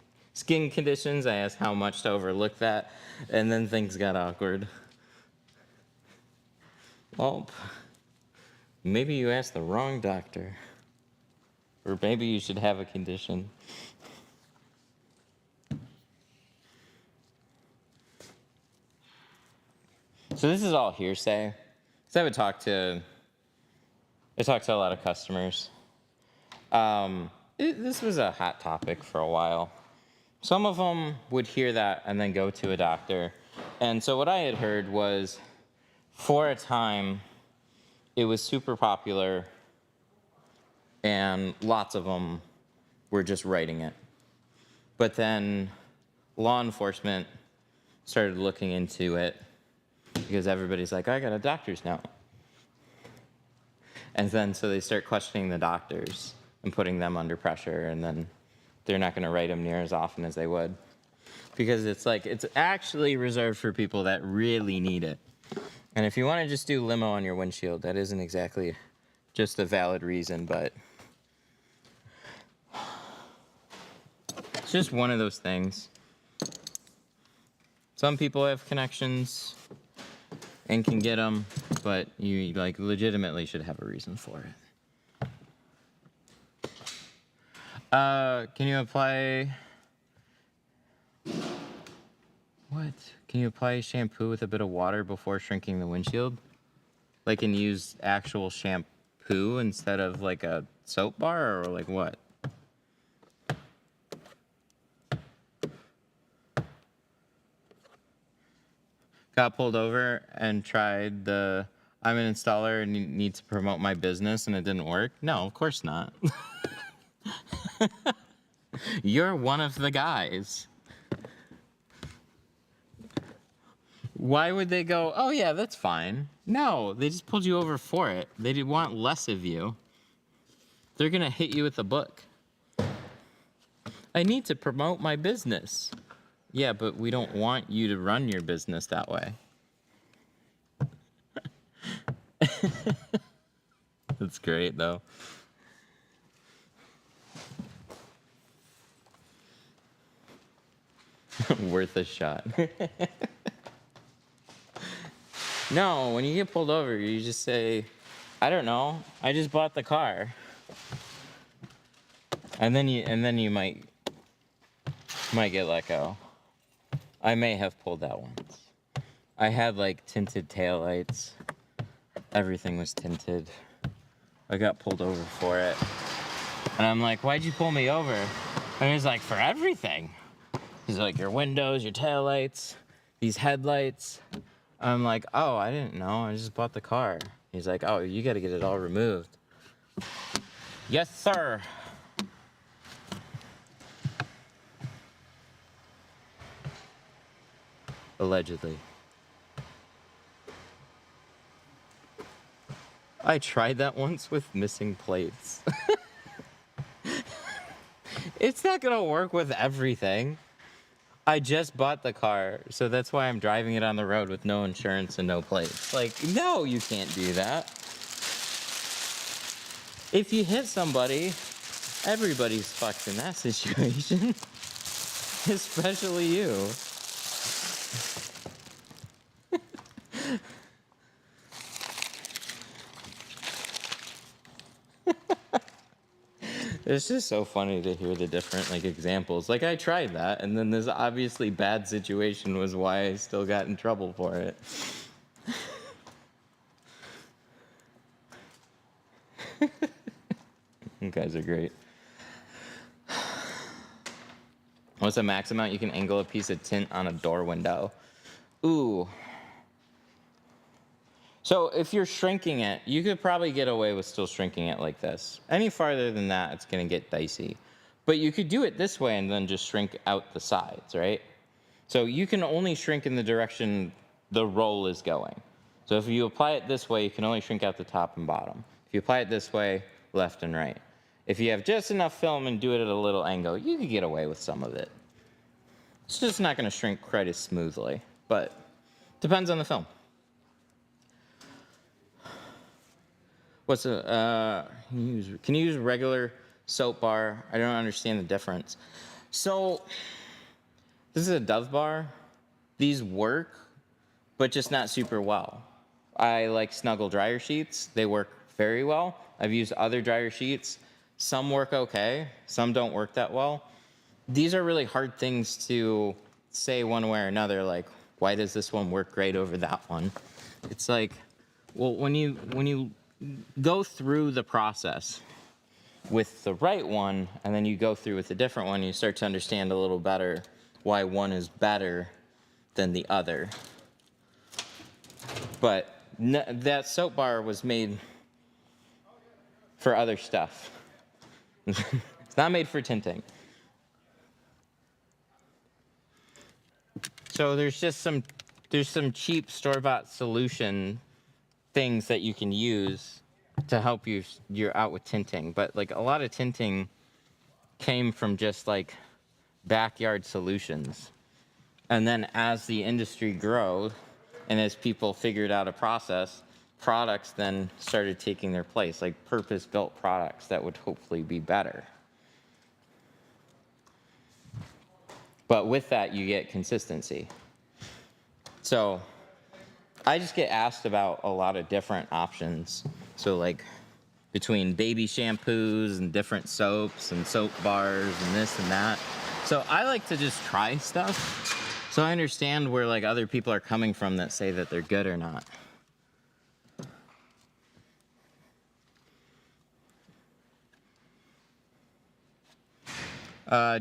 conditions. I asked how much to overlook that, and then things got awkward. Well, maybe you asked the wrong doctor. Or maybe you should have a condition. So this is all hearsay. So I talked to a lot of customers. This was a hot topic for a while. Some of them would hear that and then go to a doctor. And so what I had heard was, for a time, it was super popular, and lots of them were just writing it. But then law enforcement started looking into it because everybody's like, I got a doctor's note. And then so they start questioning the doctors and putting them under pressure, and then they're not going to write them near as often as they would. Because it's like, it's actually reserved for people that really need it. And if you want to just do limo on your windshield, that isn't exactly just a valid reason, but it's just one of those things. Some people have connections and can get them, but you like legitimately should have a reason for it. Can you apply what? Can you apply shampoo with a bit of water before shrinking the windshield? Like, and use actual shampoo instead of like a soap bar, or like what? Got pulled over and tried the, I'm an installer and need to promote my business, and it didn't work? No, of course not. You're one of the guys. Why would they go, oh yeah, that's fine? No, they just pulled you over for it. They did want less of you. They're going to hit you with a book. I need to promote my business. Yeah, but we don't want you to run your business that way. That's great, though. Worth a shot. No, when you get pulled over, you just say, I don't know, I just bought the car. And then you might get let go. I may have pulled that once. I had like tinted taillights. Everything was tinted. I got pulled over for it. And I'm like, why'd you pull me over? And he's like, for everything. He's like, your windows, your taillights, these headlights. I'm like, oh, I didn't know. I just bought the car. He's like, oh, you got to get it all removed. Yes, sir. Allegedly. I tried that once with missing plates. It's not gonna work with everything. I just bought the car, so that's why I'm driving it on the road with no insurance and no plates. Like, no, you can't do that. If you hit somebody, everybody's fucked in that situation. Especially you. It's just so funny to hear the different like examples. Like I tried that, and then this obviously bad situation was why I still got in trouble for it. You guys are great. What's the max amount you can angle a piece of tint on a door window? Ooh. So if you're shrinking it, you could probably get away with still shrinking it like this. Any farther than that, it's going to get dicey. But you could do it this way and then just shrink out the sides, right? So you can only shrink in the direction the roll is going. So if you apply it this way, you can only shrink out the top and bottom. If you apply it this way, left and right. If you have just enough film and do it at a little angle, you could get away with some of it. It's just not going to shrink quite as smoothly, but depends on the film. What's a, can you use regular soap bar? I don't understand the difference. So, this is a Dove bar. These work, but just not super well. I like Snuggle dryer sheets. They work very well. I've used other dryer sheets. Some work okay, some don't work that well. These are really hard things to say one way or another, like, why does this one work great over that one? It's like, well, when you go through the process with the right one, and then you go through with a different one, you start to understand a little better why one is better than the other. But that soap bar was made for other stuff. It's not made for tinting. So there's some cheap store-bought solution things that you can use to help you're out with tinting. But like a lot of tinting came from just like backyard solutions. And then as the industry grew and as people figured out a process, products then started taking their place, like purpose-built products that would hopefully be better. But with that, you get consistency. So I just get asked about a lot of different options. So like between baby shampoos and different soaps and soap bars and this and that. So I like to just try stuff. So I understand where like other people are coming from that say that they're good or not.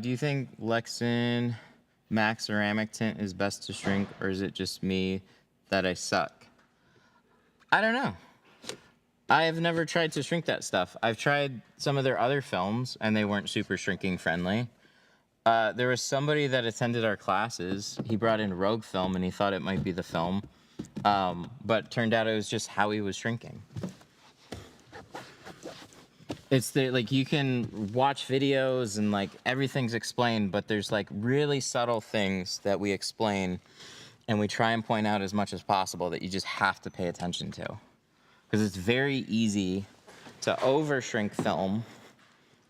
Do you think Lexan Max ceramic tint is best to shrink, or is it just me that I suck? I don't know. I have never tried to shrink that stuff. I've tried some of their other films, and they weren't super shrinking friendly. There was somebody that attended our classes. He brought in Rogue film, and he thought it might be the film, but turned out it was just how he was shrinking. It's the like you can watch videos and like everything's explained, but there's like really subtle things that we explain and we try and point out as much as possible that you just have to pay attention to. Because it's very easy to over shrink film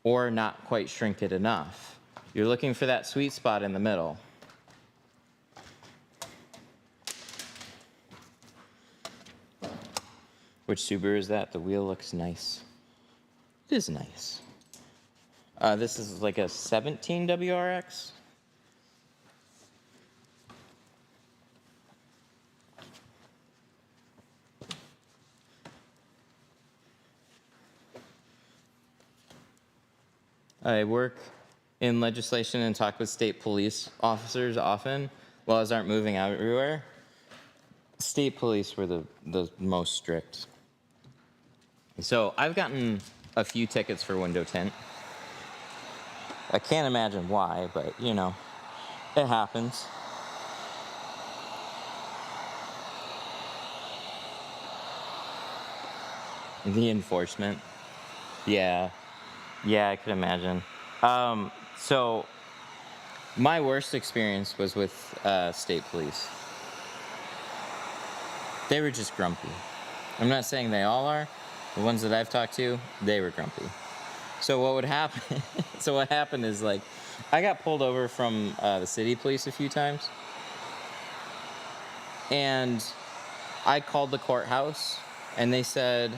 or not quite shrink it enough. You're looking for that sweet spot in the middle. Which Subaru is that? The wheel looks nice. It is nice. This is like a 17 WRX. I work in legislation and talk with state police officers often. Laws aren't moving out everywhere. State police were the most strict. So I've gotten a few tickets for window tint. I can't imagine why, but you know, it happens. The enforcement. Yeah, I could imagine. So my worst experience was with state police. They were just grumpy. I'm not saying they all are. The ones that I've talked to, they were grumpy. So what would happen? So what happened is like, I got pulled over from the city police a few times, and I called the courthouse, and they said,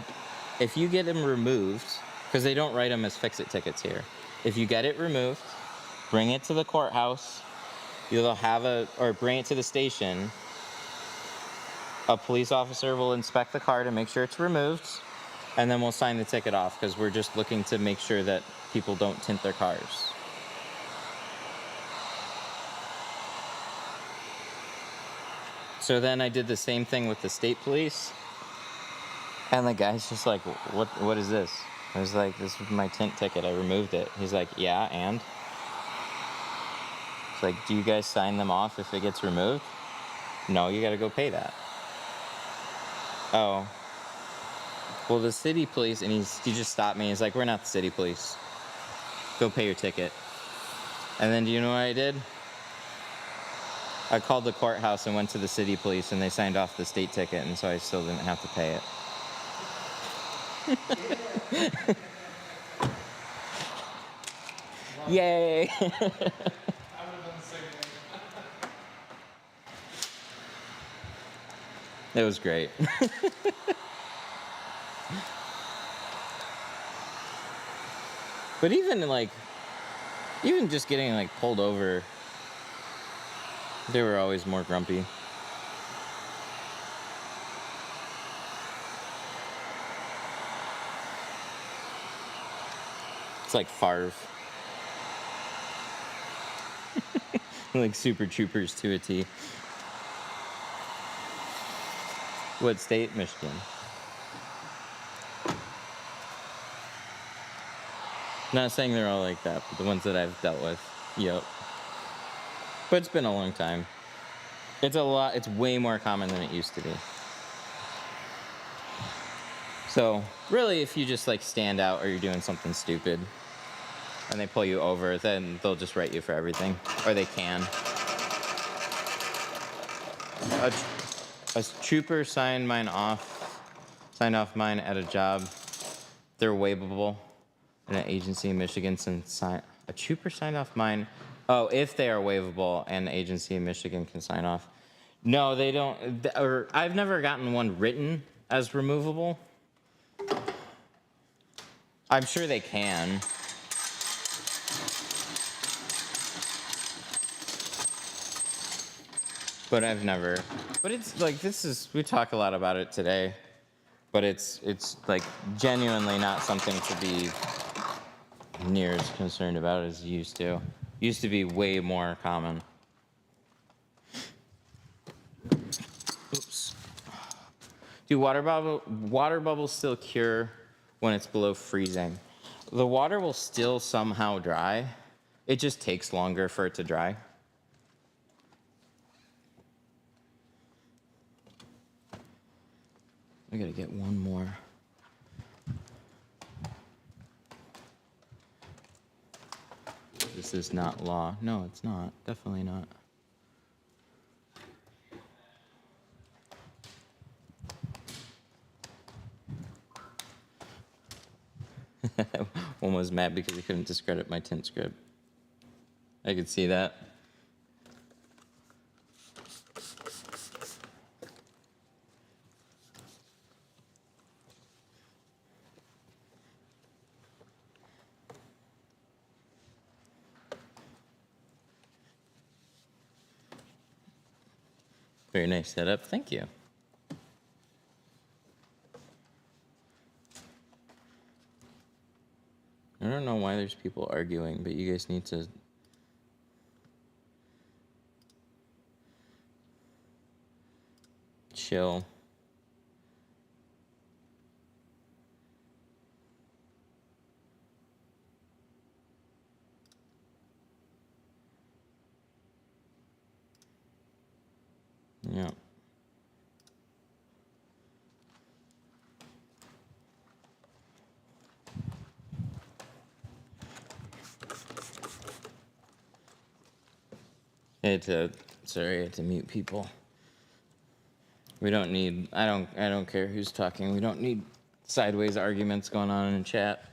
if you get them removed, because they don't write them as fix-it tickets here. If you get it removed, bring it to the courthouse. You'll have or bring it to the station. A police officer will inspect the car to make sure it's removed, and then we'll sign the ticket off because we're just looking to make sure that people don't tint their cars. So then I did the same thing with the state police, and the guy's just like, what is this? I was like, this was my tint ticket, I removed it. He's like, yeah, and? It's like, do you guys sign them off if it gets removed? No, you gotta go pay that. Oh. Well, the city police, and he just stopped me. He's like, we're not the city police. Go pay your ticket. And then do you know what I did? I called the courthouse and went to the city police, and they signed off the state ticket, and so I still didn't have to pay it. Yay! I would have done the same thing. It was great. But even just getting like pulled over, they were always more grumpy. It's like Favre. Like Super Troopers to a T. What state? Michigan. Not saying they're all like that, but the ones that I've dealt with, yep. But it's been a long time. It's way more common than it used to be. So, really, if you just like stand out or you're doing something stupid and they pull you over, then they'll just write you for everything. Or they can. A trooper signed off mine at a job. They're waivable. In an agency in Michigan, a trooper signed off mine. Oh, if they are waivable, an agency in Michigan can sign off. No, they don't. Or I've never gotten one written as removable. I'm sure they can. But I've never. But it's like we talk a lot about it today. But it's like genuinely not something to be near as concerned about as it used to. Used to be way more common. Oops. Do water bubbles still cure when it's below freezing? The water will still somehow dry. It just takes longer for it to dry. I gotta get one more. choice is not law. No, it's not. Definitely not. One was mad because he couldn't discredit my tint script. I could see that. Very nice setup. Thank you. I don't know why there's people arguing, but you guys need to chill. Yeah. Sorry, I had to mute people. We don't need, I don't care who's talking. We don't need sideways arguments going on in chat.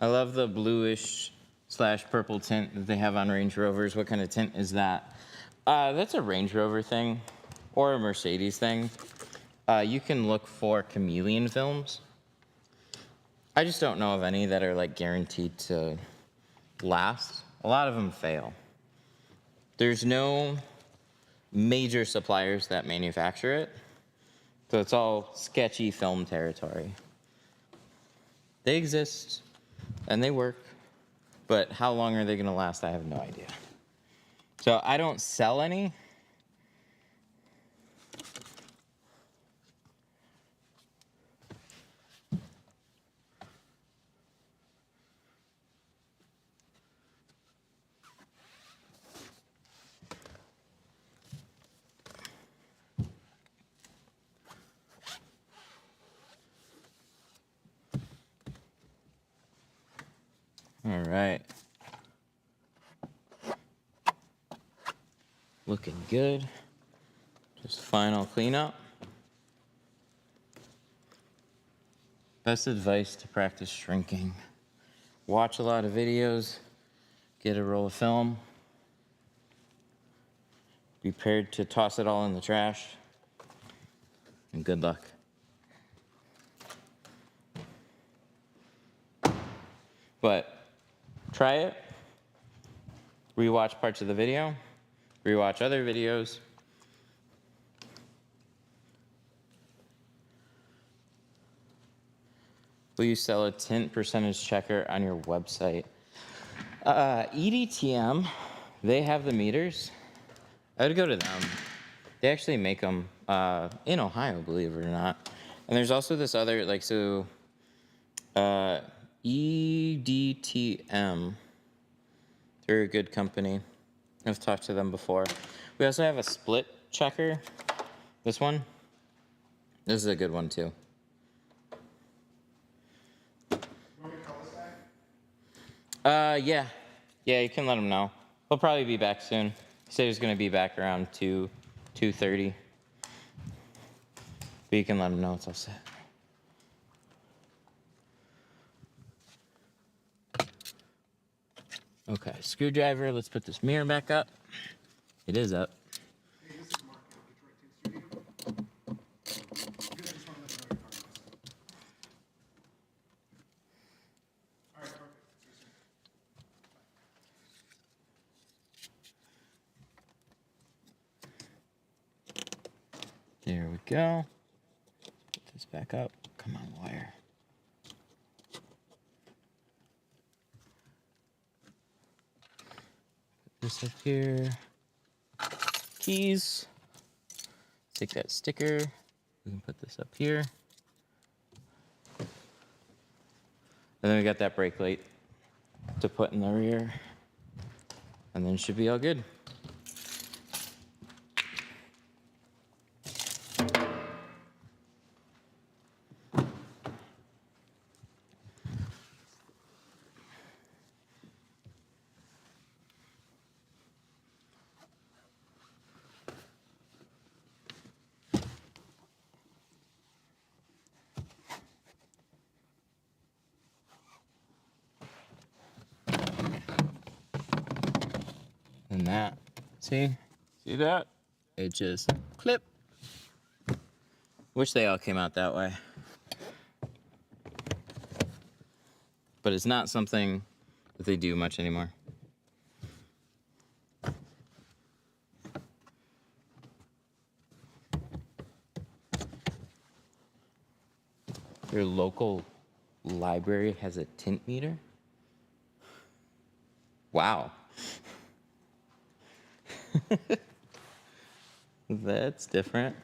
I love the bluish / purple tint that they have on Range Rovers. What kind of tint is that? That's a Range Rover thing or a Mercedes thing. You can look for chameleon films. I just don't know of any that are like guaranteed to last. A lot of them fail. There's no major suppliers that manufacture it, so it's all sketchy film territory. They exist and they work, but how long are they going to last? I have no idea. So I don't sell any. All right. Looking good. Just final cleanup. Best advice to practice shrinking. Watch a lot of videos. Get a roll of film. Be prepared to toss it all in the trash. And good luck. But try it. Rewatch parts of the video. Rewatch other videos. Will you sell a tint percentage checker on your website? EDTM, they have the meters. I would go to them. They actually make them in Ohio, believe it or not. And there's also this other, like, so EDTM. They're a good company. I've talked to them before. We also have a split checker. This one. This is a good one too. Yeah. Yeah, you can let him know. He'll probably be back soon. He said he's going to be back around 2:30. But you can let him know it's all set. Okay, screwdriver. Let's put this mirror back up. It is up. Hey, this is Mark at Detroit Tint Studio. Good, I just wanted to know your comments. All right, perfect. See you soon. There we go. Put this back up. Come on, wire. this up here. Keys. Take that sticker. We can put this up here. And then we got that brake light to put in the rear. And then it should be all good. And that, see that? It just clip. Wish they all came out that way. But it's not something that they do much anymore. Your local library has a tint meter? Wow. That's different.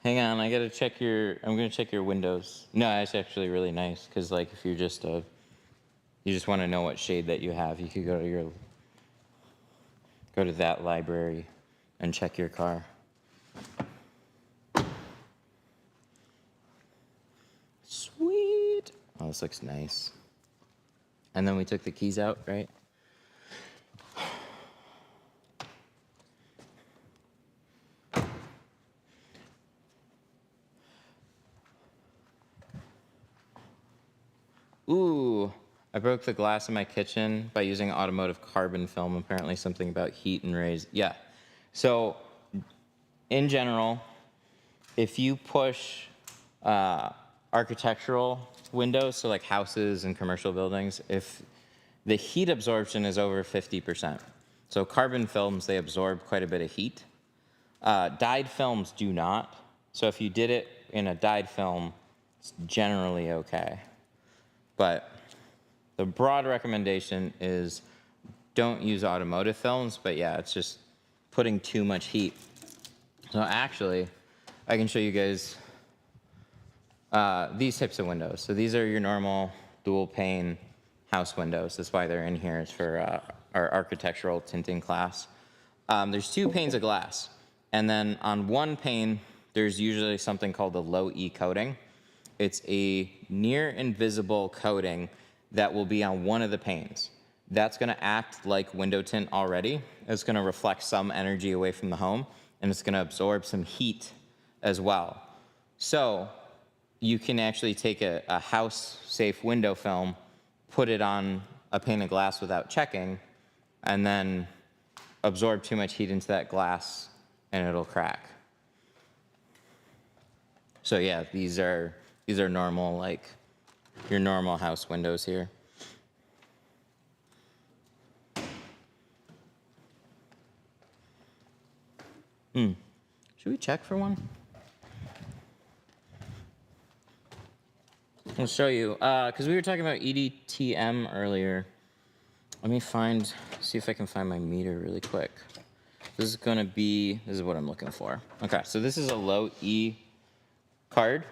Hang on, I gotta check I'm gonna check your windows. No, that's actually really nice, because like if you're just you just want to know what shade that you have, you could go to that library and check your car. Sweet. Oh, this looks nice. And then we took the keys out, right? Ooh, I broke the glass in my kitchen by using automotive carbon film. Apparently something about heat and rays. Yeah. So in general, if you push architectural windows, so like houses and commercial buildings, if the heat absorption is over 50%. So carbon films, they absorb quite a bit of heat. Dyed films do not. So if you did it in a dyed film, it's generally okay. But the broad recommendation is don't use automotive films, but yeah, it's just putting too much heat. So actually, I can show you guys these types of windows. So these are your normal dual pane house windows. That's why they're in here. It's for our architectural tinting class. There's 2 panes of glass. And then on one pane, there's usually something called a low E coating. It's a near invisible coating that will be on one of the panes. That's gonna act like window tint already. It's gonna reflect some energy away from the home, and it's gonna absorb some heat as well. So you can actually take a house-safe window film, put it on a pane of glass without checking, and then absorb too much heat into that glass, and it'll crack. So yeah, these are normal, like your normal house windows here. Should we check for one? I'll show you, because we were talking about EDTM earlier. Let me see if I can find my meter really quick. This is what I'm looking for. Okay, so this is a low E card.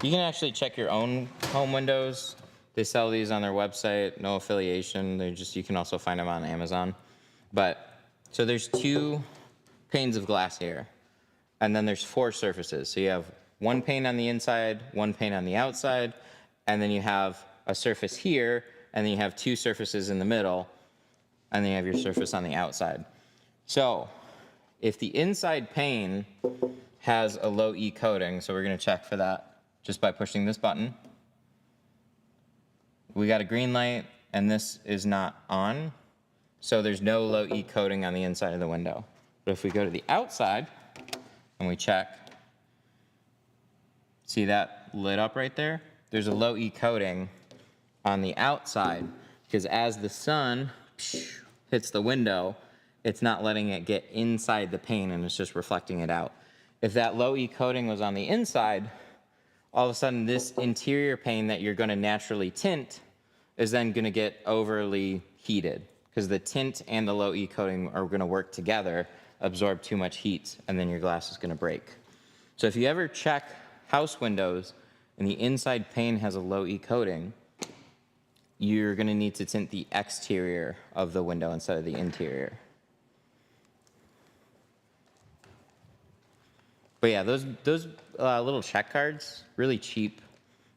You can actually check your own home windows. They sell these on their website, no affiliation. You can also find them on Amazon. So there's 2 panes of glass here, and then there's 4 surfaces. So you have 1 pane on the inside, 1 pane on the outside, and then you have a surface here, and then you have 2 surfaces in the middle, and then you have your surface on the outside. So if the inside pane has a low E coating, so we're gonna check for that just by pushing this button. We got a green light, and this is not on, so there's no low E coating on the inside of the window. But if we go to the outside and we check, see that lit up right there? There's a low E coating on the outside, because as the sun hits the window, it's not letting it get inside the pane, and it's just reflecting it out. If that low E coating was on the inside, all of a sudden this interior pane that you're gonna naturally tint is then gonna get overly heated, because the tint and the low E coating are going to work together, absorb too much heat, and then your glass is going to break. So if you ever check house windows and the inside pane has a low E coating, you're going to need to tint the exterior of the window instead of the interior. But yeah, those little check cards, really cheap.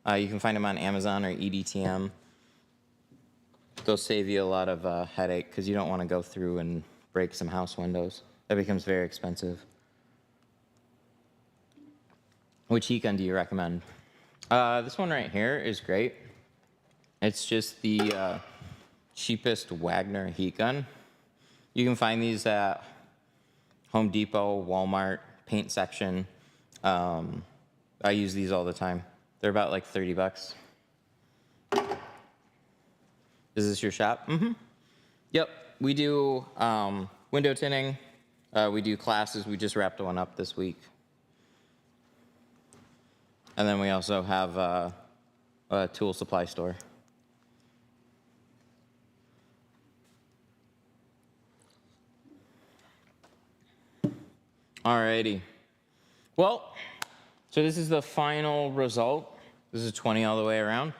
You can find them on Amazon or EDTM. They'll save you a lot of headache because you don't want to go through and break some house windows. That becomes very expensive. Which heat gun do you recommend? This one right here is great. It's just the cheapest Wagner heat gun. You can find these at Home Depot, Walmart, paint section. I use these all the time. They're about like 30 bucks. Is this your shop? Mm-hmm. Yep, we do window tinting. We do classes. We just wrapped one up this week. And then we also have a tool supply store. Alrighty. Well, so this is the final result. This is 20 all the way around.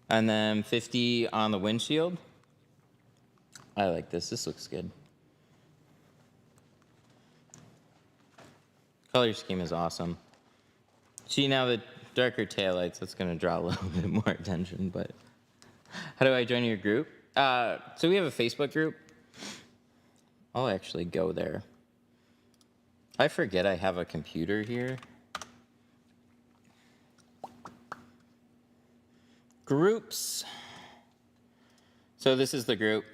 And then 50 on the windshield. I like this. This looks good. Color scheme is awesome. See, now the darker taillights, that's going to draw a little bit more attention, but how do I join your group? So we have a Facebook group. I'll actually go there. I forget I have a computer here. Groups. So this is the group.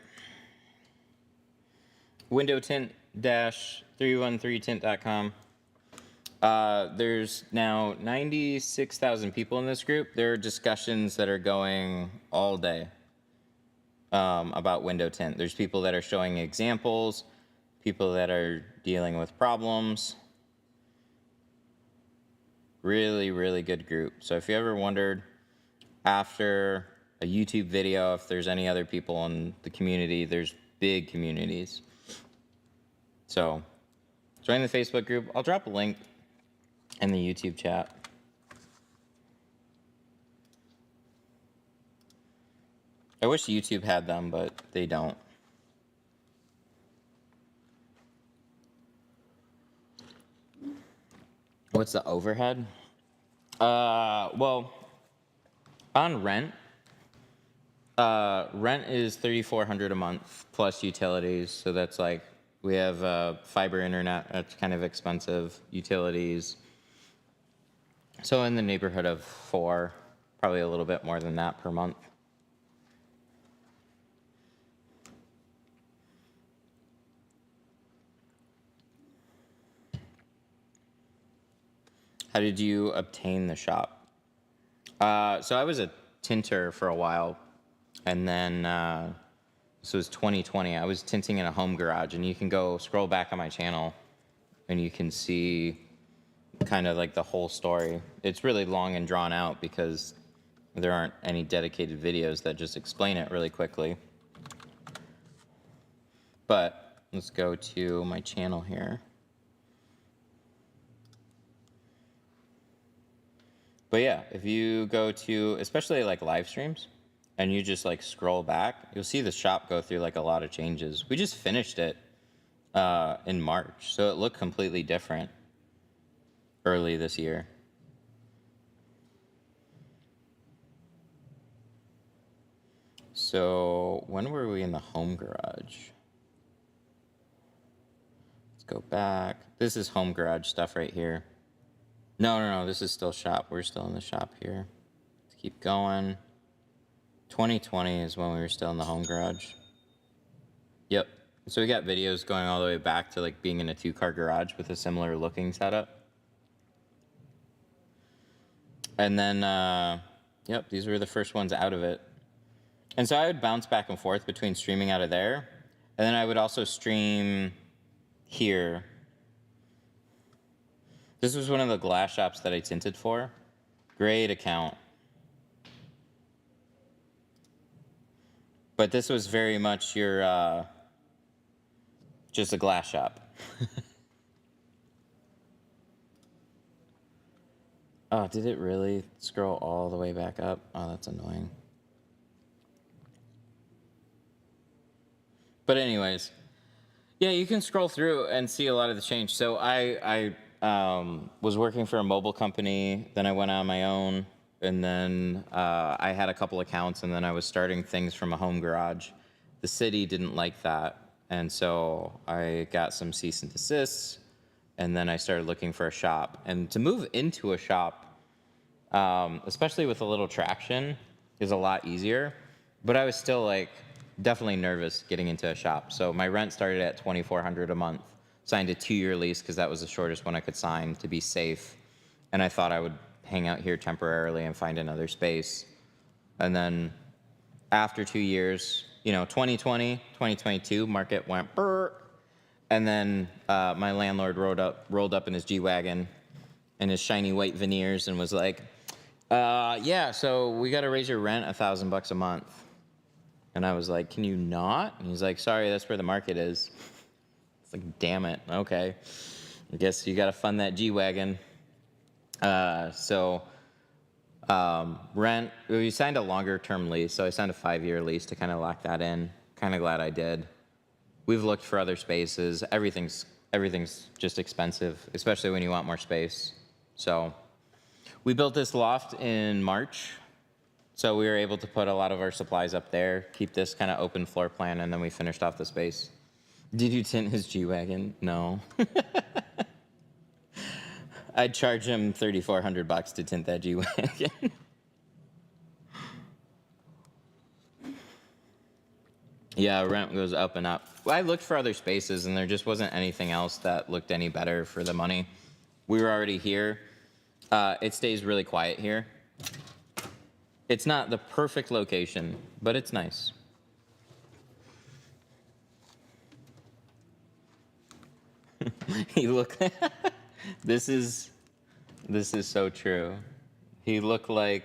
windowtint-313tint.com. There's now 96,000 people in this group. There are discussions that are going all day about window tint. There's people that are showing examples, people that are dealing with problems. Really, really good group. So if you ever wondered after a YouTube video if there's any other people in the community, there's big communities. So join the Facebook group. I'll drop a link in the YouTube chat. I wish YouTube had them, but they don't. What's the overhead? Well, on rent, rent is $3,400 a month plus utilities. So that's like, we have fiber internet, that's kind of expensive, utilities. So in the neighborhood of $4,000, probably a little bit more than that per month. How did you obtain the shop? So I was a tinter for a while, and then this was 2020. I was tinting in a home garage, and you can go scroll back on my channel, and you can see kind of like the whole story. It's really long and drawn out because there aren't any dedicated videos that just explain it really quickly. But let's go to my channel here. But yeah, if you go to, especially like live streams, and you just like scroll back, you'll see the shop go through like a lot of changes. We just finished it in March, so it looked completely different early this year. So when were we in the home garage? Let's go back. This is home garage stuff right here. No, this is still shop. We're still in the shop here. Let's keep going. 2020 is when we were still in the home garage. Yep. So we got videos going all the way back to like being in a 2-car garage with a similar looking setup. And then, yep, these were the first ones out of it. And so I would bounce back and forth between streaming out of there, and then I would also stream here. This was one of the glass shops that I tinted for. Great account. But this was very much your, just a glass shop. Oh, did it really scroll all the way back up? Oh, that's annoying. But anyways, yeah, you can scroll through and see a lot of the change. So I was working for a mobile company, then I went on my own, and then I had a couple accounts, and then I was starting things from a home garage. The city didn't like that, and so I got some cease and desists, and then I started looking for a shop. And to move into a shop, especially with a little traction, is a lot easier. But I was still like definitely nervous getting into a shop. So my rent started at $2,400 a month. Signed a 2-year lease because that was the shortest one I could sign to be safe. And I thought I would hang out here temporarily and find another space. And then after 2 years, 2020, 2022, market went brr. And then my landlord rolled up in his G-Wagon and his shiny white veneers and was like, yeah, so we got to raise your rent $1,000 a month. And I was like, can you not? And he's like, sorry, that's where the market is. It's like, damn it. Okay. I guess you got to fund that G-Wagon. Rent, we signed a longer term lease. So I signed a 5-year lease to kind of lock that in. Kind of glad I did. We've looked for other spaces. Everything's just expensive, especially when you want more space. So we built this loft in March. So we were able to put a lot of our supplies up there, keep this kind of open floor plan, and then we finished off the space. Did you tint his G-Wagon? No. I'd charge him $3,400 to tint that G-Wagon. Yeah, rent goes up and up. Well, I looked for other spaces, and there just wasn't anything else that looked any better for the money. We were already here. It stays really quiet here. It's not the perfect location, but it's nice. He looked. This is so true. He looked like,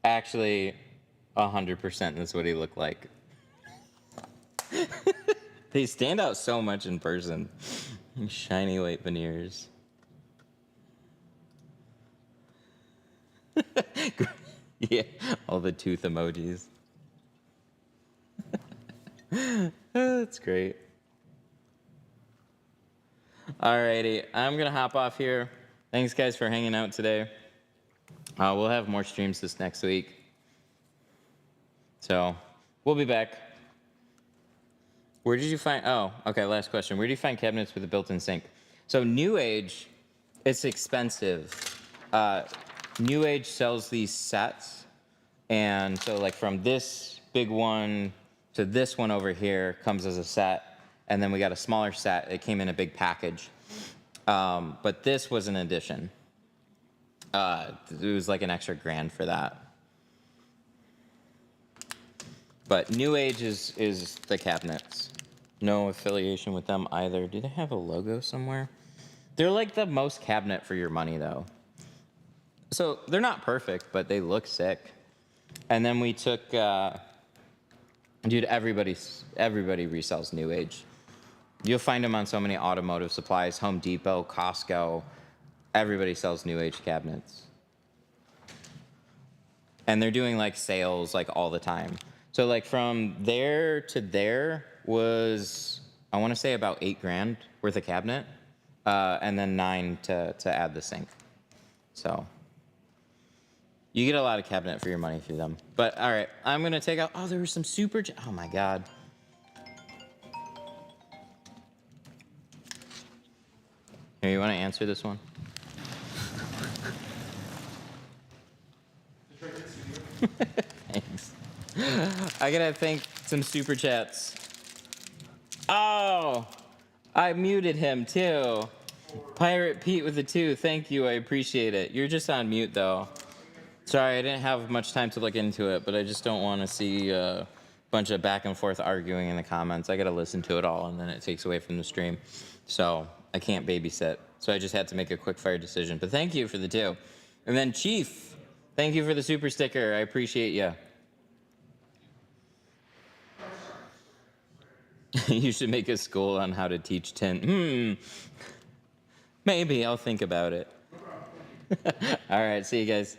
actually, 100%. That's what he looked like. They stand out so much in person. Shiny white veneers. Yeah, all the tooth emojis. That's great. Alrighty, I'm gonna hop off here. Thanks guys for hanging out today. We'll have more streams this next week. So, we'll be back. Where did you find, okay, last question. Where do you find cabinets with a built-in sink? So New Age, it's expensive. New Age sells these sets. And so like from this big one to this one over here comes as a set. And then we got a smaller set. It came in a big package. But this was an addition. It was like an extra $1,000 for that. But New Age is the cabinets. No affiliation with them either. Do they have a logo somewhere? They're like the most cabinet for your money, though. So they're not perfect, but they look sick. And then we took, dude, everybody resells New Age. You'll find them on so many automotive supplies, Home Depot, Costco. Everybody sells New Age cabinets. And they're doing like sales like all the time. So like from there to there was, I want to say about $8,000 worth of cabinet, and then $9,000 to add the sink. So you get a lot of cabinet for your money through them. But all right, I'm gonna take out. Oh, there was some super. Oh my god. Here, you want to answer this one? Thanks. I gotta thank some super chats. Oh, I muted him too. Pirate Pete with a 2. Thank you. I appreciate it. You're just on mute though. Sorry, I didn't have much time to look into it, but I just don't want to see a bunch of back and forth arguing in the comments. I gotta listen to it all, and then it takes away from the stream. So I can't babysit. So I just had to make a quick fire decision. But thank you for the 2. And then Chief, thank you for the super sticker. I appreciate you. You should make a school on how to teach tint. Maybe I'll think about it. All right, see you guys.